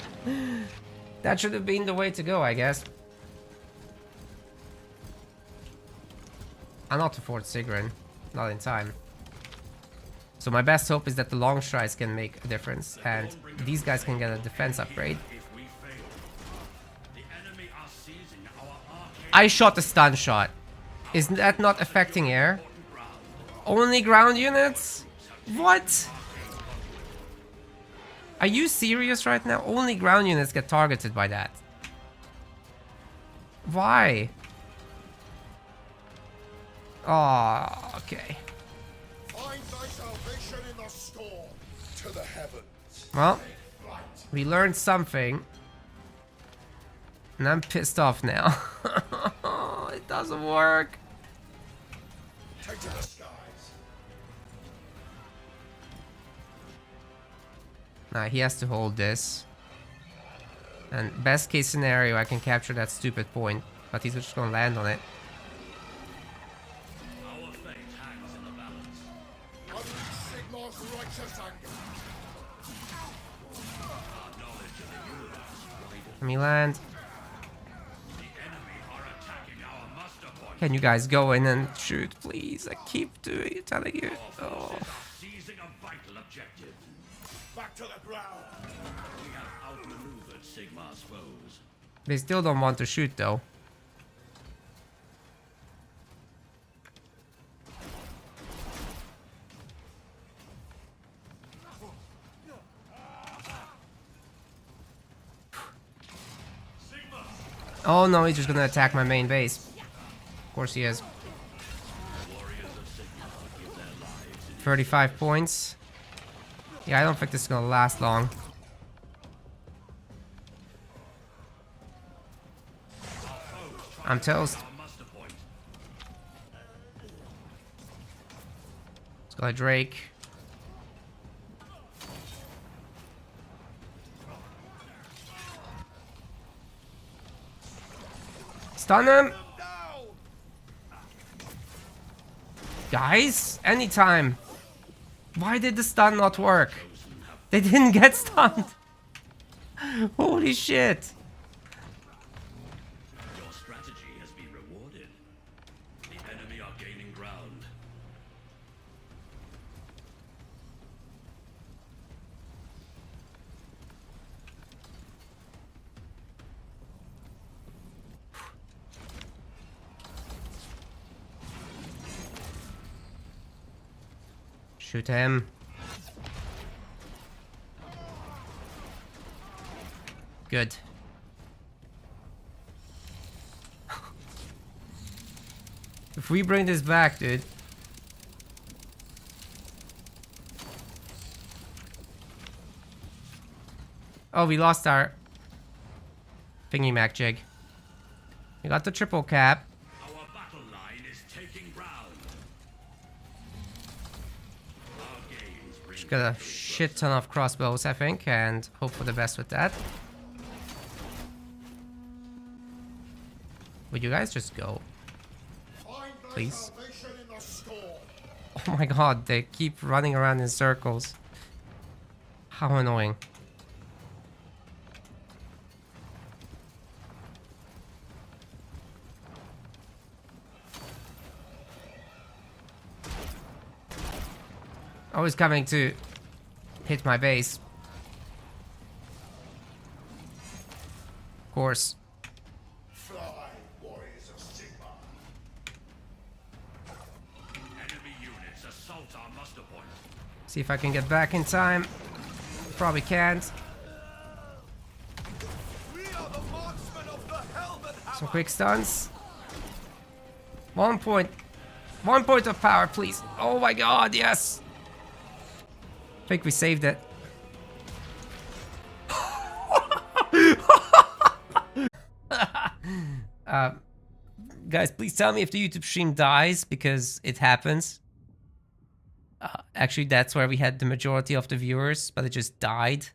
That should have been the way to go, I guess. I'm not afford Sigrid, not in time. So my best hope is that the long strides can make a difference, and these guys can get a defense upgrade. If we fail, the enemy are seizing our arcade I shot a stun shot. Is that not affecting air? ground. Only ground units? What? Are you serious right now? Only ground units get targeted by that. Why? Oh, okay. Find thy salvation in the storm. To the heavens. Well, Right. we learned something. And I'm pissed off now. It doesn't work. Take to the skies. Nah, he has to hold this. And best case scenario, I can capture that stupid point. But he's just gonna land on it. Our fate hangs in the balance. Unleash Sigmar's righteous anger. Our knowledge of the universe widens. Let me land. The enemy are attacking our muster point. Can you guys go in and shoot, please? I keep telling you. Our Oh. forces are seizing a vital objective. Back to the ground. We have outmaneuvered Sigmar's foes. They still don't want to shoot, though. Oh no, he's just gonna attack my main base. Of course he is. 35 points. Yeah, I don't think this is gonna last long. I'm toast. Our muster point. Let's go Drake. Stun him! Guys, anytime. Why did the stun not work? They didn't get stunned. Holy shit. Your strategy has been rewarded. The enemy are gaining ground. Shoot him. Good. If we bring this back, dude. Oh, we lost our thingy mac jig. We got the triple cap. Our battle line is taking ground. Our gains bring Just got a shit ton of crossbows, I think, and hope for the best with that. Would you guys just go? Please. Oh my god, they keep running around in circles. How annoying. Always coming to hit my base. Of course. Fly, warriors of Sigmar. enemy units assault our muster point. See if I can get back in time. Probably can't. We are the marksmen of the helmet hammer. Some quick stuns. 1 point. 1 point of power, please. Oh my god, yes. I think we saved it. Guys, please tell me if the YouTube stream dies, because it happens. Actually, that's where we had the majority of the viewers, but it just died.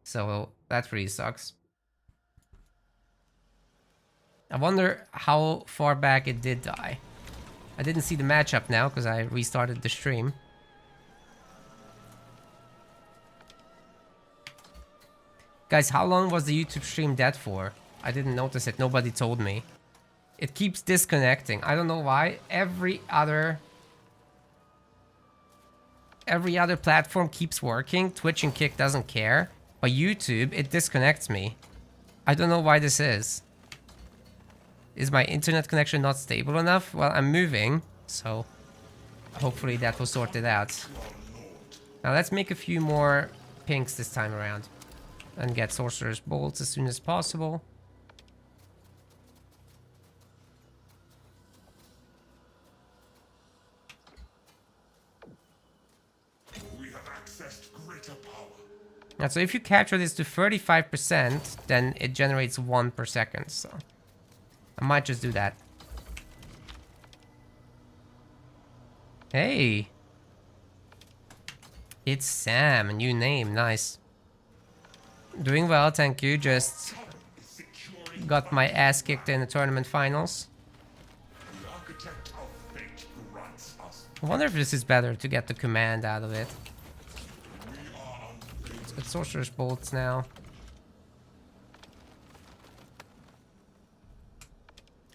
So that really sucks. I wonder how far back it did die. I didn't see the matchup now because I restarted the stream. Guys, how long was the YouTube stream dead for? I didn't notice it. Nobody told me. It keeps disconnecting. I don't know why. Every other platform keeps working. Twitch and Kick doesn't care. But YouTube, it disconnects me. I don't know why this is. Is my internet connection not stable enough? Well, I'm moving, so hopefully that will sort it out. Now let's make a few more pinks this time around. And get Sorcerer's Bolts as soon as possible. We have accessed greater power. Now, so if you capture this to 35%, then it generates 1 per second, so I might just do that. Hey! It's Sam, a new name, nice. Doing well, thank you, just got my ass kicked in the tournament finals. The architect of fate grants us. I wonder if this is better to get the command out of it. Let's get Sorcerer's Bolts now.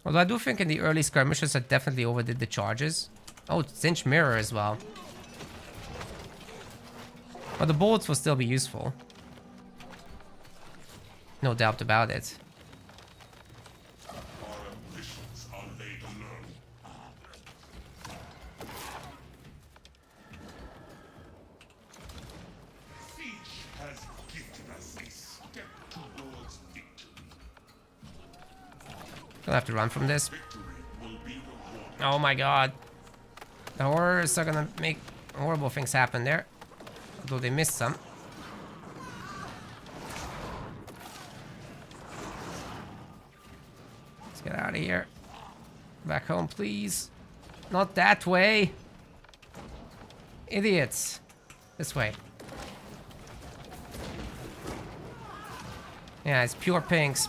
Although I do think in the early skirmishes I definitely overdid the charges. Oh, Cinch Mirror as well. But the bullets will still be useful. No doubt about it. Our ambitions are laid low. Siege has gifted us a step towards victory. Gonna have to run from this. Victory will be rewarded. Oh my god. The horrors are gonna make horrible things happen there. Although they missed some. Let's get out of here. Back home, please. Not that way. Idiots. This way. Yeah, it's pure pinks.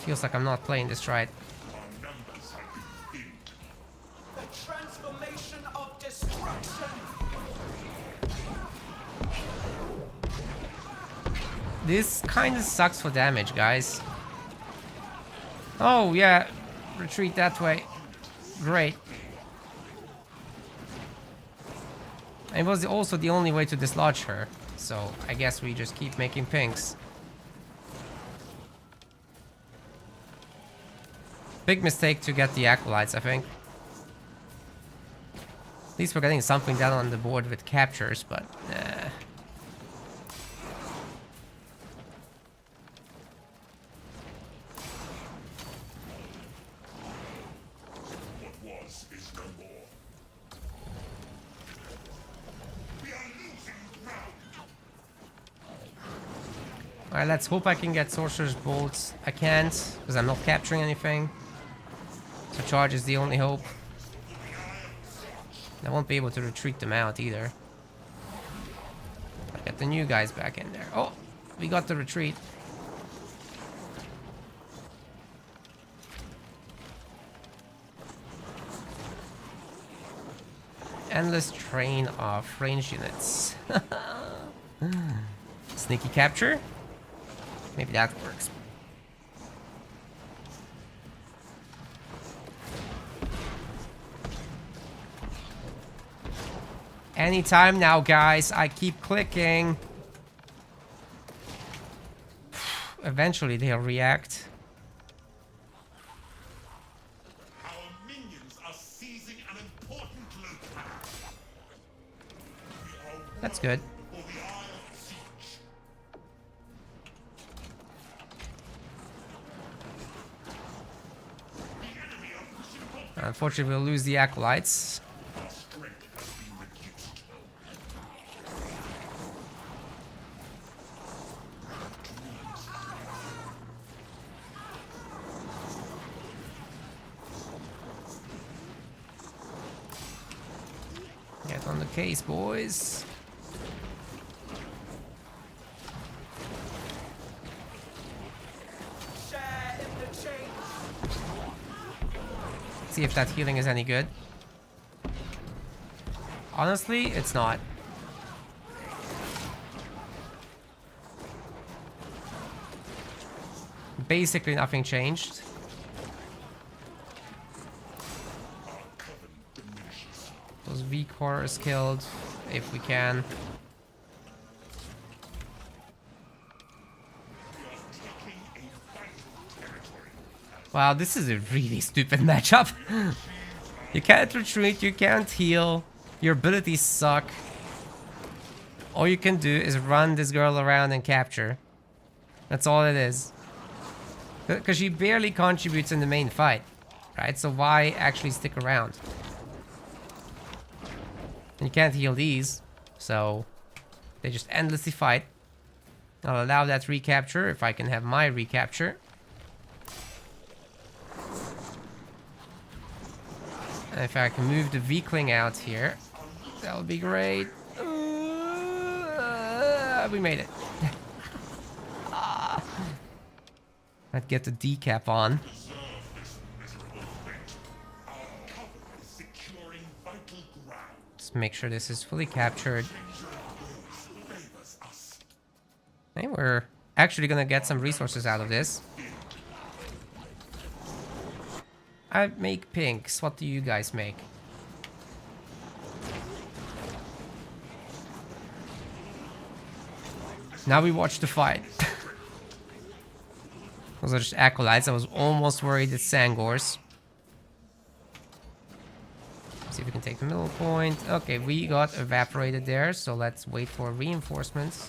Feels like I'm not playing this right. Our numbers have been thinned. The transformation of destruction. This kind of sucks for damage, guys. Oh, yeah. Retreat that way. Great. It was also the only way to dislodge her. So, I guess we just keep making pinks. Big mistake to get the acolytes, I think. At least we're getting something down on the board with captures, but What was is no more. We are losing ground. Alright, let's hope I can get Sorcerer's Bolts. I can't, because I'm not capturing anything. So charge is the only hope. I won't be able to retreat them out either. I'll get the new guys back in there. Oh, we got the retreat. Endless train of range units. Sneaky capture? Maybe that works. Anytime now, guys. I keep clicking. Eventually they'll react. Our minions are seizing an important loop. That's good. For the Isle of Siege. The enemy are pushing forward. Unfortunately, we'll lose the acolytes. Our strength has been reduced. Get on the case, boys. Share in the change. See if that healing is any good. Honestly, it's not. Basically nothing changed. Those weak horrors killed, if we can. Wow, this is a really stupid matchup. You can't retreat, you can't heal, your abilities suck. All you can do is run this girl around and capture. That's all it is. Because she barely contributes in the main fight, right? So why actually stick around? And you can't heal these, so they just endlessly fight. I'll allow that recapture if I can have my recapture. And if I can move the Weakling out here, that would be great. We made it. I'd get the decap on. Just make sure this is fully captured. Hey, we're actually gonna get some resources out of this. I make pinks. What do you guys make? Now we watch the fight. Those are just acolytes. I was almost worried it's Sangors. See if we can take the middle point. Okay, we got evaporated there, so let's wait for reinforcements.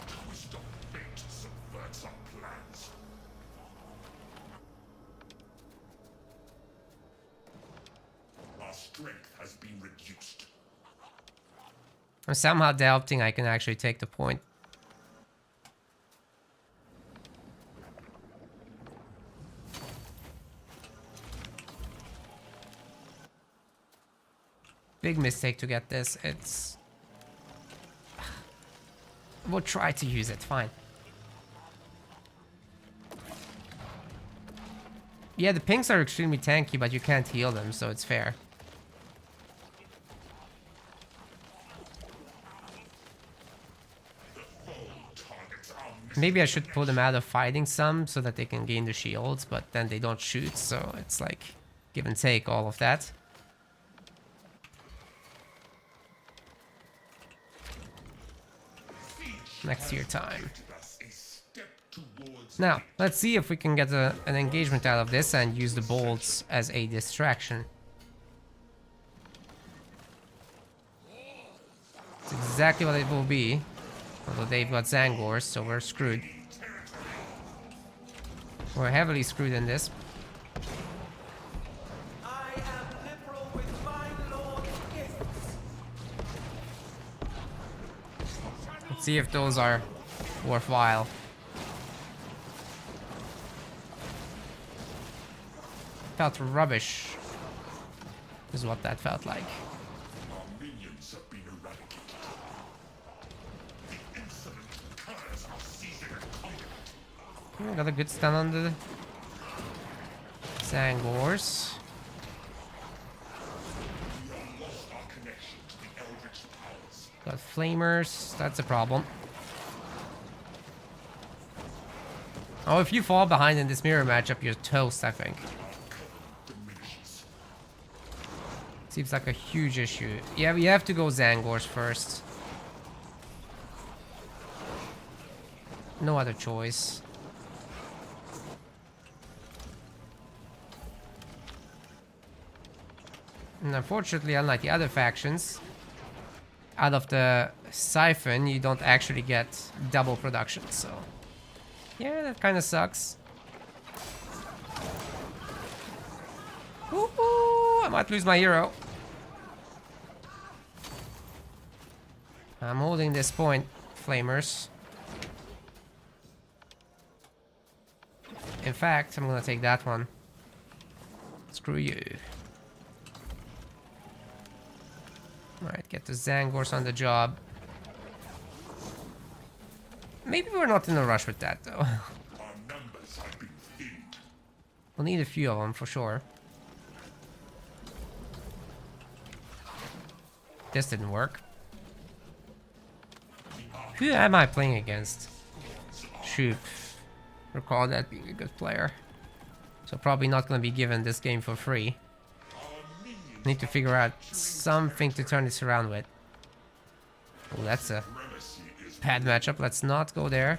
Our strength has been reduced. I'm somehow doubting I can actually take the point. Big mistake to get this. It's... We'll try to use it, fine. Yeah, the pinks are extremely tanky, but you can't heal them, so it's fair. Maybe I should pull them out of fighting some so that they can gain the shields, but then they don't shoot, so it's like give and take all of that. Next year time. A step towards Now, let's see if we can get an engagement out of this and use the bolts as a distraction. It's exactly what it will be. Although they've got Zangors, so we're screwed. We're heavily screwed in this. I am liberal with my lord's gifts. Let's see if those are worthwhile. Felt rubbish, is what that felt like. Our minions have been eradicated. The insolent curs are seizing a conqueror. Got a good stun on the Zangors. We have lost our connection to the eldritch powers. Got flamers, that's a problem. Oh, if you fall behind in this mirror matchup, you're toast, I think. Diminishes. Seems like a huge issue. Yeah, we have to go Zangors first. No other choice. And unfortunately, unlike the other factions, out of the siphon, you don't actually get double production, so... yeah, that kind of sucks. Ooh, I might lose my hero. I'm holding this point, flamers. In fact, I'm gonna take that one. Screw you. Alright, get the Zangors on the job. Maybe we're not in a rush with that, though. Our numbers have been thinned. We'll need a few of them, for sure. This didn't work. Who am I playing against? Shoot. Recall that being a good player. So probably not going to be given this game for free. Need to figure out something to turn this around with. Oh, that's a bad matchup. Let's not go there.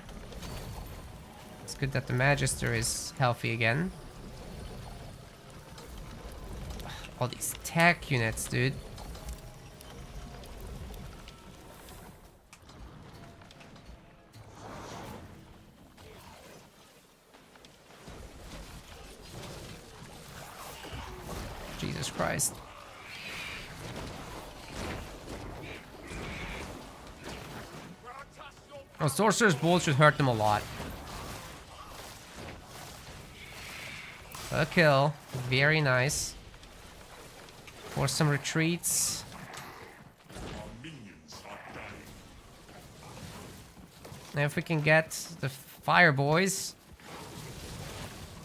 It's good that the Magister is healthy again. All these tech units, dude. Jesus Christ. Oh, Sorcerer's Bolt should hurt them a lot. A kill. Very nice. Force some retreats. Our minions are dying. And if we can get the Fire Boys,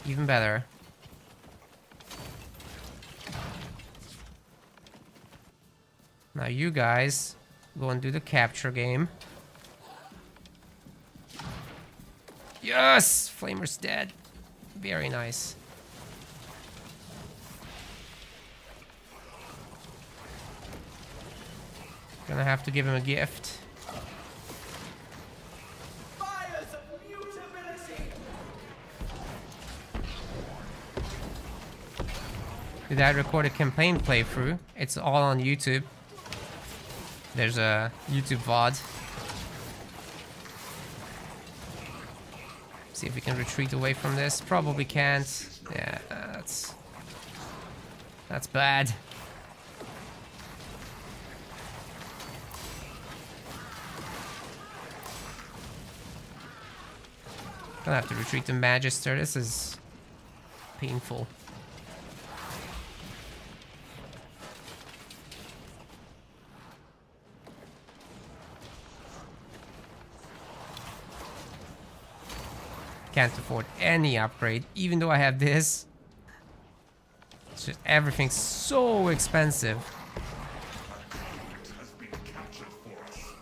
even better. Now you guys go and do the capture game. Yes! Flamer's dead. Very nice. Gonna have to give him a gift. Fires of mutability. Did I record a campaign playthrough? It's all on YouTube. There's a YouTube VOD. See if we can retreat away from this. Probably can't. Yeah, that's bad. Gonna have to retreat to Magister. This is painful. Can't afford any upgrade, even though I have this. It's just everything's so expensive. It has been captured for us.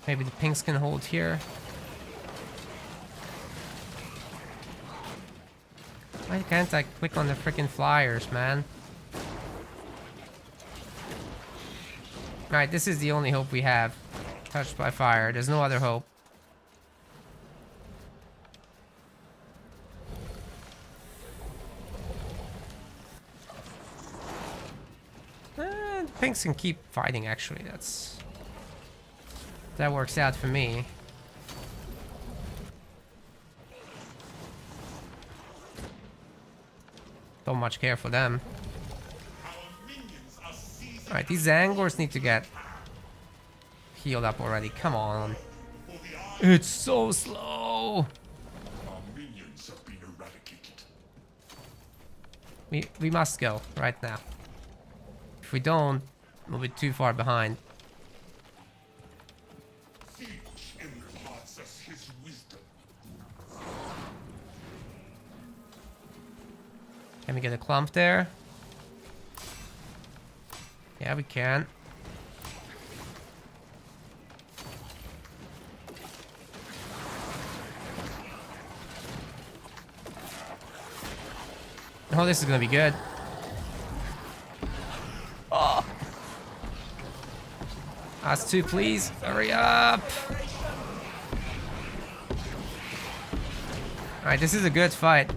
Maybe the pinks can hold here. Why can't I click on the freaking flyers, man? Right, this is the only hope we have. Touched by fire. There's no other hope. Pinks can keep fighting, actually. That works out for me. Don't much care for them. Alright, these Zangors need to get healed up already. Come on. It's so slow. Our minions have been eradicated. We must go right now. If we don't, we'll be too far behind. Siege imparts us his wisdom. Can we get a clump there? Yeah, we can. Oh, this is gonna be good. Oh. Us two, please. Hurry up. Alright, this is a good fight.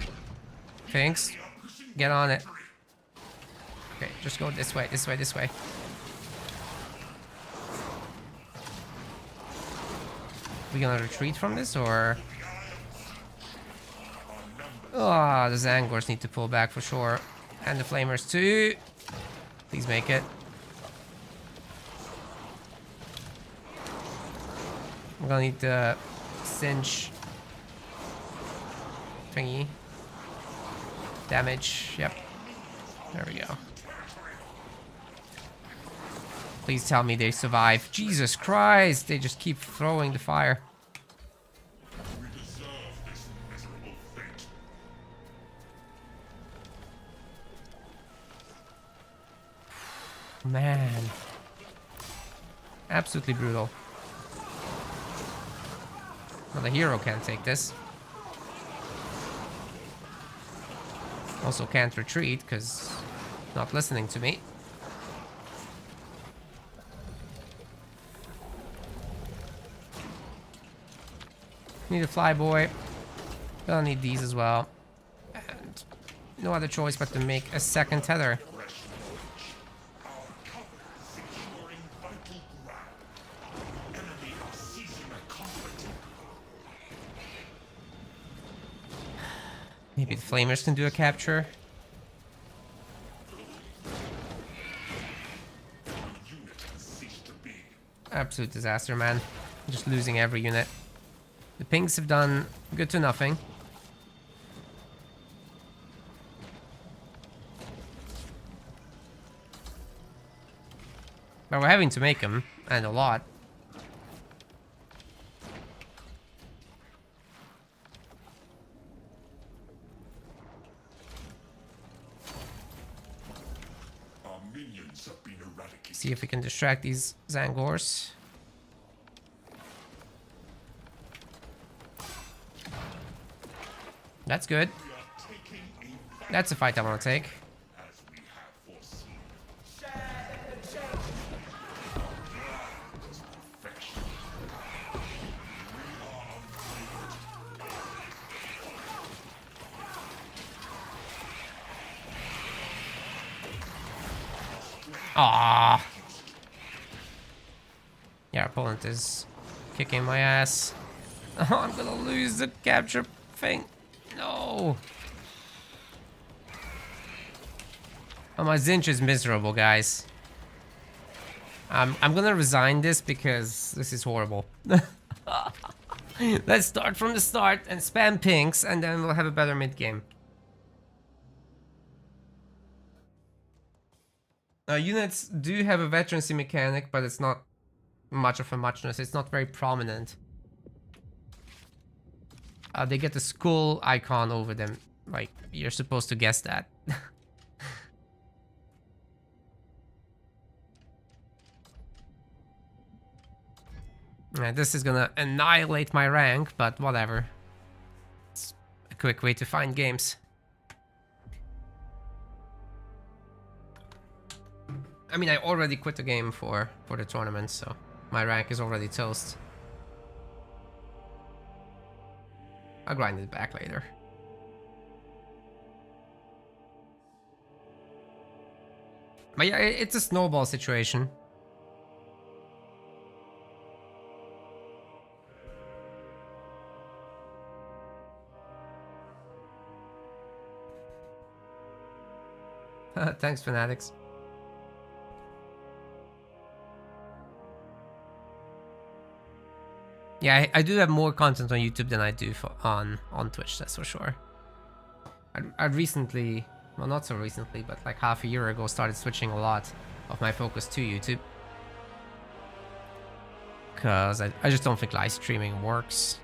Thanks. Get on it. Okay, just go this way, this way, this way. We gonna retreat from this, or? Oh, the Zangors need to pull back for sure. And the Flamers too. Please make it. We're gonna need the cinch thingy. Damage, yep. There we go. Please tell me they survive. Jesus Christ, they just keep throwing the fire. We deserve this miserable fate. Man. Absolutely brutal. Well, the hero can't take this. Also can't retreat, because not listening to me. Need a flyboy. Gonna need these as well. And no other choice but to make a second tether. Securing vital ground. Enemy are seizing a conflict. Maybe the Flamers can do a capture. Unit has ceased to be. Absolute disaster, man. Just losing every unit. The Pinks have done good to nothing. But we're having to make them, and a lot. Our minions have been eradicated. See if we can distract these Zangors. That's good. We are taking a That's a fight I want to take. as we have foreseen. Perfection. Ah. Yeah, our opponent is kicking my ass. Oh, I'm gonna lose the capture thing. No. Oh, my Zinch is miserable, guys. I'm gonna resign this because this is horrible. Let's start from the start and spam pinks, and then we'll have a better mid game. Units do have a veterancy mechanic, but it's not much of a muchness. It's not very prominent. They get the skull icon over them. Like, you're supposed to guess that. This is gonna annihilate my rank, but whatever. It's a quick way to find games. I mean, I already quit the game for the tournament, so my rank is already toast. I'll grind it back later. But yeah, it's a snowball situation. Thanks, Fanatics. Yeah, I do have more content on YouTube than I do on Twitch, that's for sure. I recently, well, not so recently, but like half a year ago, started switching a lot of my focus to YouTube. Because I just don't think live streaming works.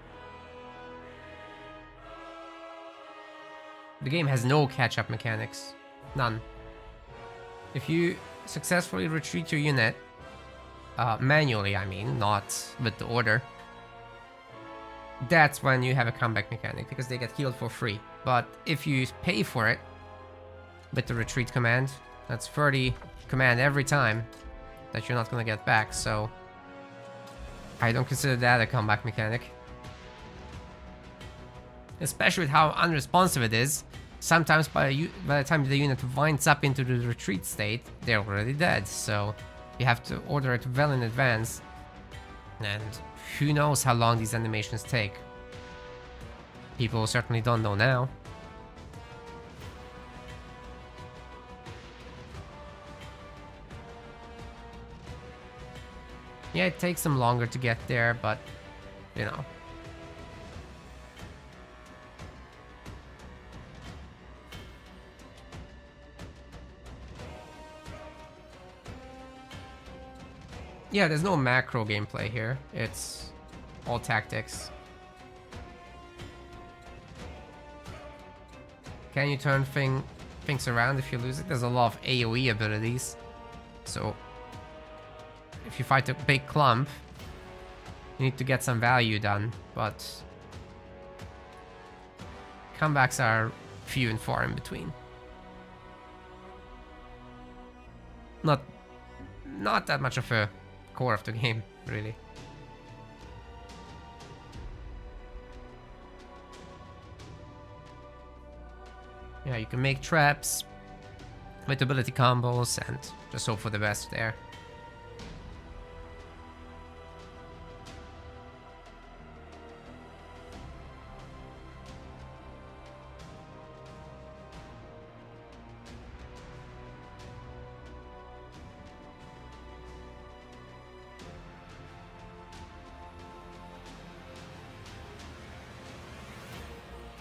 The game has no catch-up mechanics. None. If you successfully retreat your unit, manually I mean, not with the order, that's when you have a comeback mechanic, because they get healed for free. But if you pay for it with the retreat command, that's 30 command every time that you're not gonna get back, so I don't consider that a comeback mechanic. Especially with how unresponsive it is. Sometimes by the time the unit winds up into the retreat state, they're already dead, so you have to order it well in advance. And who knows how long these animations take. People certainly don't know now. Yeah, it takes them longer to get there, but, you know. Yeah, there's no macro gameplay here. It's all tactics. Can you turn things around if you lose it? There's a lot of AoE abilities. So if you fight a big clump, you need to get some value done, but comebacks are few and far in between. Not that much of a core of the game, really. Yeah, you can make traps with ability combos and just hope for the best there.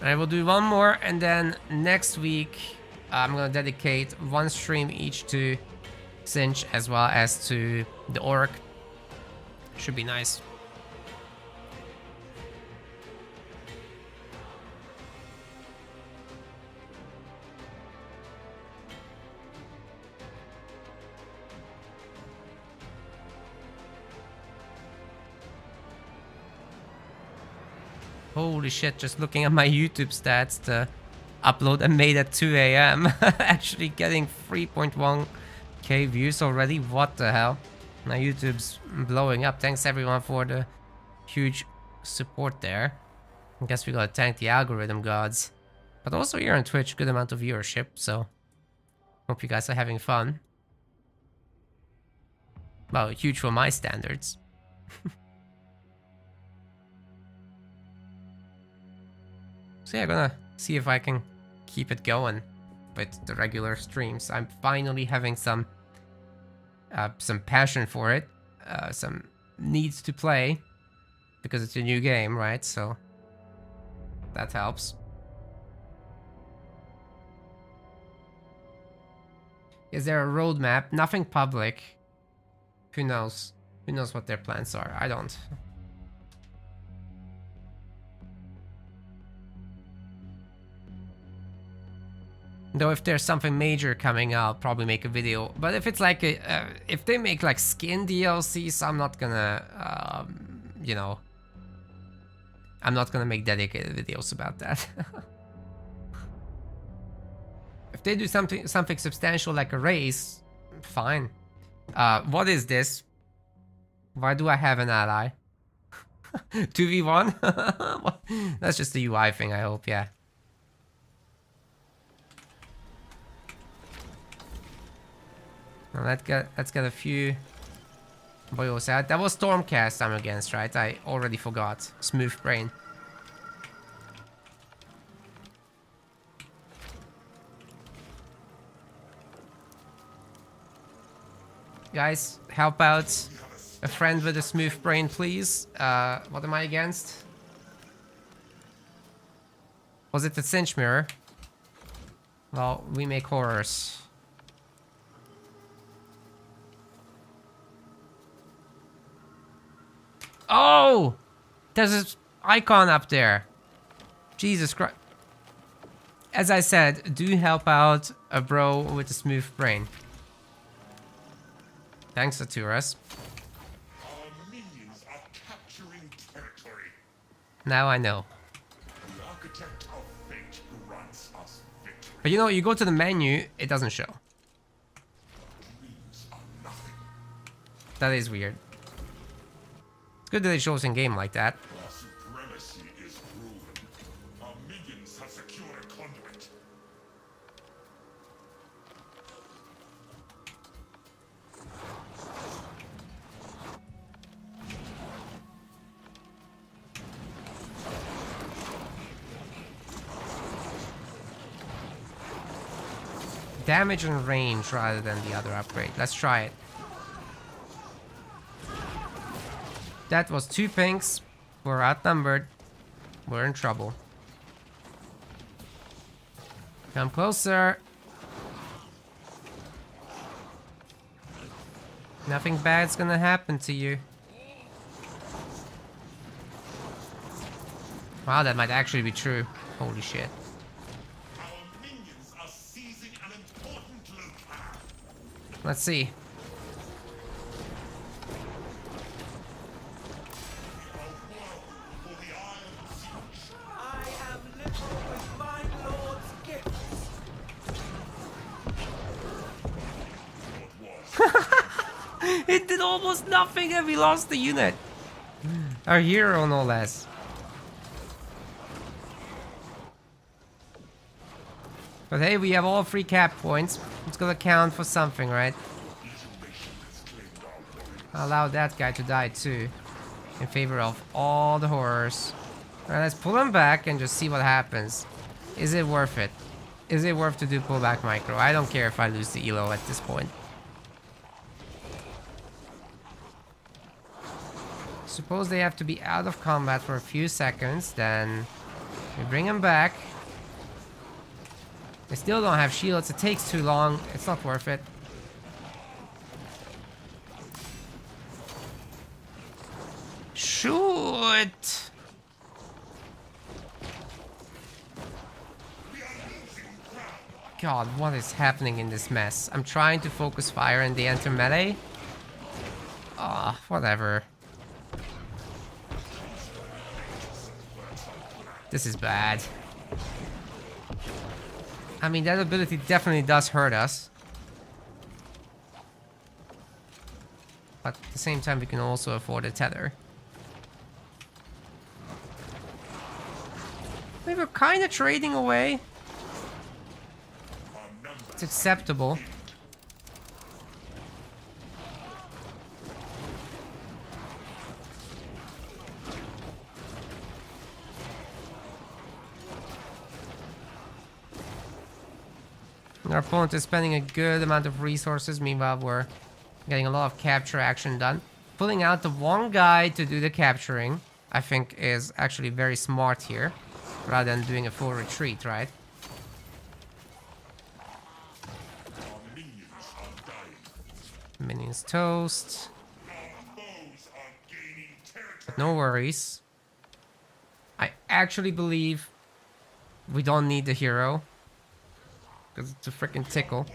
I will do one more, and then next week I'm gonna dedicate one stream each to Cinch as well as to the Orc. Should be nice. Holy shit, just looking at my YouTube stats, the upload I made at 2 AM actually getting 3.1k views already. What the hell? My YouTube's blowing up. Thanks everyone for the huge support there. I guess we gotta thank the algorithm gods. But also here on Twitch, good amount of viewership, so hope you guys are having fun. Well, huge for my standards. So yeah, I'm gonna see if I can keep it going with the regular streams. I'm finally having some passion for it, some needs to play, because it's a new game, right? So that helps. Is there a roadmap? Nothing public. Who knows? Who knows what their plans are? I don't. Though if there's something major coming, I'll probably make a video. But if it's like if they make like skin DLCs, I'm not gonna, you know, I'm not gonna make dedicated videos about that. If they do something substantial like a race, fine. What is this? Why do I have an ally? 2v1? That's just the UI thing, I hope, yeah. Well, let's get a few boils out. That was Stormcast I'm against, right? I already forgot. Smooth brain. Guys, help out a friend with a smooth brain, please. What am I against? Was it the Cinch Mirror? Well, we make horrors. Oh! There's this icon up there. Jesus Christ. As I said, do help out a bro with a smooth brain. Thanks, Aturas. Our minions are capturing territory. Now I know. The architect of fate grants us victory. But you know, you go to the menu, it doesn't show. Dreams are nothing. That is weird. It's good that it shows in game like that. Our supremacy is proven. Our minions have secured a conduit. Damage and range rather than the other upgrade. Let's try it. That was 2 pinks. We're outnumbered. We're in trouble. Come closer. Nothing bad's gonna happen to you. Wow, that might actually be true. Holy shit. Our minions are seizing an important locale. Let's see. For the Iron Siege. I am liberal with my lord's gifts. What was It did almost nothing and we lost the unit. Our hero, no less. But hey, we have all 3 cap points. It's gonna count for something, right? Allow that guy to die too. In favor of all the horrors. Alright, let's pull him back and just see what happens. Is it worth it? Is it worth to do pullback micro? I don't care if I lose the elo at this point. Suppose they have to be out of combat for a few seconds, then we bring him back. They still don't have shields, it takes too long, it's not worth it. Shoot! God, what is happening in this mess? I'm trying to focus fire and they enter melee. Ah, whatever. This is bad. I mean, that ability definitely does hurt us. But at the same time, we can also afford a tether. We were kind of trading away. It's acceptable. Our opponent is spending a good amount of resources, meanwhile we're getting a lot of capture action done. Pulling out the one guy to do the capturing, I think is actually very smart here, rather than doing a full retreat, right? our minions are dying. Minions toast. Our foes are gaining territory. But no worries. I actually believe we don't need the hero. Because it's a freaking tickle.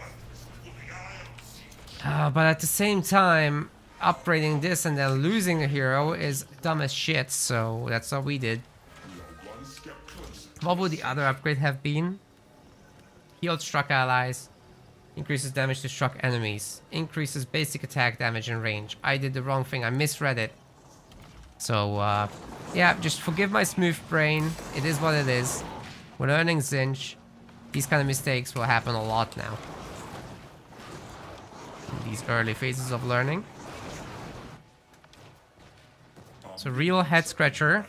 But at the same time, upgrading this and then losing a hero is dumb as shit, so that's what we did. We are one step closer. What would the other upgrade have been? Healed struck allies. Increases damage to struck enemies. Increases basic attack damage and range. I did the wrong thing. I misread it. So, yeah, just forgive my smooth brain. It is what it is. We're learning Zinch. These kind of mistakes will happen a lot now. In these early phases of learning. So, real head scratcher.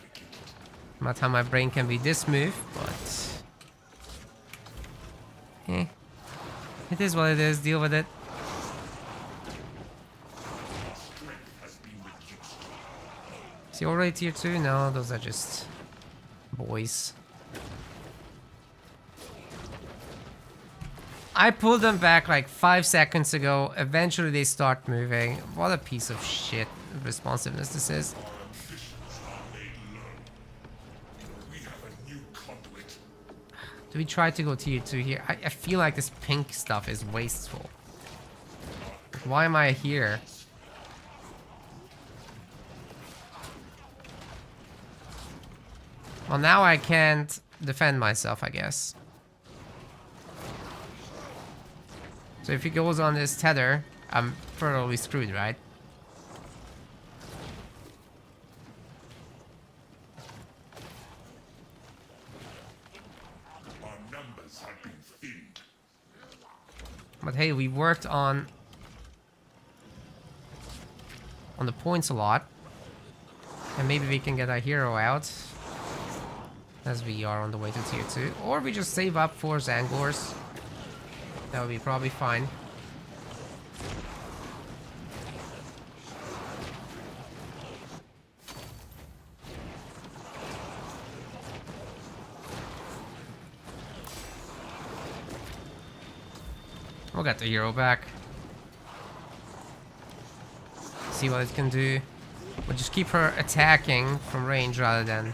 Not how my brain can be this smooth, but... it is what it is. Deal with it. Is he already tier 2? No, those are just boys. I pulled them back like 5 seconds ago. Eventually they start moving. What a piece of shit responsiveness this is. Do we try to go tier 2 here? I feel like this pink stuff is wasteful. Why am I here? Well, now I can't defend myself, I guess. So if he goes on this tether, I'm thoroughly screwed, right? But hey, we worked on the points a lot. And maybe we can get our hero out. As we are on the way to tier 2. Or we just save up for Zangors. That would be probably fine. We'll get the hero back. See what it can do. We'll just keep her attacking from range rather than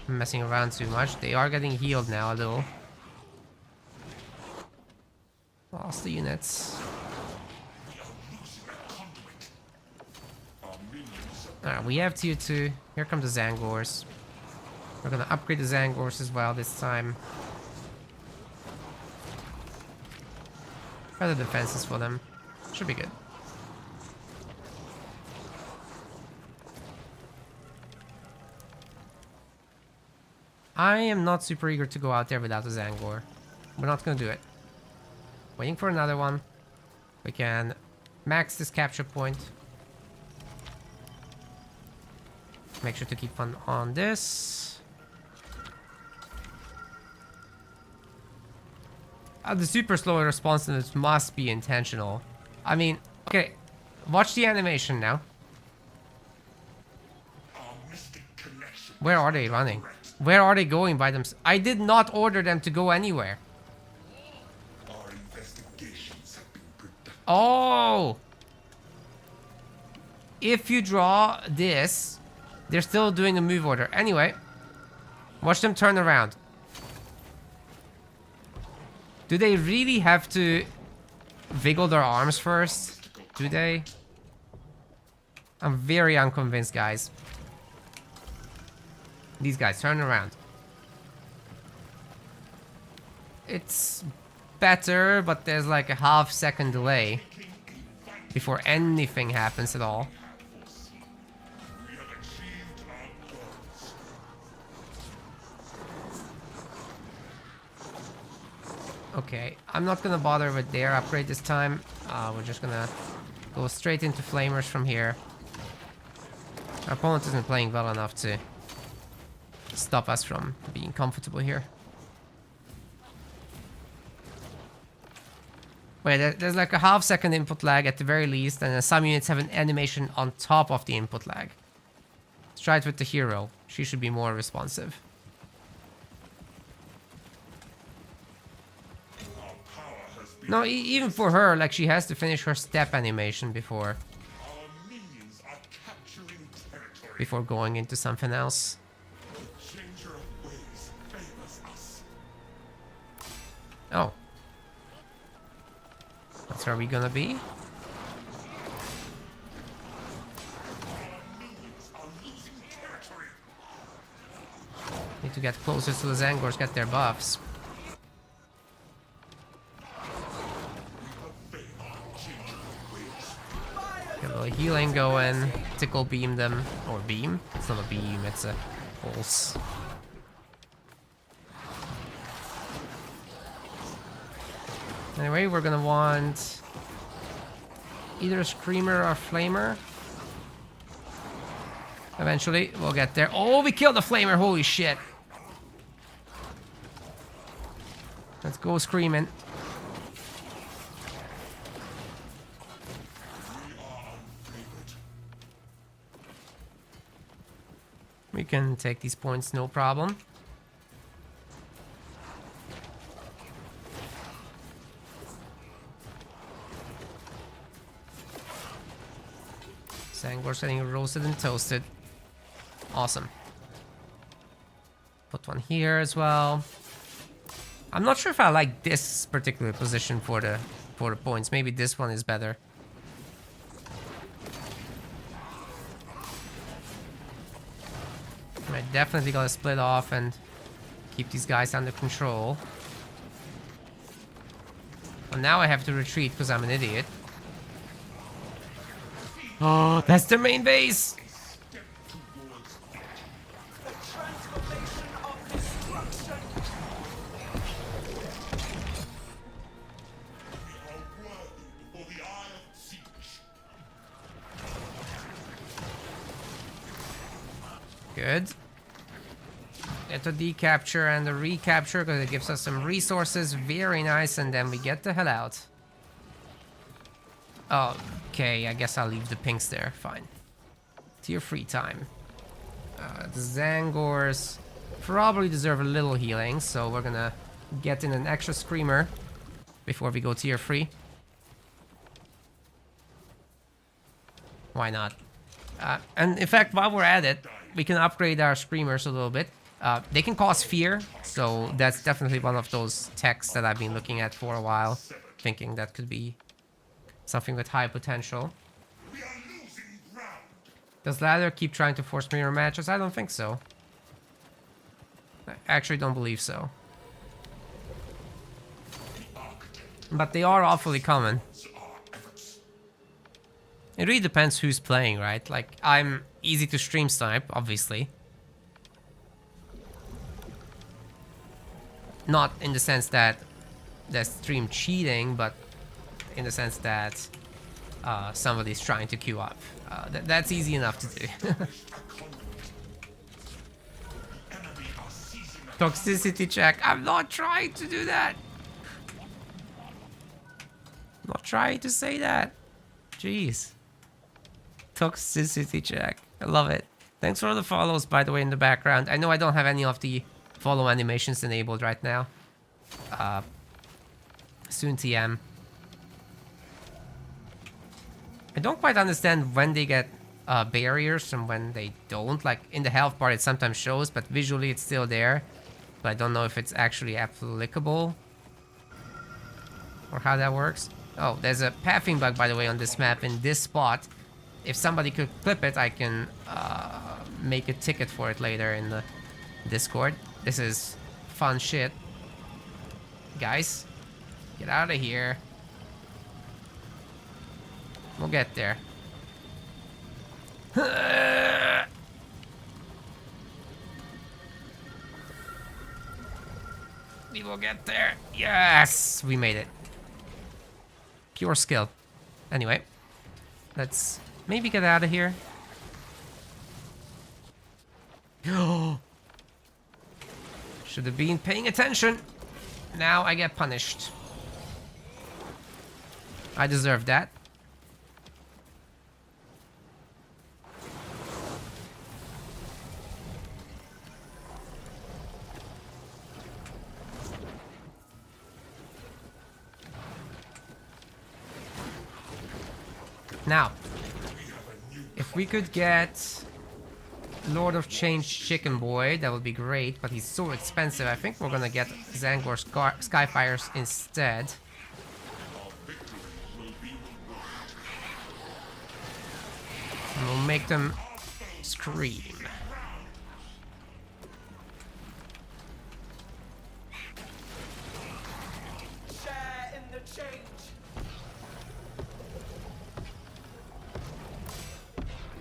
messing around too much. They are getting healed now a little. Lost the units. Alright, we have tier 2. Here come the Zangors. We're gonna upgrade the Zangors as well this time. Better defenses for them. Should be good. I am not super eager to go out there without a Zangor. We're not gonna do it. Waiting for another one. We can max this capture point. Make sure to keep on this. The super slow responsiveness must be intentional. I mean, okay, watch the animation now. Where are they running? Where are they going by themselves? I did not order them to go anywhere. Oh! If you draw this, they're still doing a move order. Anyway, watch them turn around. Do they really have to wiggle their arms first? Do they? I'm very unconvinced, guys. These guys, turn around. It's better, but there's like a half-second delay before anything happens at all. Okay, I'm not gonna bother with their upgrade this time. We're just gonna go straight into Flamers from here. Our opponent isn't playing well enough to stop us from being comfortable here. Wait, there's like a half-second input lag at the very least, and some units have an animation on top of the input lag. Let's try it with the hero. She should be more responsive. No, even for her, like, she has to finish her step animation before going into something else. Oh. That's where we're gonna be. Need to get closer to the Zangors, get their buffs. little healing going. Tickle beam them. Or beam? It's not a beam, it's a pulse. Anyway, we're gonna want either a Screamer or Flamer. Eventually, we'll get there. Oh, we killed the Flamer! Holy shit! Let's go screaming. We can take these points, no problem. Sangor's getting roasted and toasted. Awesome. Put one here as well. I'm not sure if I like this particular position for the points. Maybe this one is better. I definitely gotta split off and keep these guys under control. Well, now I have to retreat because I'm an idiot. Oh, that's their main base! Transformation of destruction. For the Eye of Siege. Good. Get the decapture and the recapture because it gives us some resources. Very nice, and then we get the hell out. Oh, okay, I guess I'll leave the pinks there. Fine. To your free time. The Zangors probably deserve a little healing, so we're gonna get in an extra Screamer before we go tier 3. Why not? And in fact, while we're at it, we can upgrade our Screamers a little bit. They can cause fear, so that's definitely one of those techs that I've been looking at for a while, thinking that could be something with high potential. We are losing ground. Does Ladder keep trying to force mirror matches? I don't think so. I actually don't believe so. But they are awfully common. It really depends who's playing, right? Like, I'm easy to stream snipe, obviously. Not in the sense that that's stream cheating, but in the sense that somebody's trying to queue up. That's easy enough to do. Toxicity check. I'm not trying to do that. I'm not trying to say that. Jeez. Toxicity check. I love it. Thanks for the follows, by the way, in the background. I know I don't have any of the follow animations enabled right now. Soon TM. I don't quite understand when they get barriers and when they don't. Like, in the health part it sometimes shows, but visually it's still there. But I don't know if it's actually applicable or how that works. Oh, there's a pathing bug, by the way, on this map in this spot. If somebody could clip it, I can make a ticket for it later in the Discord. This is fun shit. Guys, get out of here. We'll get there. We will get there. Yes, we made it. Pure skill. Anyway, let's maybe get out of here. Should have been paying attention. Now I get punished. I deserve that. Now, if we could get Lord of Change Chicken Boy, that would be great, but he's so expensive. I think we're gonna get Zangor Skyfires instead. And we'll make them scream. Share in the change.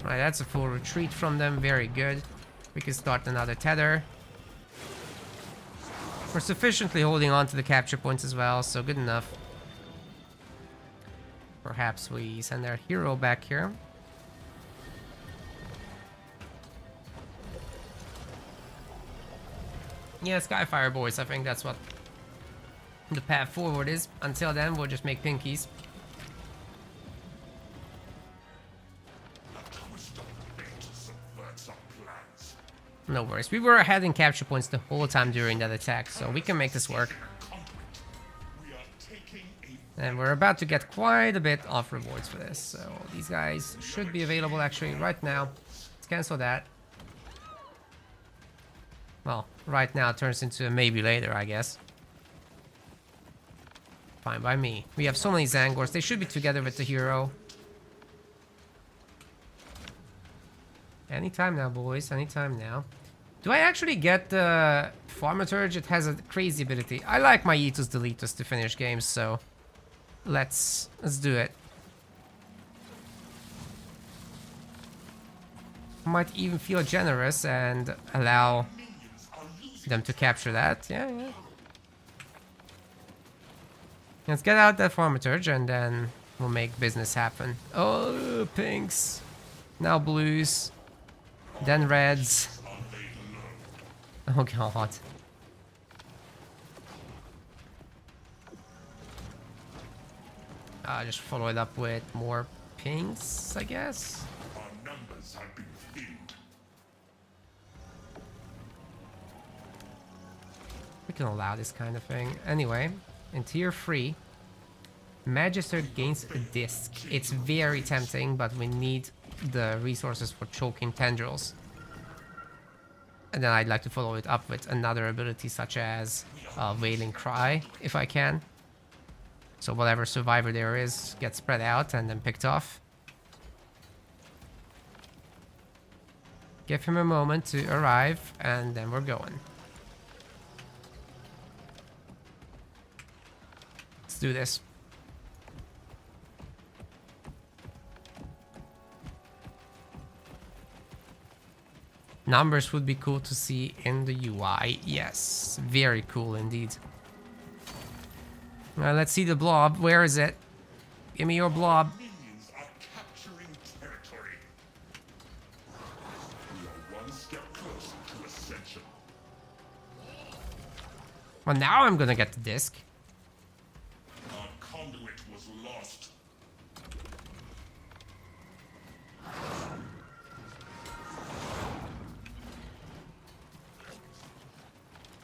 Right, that's a full retreat from them. Very good. We can start another tether. We're sufficiently holding on to the capture points as well, so good enough. Perhaps we send our hero back here. Yeah, Skyfire boys, I think that's what the path forward is. Until then, we'll just make pinkies. No worries. We were ahead in capture points the whole time during that attack, so we can make this work. And we're about to get quite a bit of rewards for this, so these guys should be available actually right now. Let's cancel that. Well, right now it turns into a maybe later, I guess. Fine by me. We have so many Zangors. They should be together with the hero. Anytime now, boys. Anytime now. Do I actually get the Thaumaturge? It has a crazy ability. I like my Etus Deletus to finish games, so let's do it. Might even feel generous and allow them to capture that. Yeah. Let's get out that Thaumaturge and then we'll make business happen. Oh, pinks. Now blues. Then reds. Oh god. Just follow it up with more pinks, I guess. Our numbers have been thinned. We can allow this kind of thing. Anyway, in tier 3, Magister gains a disc. It's very tempting, but we need the resources for choking tendrils. And then I'd like to follow it up with another ability such as Wailing Cry, if I can. So whatever survivor there is gets spread out and then picked off. Give him a moment to arrive and then we're going. Let's do this. Numbers would be cool to see in the UI. Yes, very cool indeed. Let's see the blob. Where is it? Give me your blob. Minions are capturing territory. We are one step closer to ascension. Well, now I'm gonna get the disc. Our conduit was lost.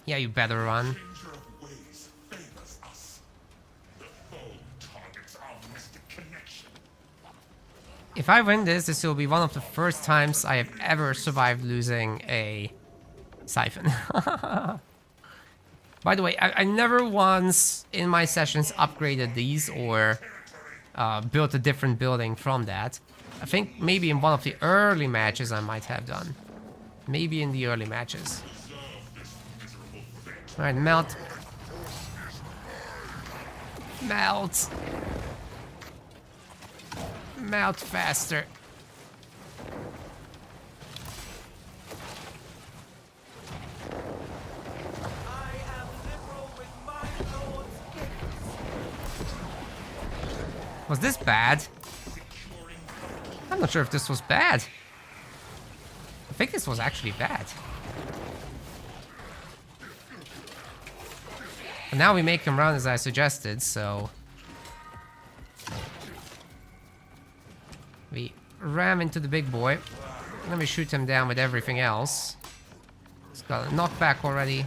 Yeah, you better run. Danger of ways favors us. The foe targets our mystic connection. If I win this, this will be one of the first times I have ever survived losing a siphon. By the way, I never once in my sessions upgraded these or built a different building from that. I think maybe in one of the early matches I might have done. Maybe in the early matches. Alright, melt. Melt. Melt faster. I am liberal with my lord's gifts. Was this bad? I'm not sure if this was bad. I think this was actually bad. But now we make him run as I suggested, so... we ram into the big boy. Then we shoot him down with everything else. He's got a knockback already.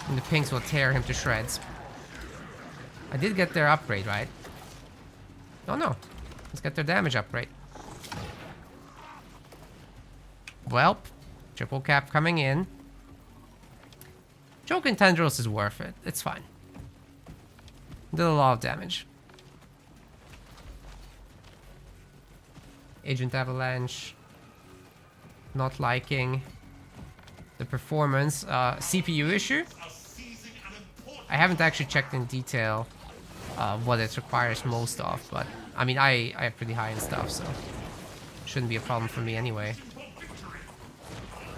And the pinks will tear him to shreds. I did get their upgrade, right? Oh no. Let's get their damage upgrade. Well, triple cap coming in. Choking Tendrils is worth it. It's fine. Did a lot of damage. Agent Avalanche. Not liking the performance. CPU issue. I haven't actually checked in detail what it requires most of, but I mean, I have pretty high and stuff, so shouldn't be a problem for me anyway.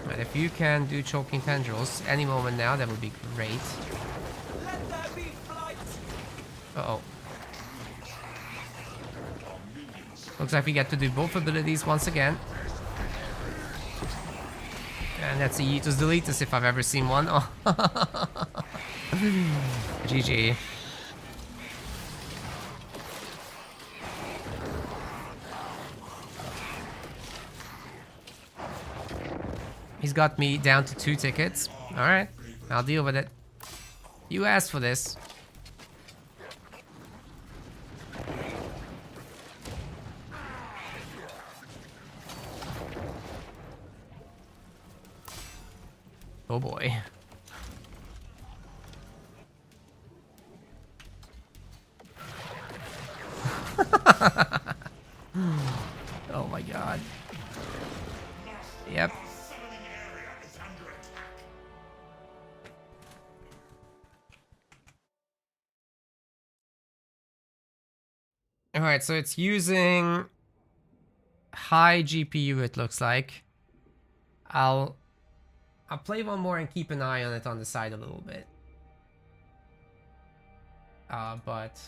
But if you can do choking tendrils any moment now, that would be great. Let there be flight. Uh-oh. Looks like we get to do both abilities once again. And that's a Yeetus Deletus if I've ever seen one. Oh. GG. He's got me down to 2 tickets. Alright, I'll deal with it. You asked for this. Oh boy. Oh my god. Yep. Alright, so it's using high GPU, it looks like. I'll play one more and keep an eye on it on the side a little bit. But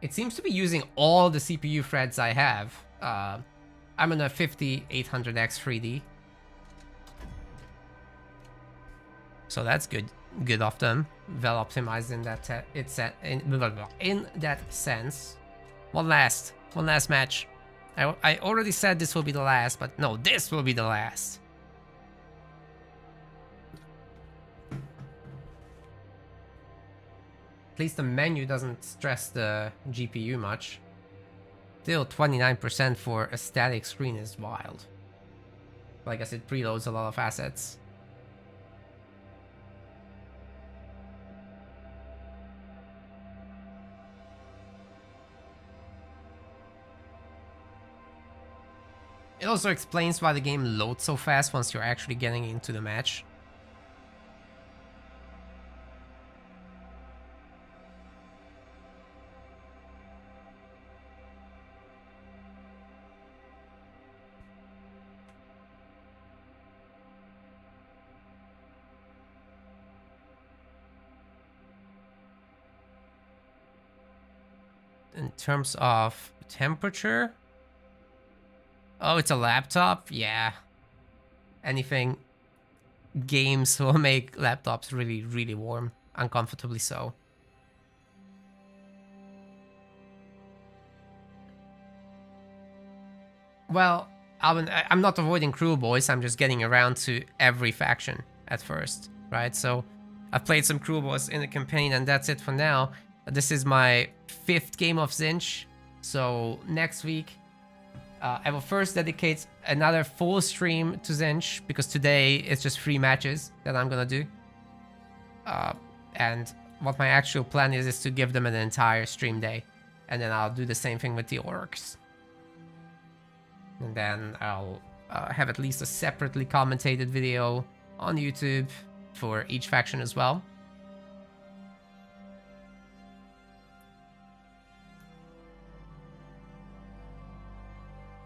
it seems to be using all the CPU threads I have. I'm on a 5800X 3D. So that's good. Good of them. Well optimized in that in that sense. One last match. I already said this will be the last, but no, this will be the last. At least the menu doesn't stress the GPU much. Still 29% for a static screen is wild. But I guess it preloads a lot of assets. It also explains why the game loads so fast once you're actually getting into the match. In terms of temperature, oh, it's a laptop? Yeah. Anything. Games will make laptops really, really warm. Uncomfortably so. Well, I'm not avoiding Cruel Boys, I'm just getting around to every faction at first, right? So I've played some Cruel Boys in the campaign and that's it for now. This is my 5th game of Zinch, so next week I will first dedicate another full stream to Zinch, because today it's just 3 matches that I'm gonna do. And what my actual plan is to give them an entire stream day, and then I'll do the same thing with the Orcs. And then I'll have at least a separately commentated video on YouTube for each faction as well.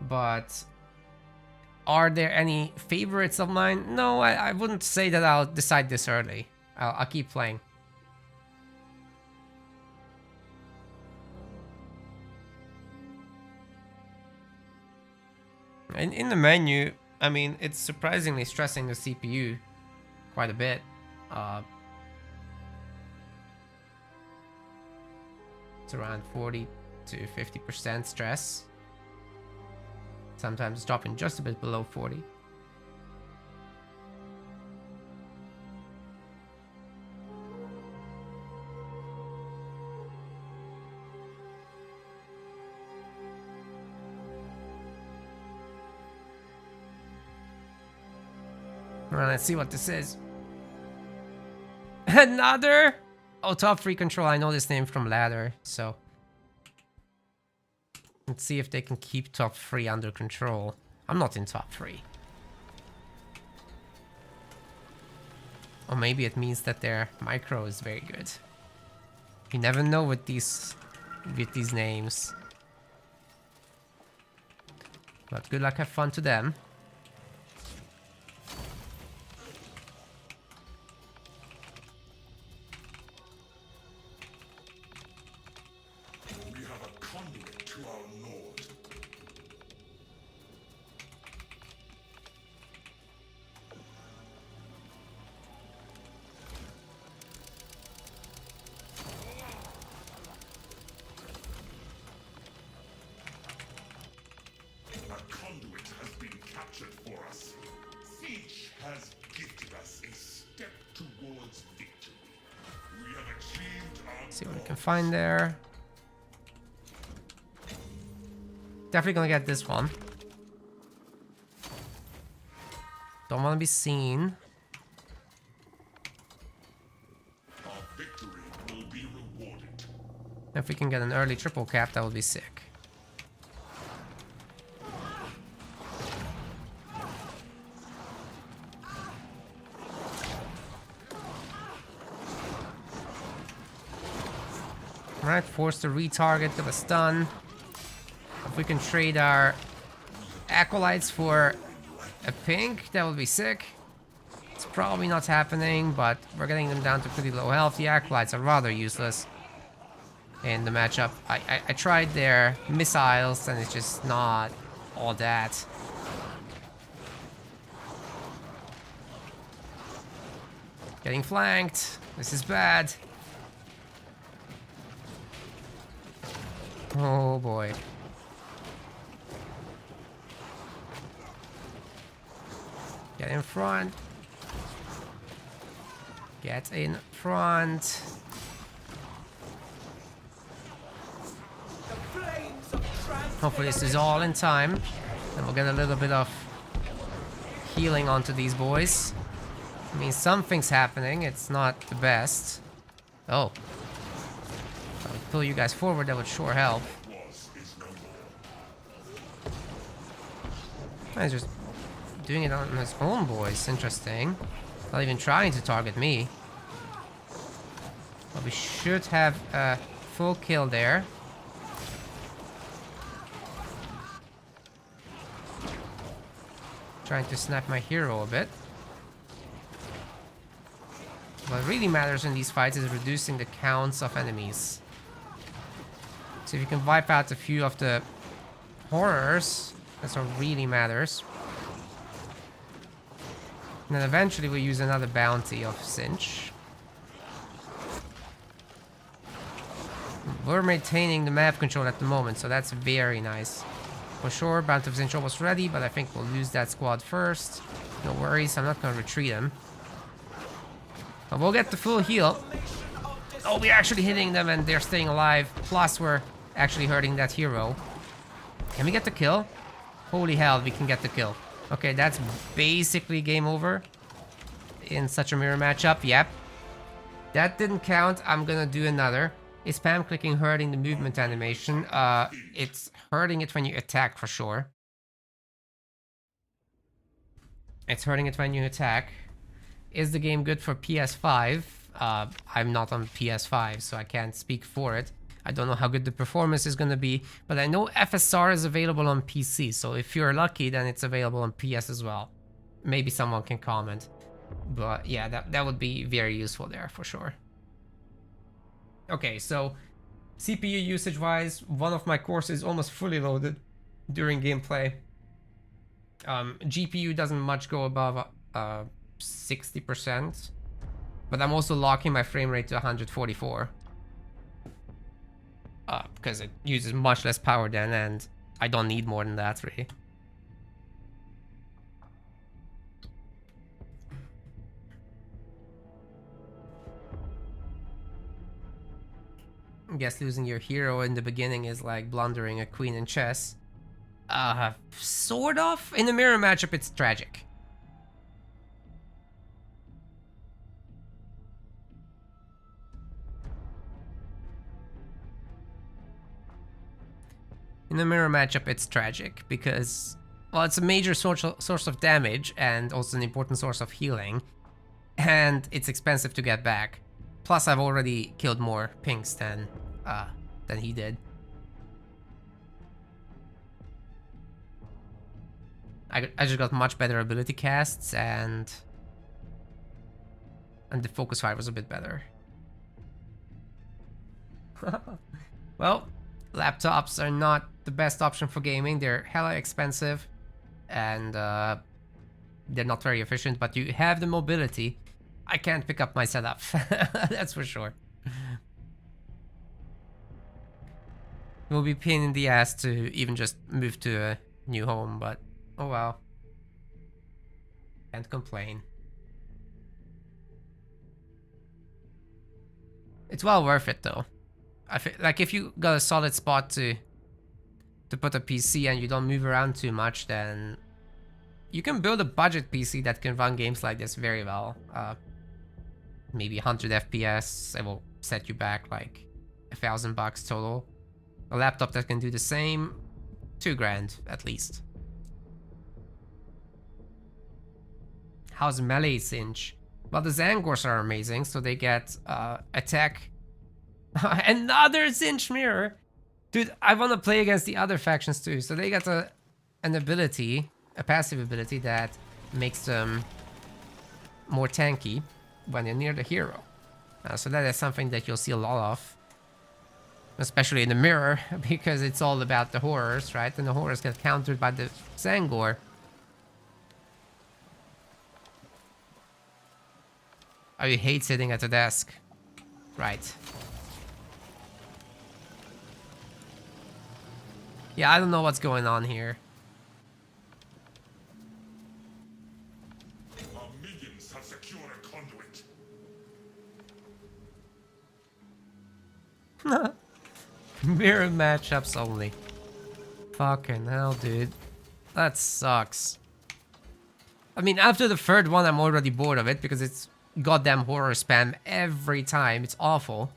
But are there any favorites of mine? No, I wouldn't say that I'll decide this early. I'll keep playing. And in the menu, I mean, it's surprisingly stressing the CPU quite a bit. It's around 40 to 50% stress. Sometimes dropping just a bit below 40. Well, let's see what this is. Another? Oh, top 3 control. I know this name from ladder, so let's see if they can keep top 3 under control. I'm not in top 3. Or maybe it means that their micro is very good. You never know with these names. But good luck, have fun to them. We have a conduit to our lord. A conduit has been captured for us. Siege has gifted us a step towards victory. We have achieved our See what we goal. can find there. Definitely gonna get this one. Don't want to be seen. Our victory will be rewarded. If we can get an early triple cap, that would be sick. Alright, force to retarget with a stun. If we can trade our acolytes for a pink, that would be sick. It's probably not happening, but we're getting them down to pretty low health. The acolytes are rather useless in the matchup. I tried their missiles and it's just not all that. Getting flanked. This is bad. Oh boy. Get in front. Get in front. The flames of Hopefully this is all in time. And we'll get a little bit of healing onto these boys. I mean, something's happening. It's not the best. Oh. If I would pull you guys forward, that would sure help. Was is no more. He's just doing it on his own boys. Interesting. Not even trying to target me. But we should have a full kill there. Trying to snap my hero a bit. What really matters in these fights is reducing the counts of enemies. So if you can wipe out a few of the horrors, that's what really matters. And then eventually we use another bounty of Cinch. We're maintaining the map control at the moment, so that's very nice. For sure, bounty of Cinch almost ready, but I think we'll lose that squad first. No worries, I'm not gonna retreat him. But we'll get the full heal. Oh, we're actually hitting them and they're staying alive. Plus, we're actually hurting that hero. Can we get the kill? Holy hell, we can get the kill. Okay, that's basically game over in such a mirror matchup. Yep. That didn't count. I'm gonna do another. Is spam clicking hurting the movement animation? It's hurting it when you attack for sure. It's hurting it when you attack. Is the game good for PS5? I'm not on PS5, so I can't speak for it. I don't know how good the performance is going to be, but I know FSR is available on PC, so if you're lucky, then it's available on PS as well. Maybe someone can comment. But yeah, that would be very useful there for sure. Okay, so CPU usage-wise, one of my cores is almost fully loaded during gameplay. GPU doesn't much go above 60%, but I'm also locking my frame rate to 144 because it uses much less power then, and I don't need more than that really. I guess losing your hero in the beginning is like blundering a queen in chess. Sort of. In a mirror matchup, it's tragic. In a mirror matchup, it's tragic because, well, it's a major source of damage and also an important source of healing, and it's expensive to get back. Plus, I've already killed more pinks than he did. I just got much better ability casts, and the focus fire was a bit better. Well, laptops are not the best option for gaming. They're hella expensive, and they're not very efficient, but you have the mobility. I can't pick up my setup, that's for sure. It will be a pain in the ass to even just move to a new home, but oh well. Can't complain. It's well worth it though. I feel like if you got a solid spot to put a PC and you don't move around too much, then you can build a budget PC that can run games like this very well. Maybe 100 FPS. It will set you back like $1,000 total. A laptop that can do the same, $2,000 at least. How's melee cinch? Well, the Zangors are amazing, so they get attack. Another cinch mirror! Dude, I want to play against the other factions too. So they got an ability, a passive ability that makes them more tanky when you're near the hero. So that is something that you'll see a lot of. Especially in the mirror, because it's all about the horrors, right? And the horrors get countered by the Zangor. Oh, you hate sitting at the desk. Right. Yeah, I don't know what's going on here. Our minions have secured a conduit. Mirror matchups only. Fucking hell, dude. That sucks. I mean, after the third one, I'm already bored of it because it's goddamn horror spam every time. It's awful.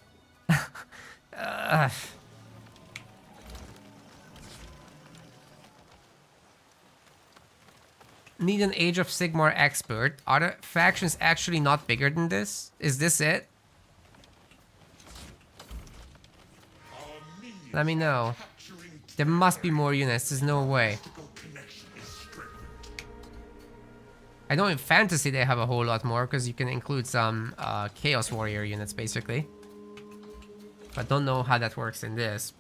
Need an Age of Sigmar expert. Are the factions actually not bigger than this? Is this it? Let me know. There must be more units, there's no way. I know in Fantasy they have a whole lot more, because you can include some Chaos Warrior units, basically. But don't know how that works in this.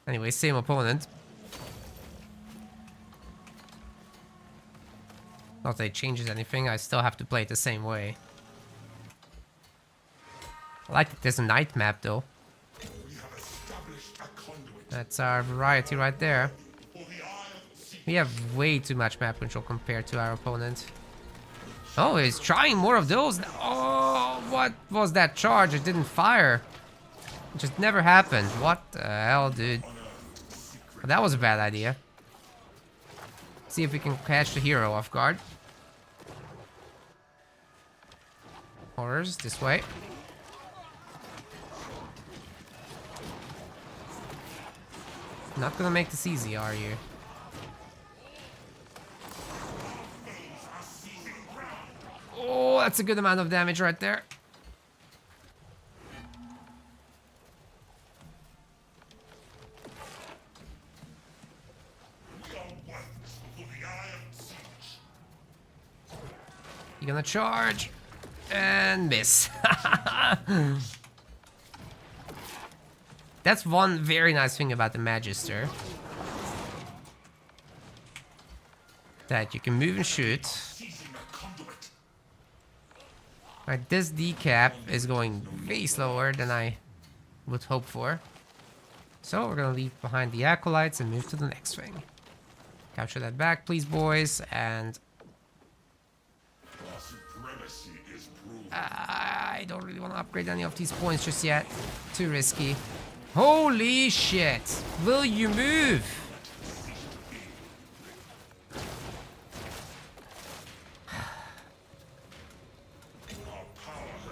Anyway, same opponent. Not that it changes anything, I still have to play it the same way. I like that there's a night map, though. That's our variety right there. We have way too much map control compared to our opponent. Oh, he's trying more of those. Oh, what was that charge? It didn't fire. It just never happened. What the hell, dude? Well, that was a bad idea. See if we can catch the hero off guard. Horrors, this way. Not gonna make this easy, are you? Oh, that's a good amount of damage right there. You're gonna charge and miss. That's one very nice thing about the Magister. That you can move and shoot. Right, this decap is going way slower than I would hope for. So we're gonna leave behind the Acolytes and move to the next thing. Capture that back, please, boys, and... I don't really want to upgrade any of these points just yet. Too risky. Holy shit! Will you move?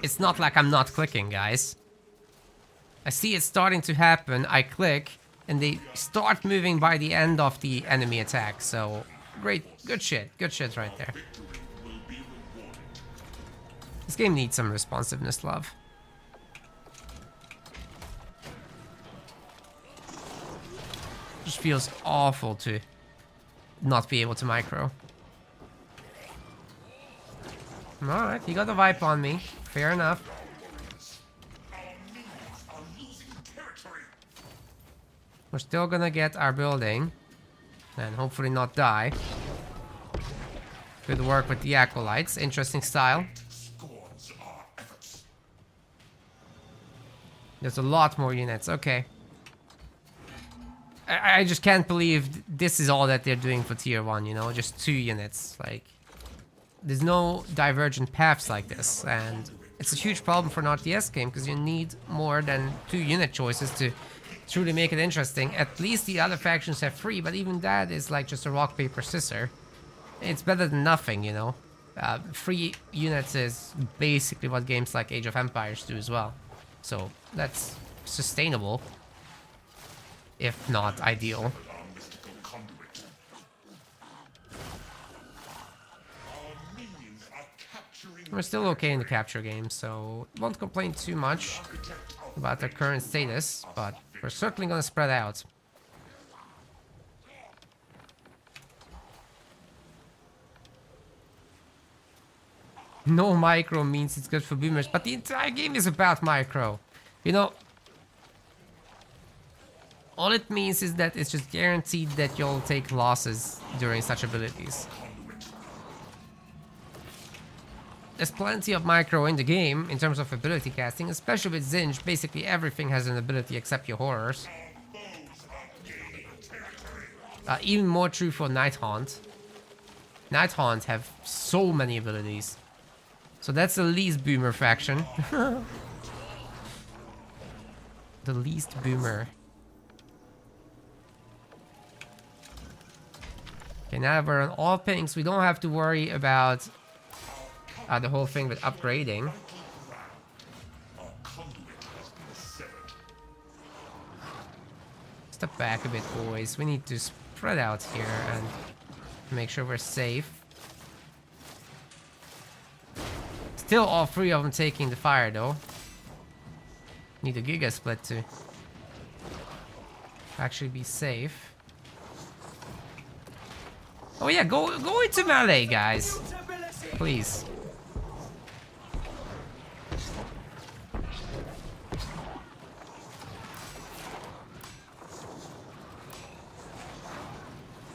It's not like I'm not clicking, guys. I see it starting to happen, I click, and they start moving by the end of the enemy attack, so... Great, good shit right there. This game needs some responsiveness, love. Just feels awful to not be able to micro. Alright, he got a wipe on me. Fair enough. Our minions are losing territory. We're still gonna get our building. And hopefully not die. Good work with the acolytes. Interesting style. Scorns our efforts. There's a lot more units. Okay. I just can't believe this is all that they're doing for tier 1, you know? Just 2 units. Like, there's no divergent paths like this. And it's a huge problem for an RTS game because you need more than 2 unit choices to truly make it interesting. At least the other factions have 3, but even that is like just a rock, paper, scissor. It's better than nothing, you know? 3 units is basically what games like Age of Empires do as well. So that's sustainable, if not ideal. Our mystical conduit. Our minions are capturing. We're still okay in the capture game, so won't complain too much about their current status, but we're certainly gonna spread out. No micro means it's good for boomers, but the entire game is about micro. You know, all it means is that it's just guaranteed that you'll take losses during such abilities. There's plenty of micro in the game in terms of ability casting, especially with Zinj. Basically everything has an ability except your horrors. Even more true for Nighthaunt. Nighthaunt have so many abilities. So that's the least boomer faction. The least boomer. Okay, now that we're on all pinks, we don't have to worry about the whole thing with upgrading. Our conduit has been severed. Step back a bit, boys. We need to spread out here and make sure we're safe. Still all 3 of them taking the fire, though. Need a Giga Split to actually be safe. Oh yeah, go into melee, guys. Please.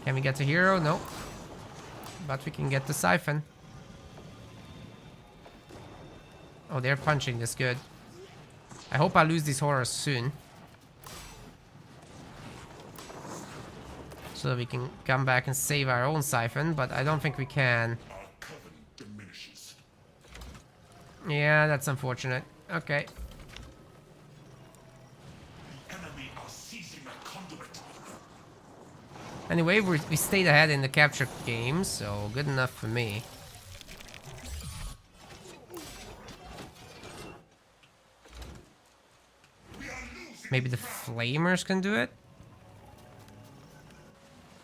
Can we get to hero? No. But we can get the siphon. Oh, they're punching this good. I hope I lose these horrors soon. So that we can come back and save our own siphon, but I don't think we can. Our coven diminishes. Yeah, that's unfortunate. Okay. The enemy are seizing a conduit. Anyway, we stayed ahead in the capture game, so good enough for me. Maybe the flamers can do it?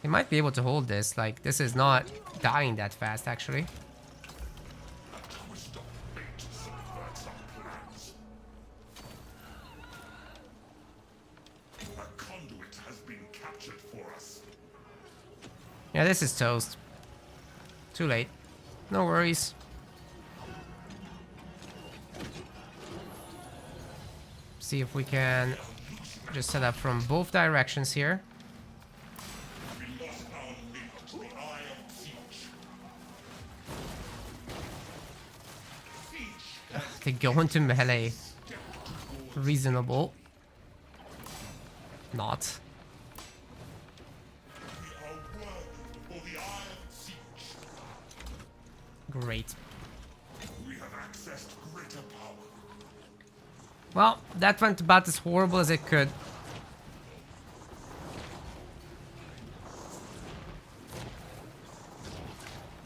They might be able to hold this. Like, this is not dying that fast, actually. A twist of fate subverts our plans. A conduit has been captured for us. Yeah, this is toast. Too late. No worries. See if we can just set up from both directions here. We lost our link to the Eye of Siege. Siege They go into melee. Reasonable. Not. we are worthy for the Eye of Siege. Great. We have accessed greater power. Well, that went about as horrible as it could.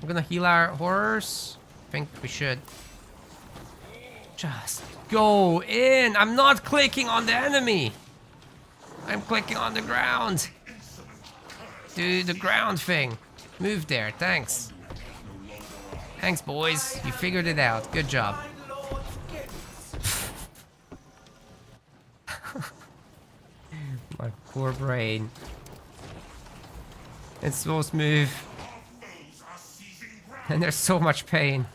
We're gonna heal our horrors. I think we should. Just go in. I'm not clicking on the enemy. I'm clicking on the ground. Do the ground thing. Move there. Thanks. Thanks, boys. You figured it out. Good job. My poor brain. It's supposed to move. Foes are seizing ground. And there's so much pain.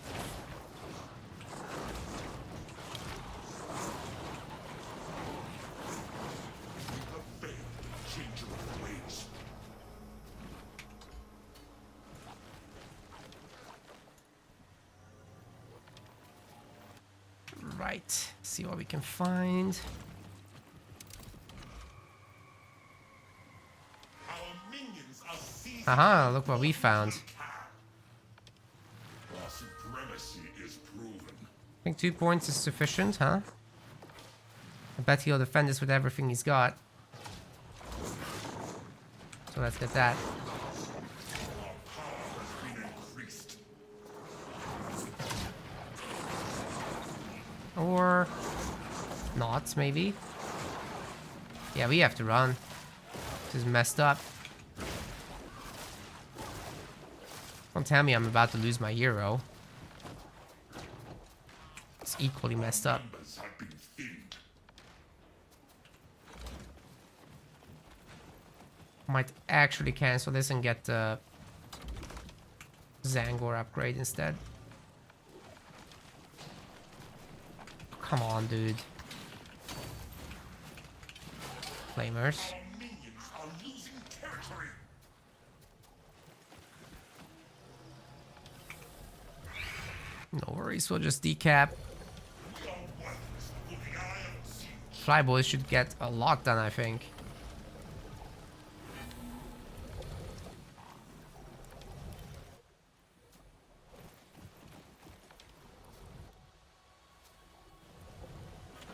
We have failed the changer of ways. Right. See what we can find. Our minions are seizing. Aha, look what we found. Our supremacy is proven. I think 2 points is sufficient, huh? I bet he'll defend us with everything he's got. So let's get that. Our power has been increased. Or not, maybe. Yeah, we have to run. This is messed up. Don't tell me I'm about to lose my hero. It's equally messed up. Numbers have been thinned. Might actually cancel this and get the Zangor upgrade instead. Come on, dude. Flamers. Our minions are losing territory. No worries, we'll just decap. We are worthless for the eye of siege. Flyboys should get a lot done, I think.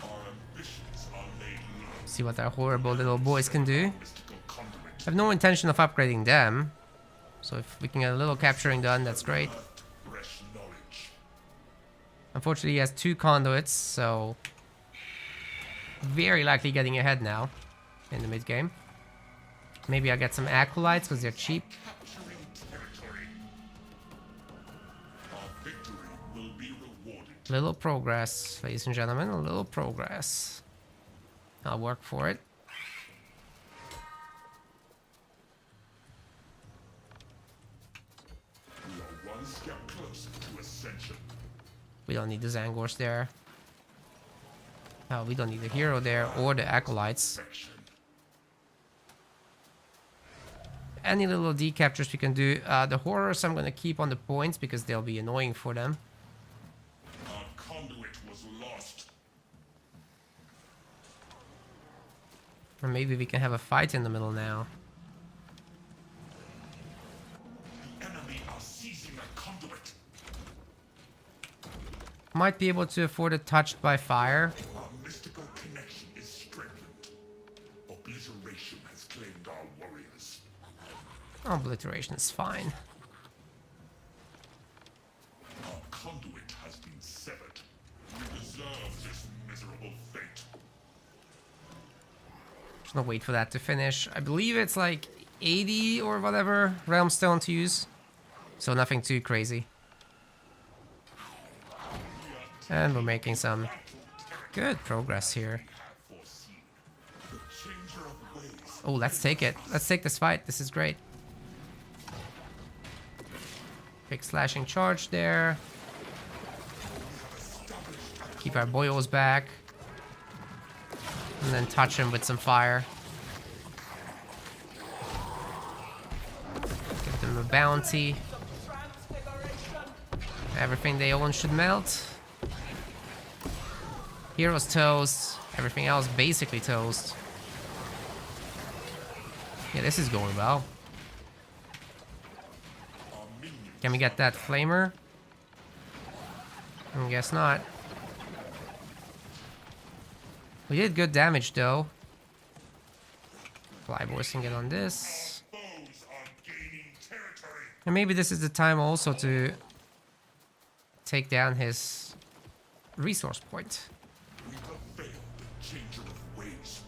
Our ambitions are laid low. See what our horrible little boys can do. Mystical conduit. I have no intention of upgrading them. So if we can get a little capturing done, that's great. Fresh knowledge. Unfortunately, he has 2 conduits, so very likely getting ahead now in the mid game. Maybe I'll get some acolytes because they're cheap. Capturing territory. Our victory will be rewarded. Little progress, ladies and gentlemen, a little progress. I'll work for it. We are one step closer to ascension. We don't need the Zangors there. Oh, we don't need the hero there or the acolytes. Perfection. Any little decaptures we can do. The horrors I'm gonna keep on the points because they'll be annoying for them. Our conduit was lost. Or maybe we can have a fight in the middle now. The enemy are seizing a conduit. Might be able to afford it touched by fire. Our mystical connection is strengthened. Obliteration has claimed our warriors. Obliteration is fine. Our conduit has been severed. We deserve this miserable fate. Just gonna wait for that to finish. I believe it's like 80 or whatever realm stone to use. So nothing too crazy. And we're making some good progress here. Have foreseen the changer of ways. Oh, let's take it. Let's take this fight. This is great. Big slashing charge there. Keep our boyos back. And then touch him with some fire. Give them a bounty. Everything they own should melt. Heroes toast. Everything else basically toast. Yeah, this is going well. Our minions Can we get that flamer? I guess not. We did good damage though. Flyboys can get on this. foes are gaining territory. And maybe this is the time also to take down his resource point. We have failed the changer of ways.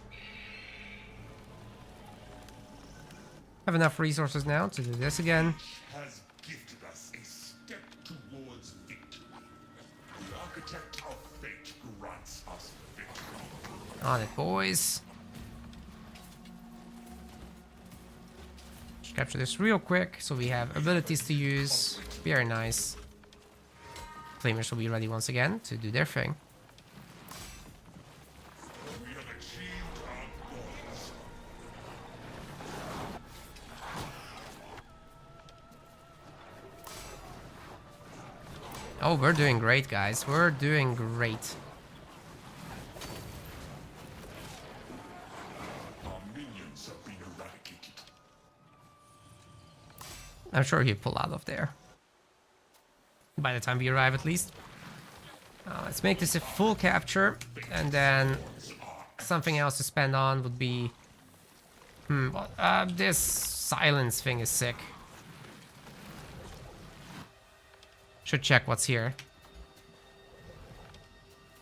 Have enough resources now to do this again. Has gifted us a step towards victory. The architect of fate grants us victory. On it, boys. Capture this real quick so we have abilities to use. Very nice. Flamers will be ready once again to do their thing. We have achieved our goals. Oh, we're doing great, guys. We're doing great. Our minions have been eradicated. I'm sure he'll pull out of there. By the time we arrive, at least. Let's make this a full capture. And then something else to spend on would be... this silence thing is sick. Should check what's here.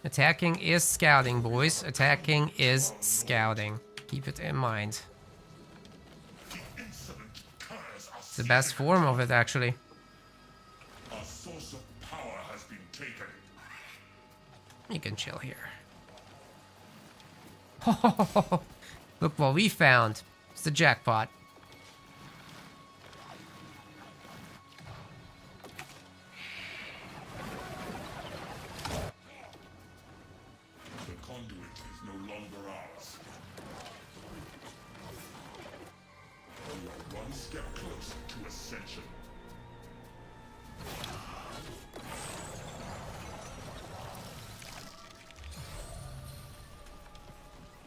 Attacking is scouting, boys. Attacking is scouting. Keep it in mind. It's the best form of it, actually. Our source of power has been taken. You can chill here. Look what we found. It's the jackpot. The conduit is no longer ours. We are one step closer to ascension.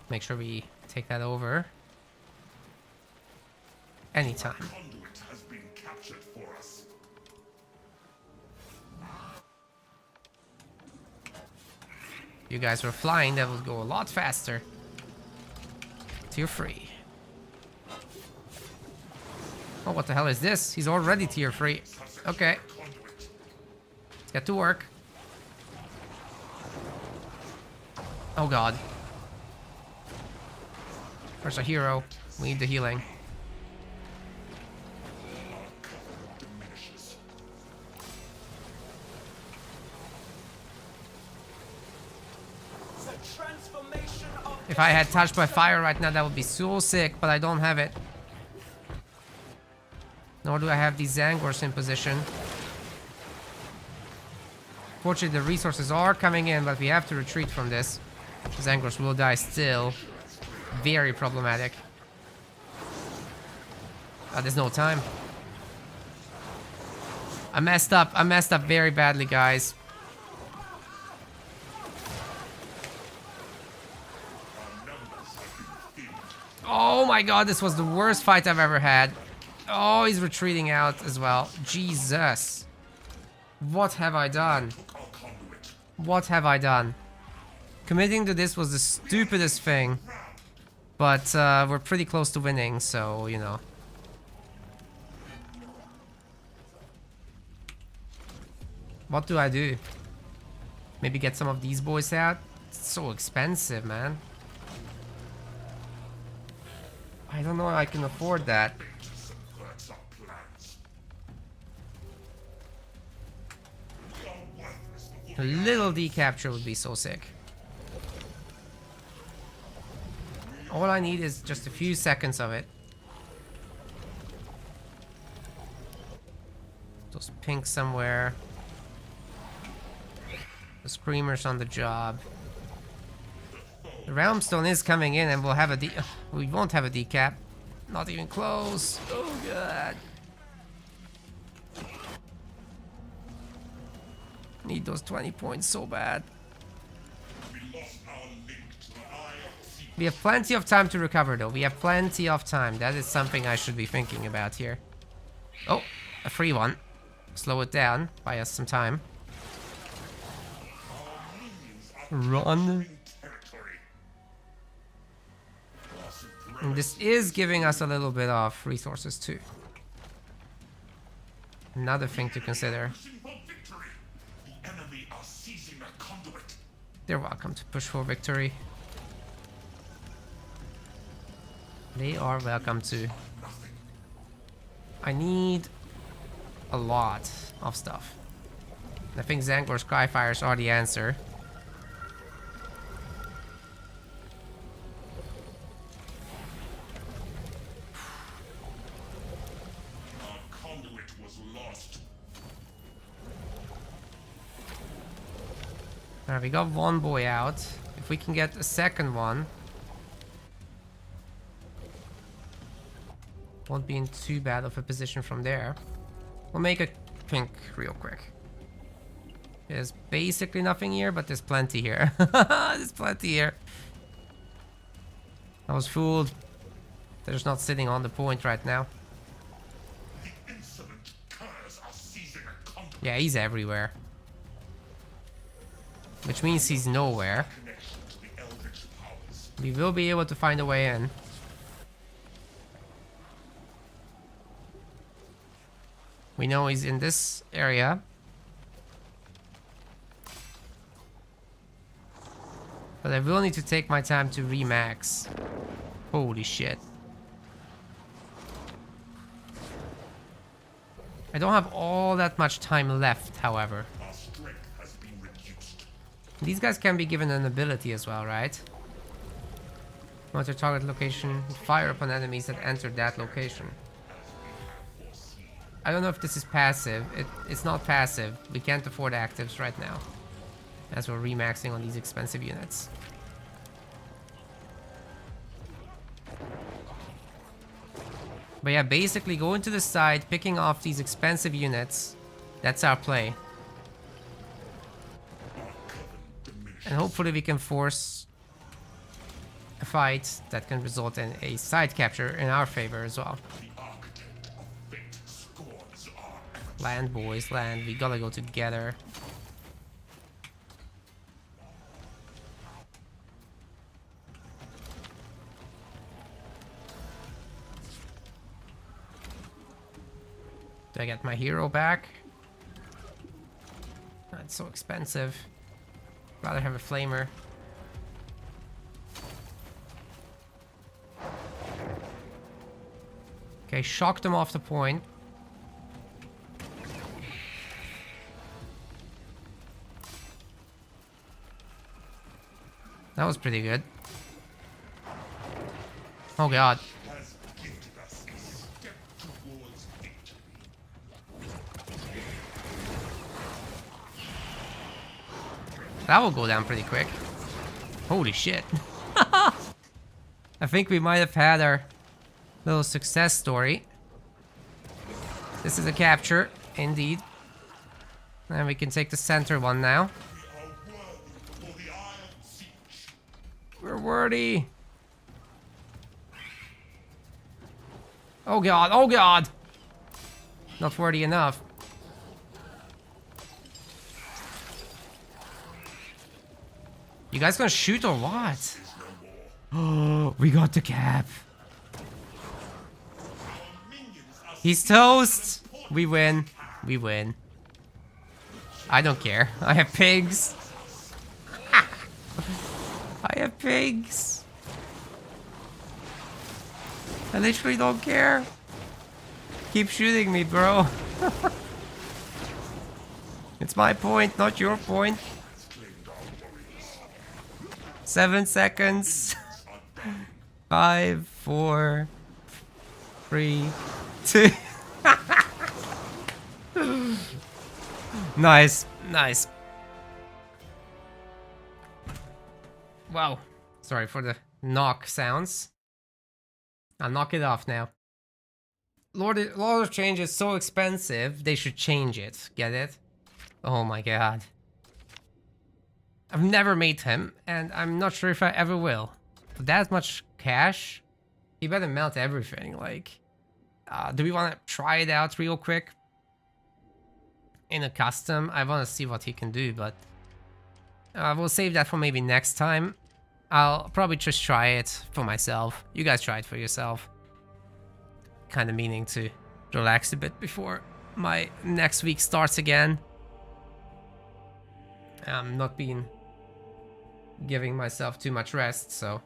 Make sure we take that over. Anytime. Conduit has been captured for us. If you guys were flying, that would go a lot faster. Tier 3. Oh, what the hell is this? He's already tier 3. Okay. Let's get to work. Oh god. Where's our hero? We need the healing. Diminishes. The transformation of If I had touched by fire right now, that would be so sick, but I don't have it. Nor do I have these Zangors in position. Fortunately, the resources are coming in, but we have to retreat from this. Zangors will die still. Very problematic. There's no time. I messed up. I messed up very badly, guys. Oh my god, this was the worst fight I've ever had. Oh, he's retreating out as well. Jesus. What have I done? Our conduit. What have I done? Committing to this was the stupidest thing. But we're pretty close to winning, so, you know. What do I do? Maybe get some of these boys out? It's so expensive, man. I don't know if I can afford that. Subverts our plans. We are worthless A little decapture would be so sick. All I need is just a few seconds of it. Those pinks somewhere. The screamers on the job. The Realmstone is coming in and we'll have a we won't have a decap. Not even close. Oh god. Need those 20 points so bad. We lost our link to the eye of Sigmar. We have plenty of time to recover though. We have plenty of time. That is something I should be thinking about here. Oh, a free one. Slow it down. Buy us some time. Run. Territory. And this is giving us a little bit of resources too. Another thing to consider. Pushing for victory. The enemy are seizing a conduit. They're welcome to push for victory. They are welcome to. I need a lot of stuff. I think Zangor Skyfires are the answer. Alright, we got one boy out. If we can get a second one, won't be in too bad of a position from there. We'll make a pink real quick. There's basically nothing here, but there's plenty here. There's plenty here. I was fooled. They're just not sitting on the point right now. The insolent curs are seizing a company Yeah, he's everywhere. Which means he's nowhere. connection to the eldritch powers. We will be able to find a way in. We know he's in this area. But I will need to take my time to remax. Holy shit. I don't have all that much time left, however. Our strength has been reduced. These guys can be given an ability as well, right? Monitor target location, fire upon enemies that enter that location. I don't know if this is passive. It's not passive. We can't afford actives right now, as we're remaxing on these expensive units. But yeah, basically going to the side, picking off these expensive units. That's our play. And hopefully we can force a fight that can result in a side capture in our favor as well. The architect of fate scorns our efforts. Land, boys, land. We gotta go together. Do I get my hero back? That's so expensive. Rather have a flamer. Okay, shocked him off the point. That was pretty good. Oh god. Has gifted us a step towards victory. That will go down pretty quick. Holy shit. I think we might have had our little success story. This is a capture, indeed. And we can take the center one now. We are worthy for the Iron Siege. We're worthy. Oh god, oh god! Not worthy enough. You guys gonna shoot or what? Oh, we got the cap. Minions are He's toast. We win. We win. I don't care. I have pigs. I have pigs. I literally don't care. Keep shooting me, bro. It's my point, not your point. 7 seconds. 5, 4, 3, 2. Nice, nice. Wow. Sorry for the knock sounds. I'll knock it off now. Lord of Change is so expensive, they should change it. Get it? Oh my god. I've never made him, and I'm not sure if I ever will. For that much cash, he better melt everything. Like, do we want to try it out real quick? In a custom, I want to see what he can do, but we'll save that for maybe next time. I'll probably just try it for myself. You guys try it for yourself. Kind of meaning to relax a bit before my next week starts again. I'm not giving myself too much rest, so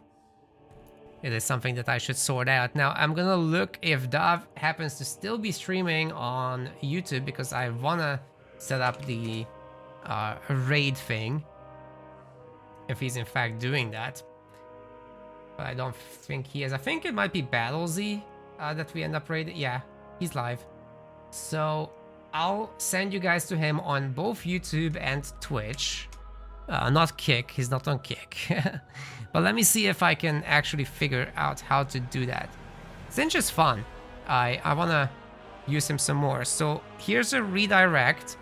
it is something that I should sort out. Now, I'm gonna look if Dav happens to still be streaming on YouTube, because I wanna set up the raid thing, if he's in fact doing that. But I don't think he is. I think it might be Battlesy that we end up raiding. Yeah, he's live. So I'll send you guys to him on both YouTube and Twitch. Not kick. He's not on kick. But let me see if I can actually figure out how to do that. Singe is fun. I want to use him some more. So here's a redirect.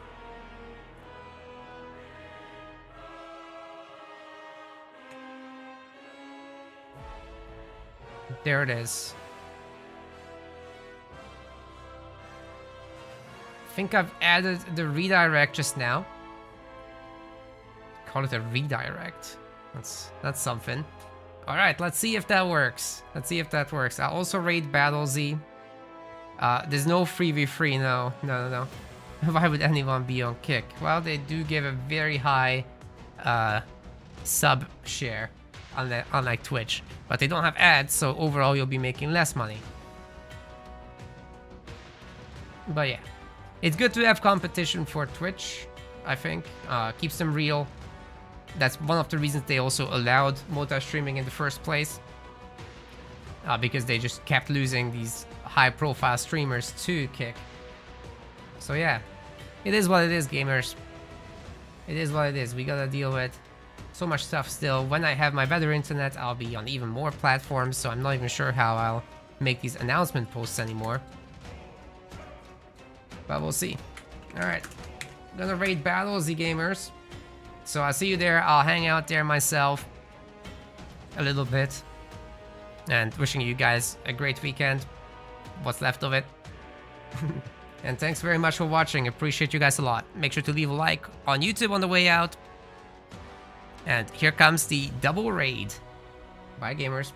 There it is. I think I've added the redirect just now. Call it a redirect. That's something. All right, let's see if that works. Let's see if that works. I'll also raid Battle Z. There's no 3v3, no. Why would anyone be on kick? Well, they do give a very high sub share on like Twitch, but they don't have ads, so overall you'll be making less money. But yeah, it's good to have competition for Twitch, I think. Keeps them real. That's one of the reasons they also allowed multi-streaming in the first place. Because they just kept losing these high-profile streamers to kick. So yeah, it is what it is, gamers. It is what it is. We gotta deal with so much stuff still. When I have my better internet, I'll be on even more platforms, so I'm not even sure how I'll make these announcement posts anymore. But we'll see. Alright. Gonna raid Battle Z gamers. So I'll see you there. I'll hang out there myself a little bit. And wishing you guys a great weekend. What's left of it. And thanks very much for watching. Appreciate you guys a lot. Make sure to leave a like on YouTube on the way out. And here comes the double raid. Bye, gamers.